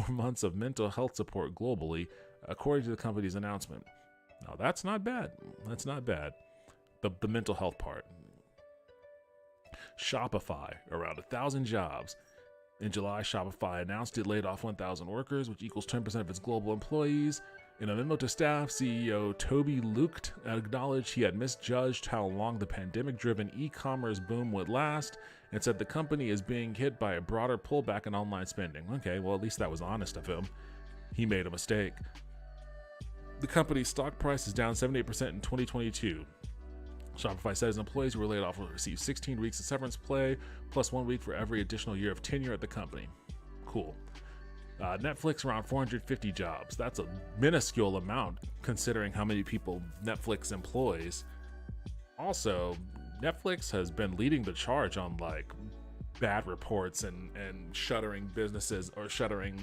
months of mental health support globally, according to the company's announcement. Now that's not bad. That's not bad. The mental health part. Shopify, around 1,000 jobs. In July, Shopify announced it laid off 1,000 workers, which equals 10% of its global employees. In a memo to staff, CEO Toby Lucht acknowledged he had misjudged how long the pandemic-driven e-commerce boom would last and said the company is being hit by a broader pullback in online spending. Okay, well, at least that was honest of him. He made a mistake. The company's stock price is down 78% in 2022. Shopify says employees who were laid off will receive 16 weeks of severance pay, plus 1 week for every additional year of tenure at the company. Cool. Netflix, around 450 jobs. That's a minuscule amount considering how many people Netflix employs. Also, Netflix has been leading the charge on like bad reports and shuttering businesses or shuttering,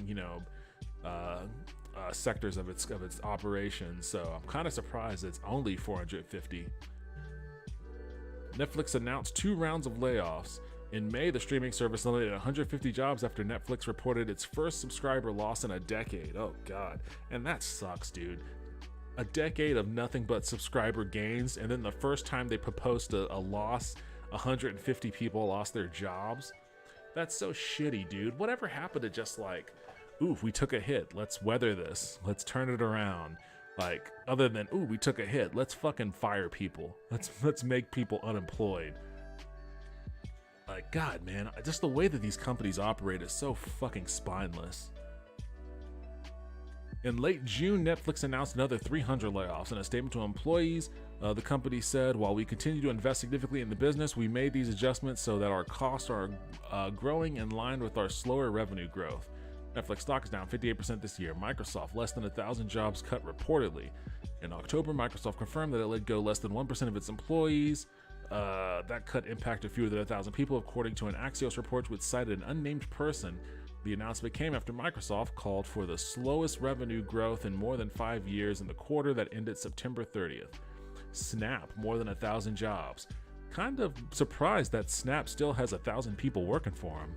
sectors of its operations. So I'm kind of surprised it's only 450. Netflix announced 2 rounds of layoffs. In May, the streaming service eliminated 150 jobs after Netflix reported its first subscriber loss in a decade. Oh God. And that sucks, dude. A decade of nothing but subscriber gains, and then the first time they proposed a loss, 150 people lost their jobs. That's so shitty, dude. Whatever happened to just like, oof, we took a hit. Let's weather this. Let's turn it around. Like, other than, ooh, we took a hit. Let's fucking fire people. Let's make people unemployed. Like, God, man, just the way that these companies operate is so fucking spineless. In late June, Netflix announced another 300 layoffs. In a statement to employees, the company said, while we continue to invest significantly in the business, we made these adjustments so that our costs are growing in line with our slower revenue growth. Netflix stock is down 58% this year. Microsoft, less than 1,000 jobs cut reportedly. In October, Microsoft confirmed that it let go less than 1% of its employees. That cut impacted fewer than 1,000 people, according to an Axios report which cited an unnamed person. The announcement came after Microsoft called for the slowest revenue growth in more than 5 years in the quarter that ended September 30th. Snap, more than 1,000 jobs. Kind of surprised that Snap still has 1,000 people working for him.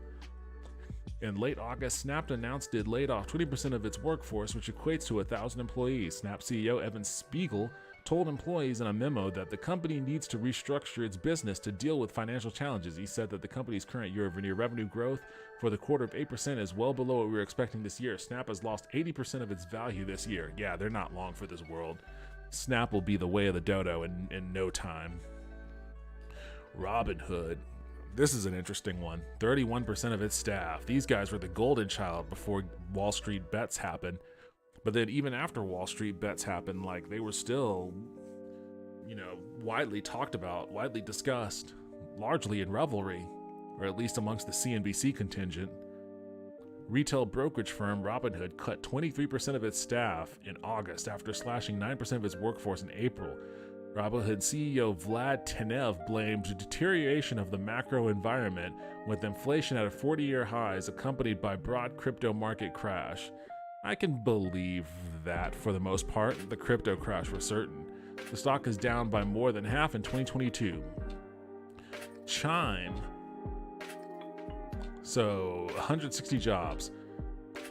In late August, Snap announced it laid off 20% of its workforce, which equates to 1,000 employees. Snap CEO Evan Spiegel told employees in a memo that the company needs to restructure its business to deal with financial challenges. He said that the company's current year-over-year revenue growth for the quarter of 8% is well below what we were expecting this year. Snap has lost 80% of its value this year. Yeah, they're not long for this world. Snap will be the way of the dodo in no time. Robinhood. This is an interesting one. 31% of its staff. These guys were the golden child before Wall Street bets happened. But then even after Wall Street bets happened, like they were still, widely talked about, widely discussed, largely in revelry, or at least amongst the CNBC contingent. Retail brokerage firm Robinhood cut 23% of its staff in August after slashing 9% of its workforce in April. Robinhood CEO Vlad Tenev blamed deterioration of the macro environment with inflation at a 40-year highs accompanied by broad crypto market crash. I can believe that for the most part, the crypto crash for certain. The stock is down by more than half in 2022. Chime. So, 160 jobs.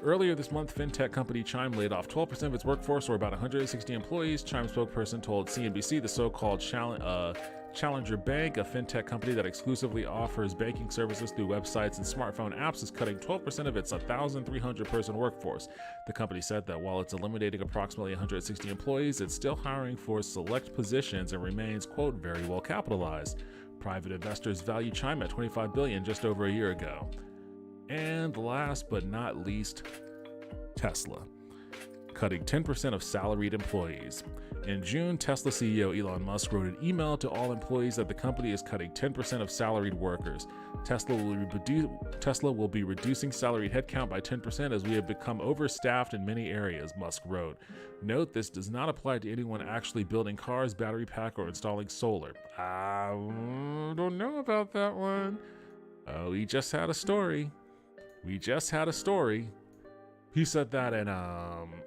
Earlier this month, fintech company Chime laid off 12% of its workforce, or about 160 employees. Chime spokesperson told CNBC the so-called Challenger Bank, a fintech company that exclusively offers banking services through websites and smartphone apps, is cutting 12% of its 1,300-person workforce. The company said that while it's eliminating approximately 160 employees, it's still hiring for select positions and remains, quote, very well capitalized. Private investors value Chime at $25 billion just over a year ago. And last but not least, Tesla, cutting 10% of salaried employees. In June, Tesla CEO Elon Musk wrote an email to all employees that the company is cutting 10% of salaried workers. Tesla will be reducing salaried headcount by 10% as we have become overstaffed in many areas, Musk wrote. Note, this does not apply to anyone actually building cars, battery pack, or installing solar. I don't know about that one. We just had a story. He said that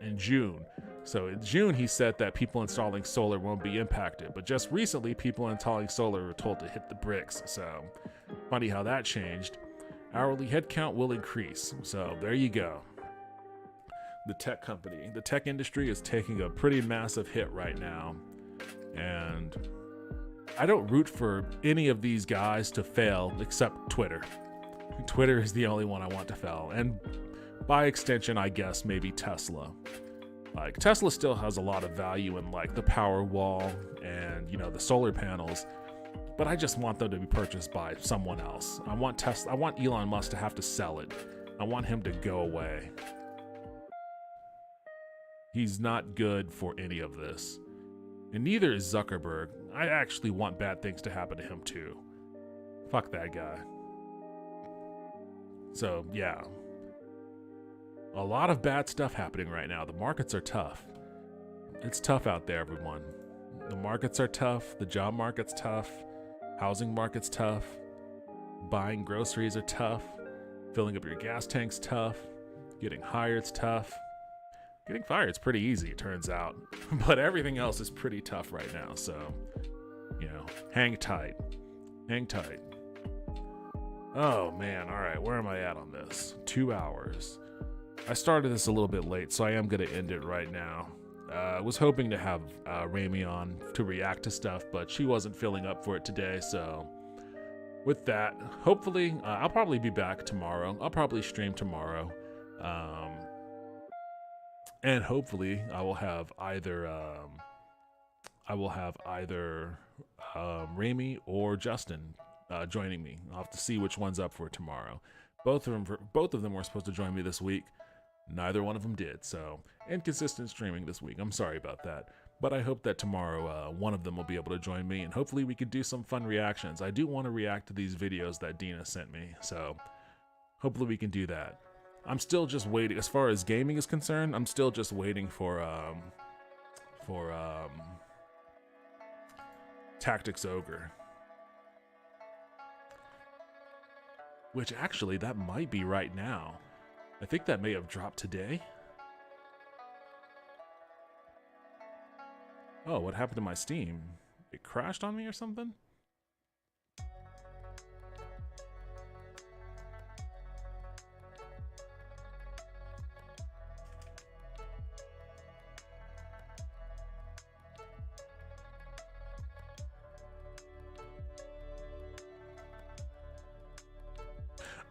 in June. So in June, he said that people installing solar won't be impacted. But just recently, people installing solar were told to hit the bricks. So funny how that changed. Hourly headcount will increase. So there you go. The tech industry is taking a pretty massive hit right now. And I don't root for any of these guys to fail except Twitter. Twitter is the only one I want to fail. And by extension, I guess maybe Tesla. Like Tesla still has a lot of value in like the power wall and the solar panels, but I just want them to be purchased by someone else. I want Elon Musk to have to sell it. I want him to go away. He's not good for any of this. And neither is Zuckerberg. I actually want bad things to happen to him too. Fuck that guy. So yeah. A lot of bad stuff happening right now. The markets are tough. It's tough out there, everyone. The markets are tough. The job market's tough. Housing market's tough. Buying groceries are tough. Filling up your gas tank's tough. Getting hired's tough. Getting fired's pretty easy, it turns out. But everything else is pretty tough right now. So, hang tight. Hang tight. Oh, man. All right. Where am I at on this? 2 hours. I started this a little bit late, so I am going to end it right now. I was hoping to have Rami on to react to stuff, but she wasn't feeling up for it today, so with that, hopefully, I'll probably be back tomorrow. I'll probably stream tomorrow. And hopefully I will have either Rami or Justin joining me. I'll have to see which one's up for tomorrow. Both of them were supposed to join me this week. Neither one of them did, so inconsistent streaming this week. I'm sorry about that, but I hope that tomorrow one of them will be able to join me, and hopefully we could do some fun reactions. I do want to react to these videos that Dina sent me, so hopefully we can do that. I'm still just waiting. As far as gaming is concerned, I'm still just waiting for Tactics Ogre. Which actually, that might be right now. I think that may have dropped today. Oh, what happened to my Steam? It crashed on me or something?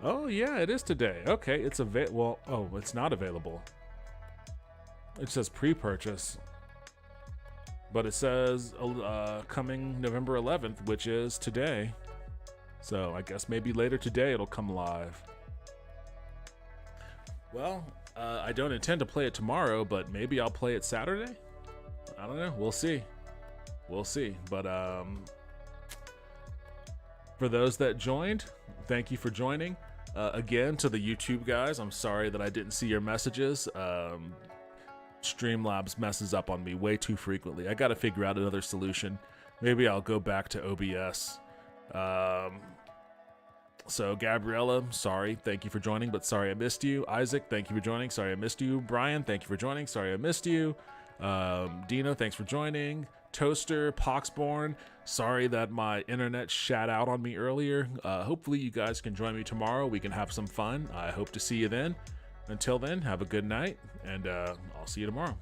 Oh yeah, it is today. Okay, it's it's not available. It says pre-purchase, but it says coming November 11th, which is today. So I guess maybe later today it'll come live. Well, I don't intend to play it tomorrow, but maybe I'll play it Saturday. I don't know. We'll see. We'll see. But for those that joined, thank you for joining. Again, to the YouTube guys, I'm sorry that I didn't see your messages. Streamlabs messes up on me way too frequently. I got to figure out another solution. Maybe I'll go back to OBS. So Gabriella, sorry, thank you for joining, but sorry I missed you. Isaac, thank you for joining, sorry I missed you. Brian, thank you for joining, sorry I missed you. Dino, thanks for joining. Toaster, Poxborn, sorry that my internet shat out on me earlier. Hopefully you guys can join me tomorrow. We can have some fun. I hope to see you then. Until then, have a good night, and I'll see you tomorrow.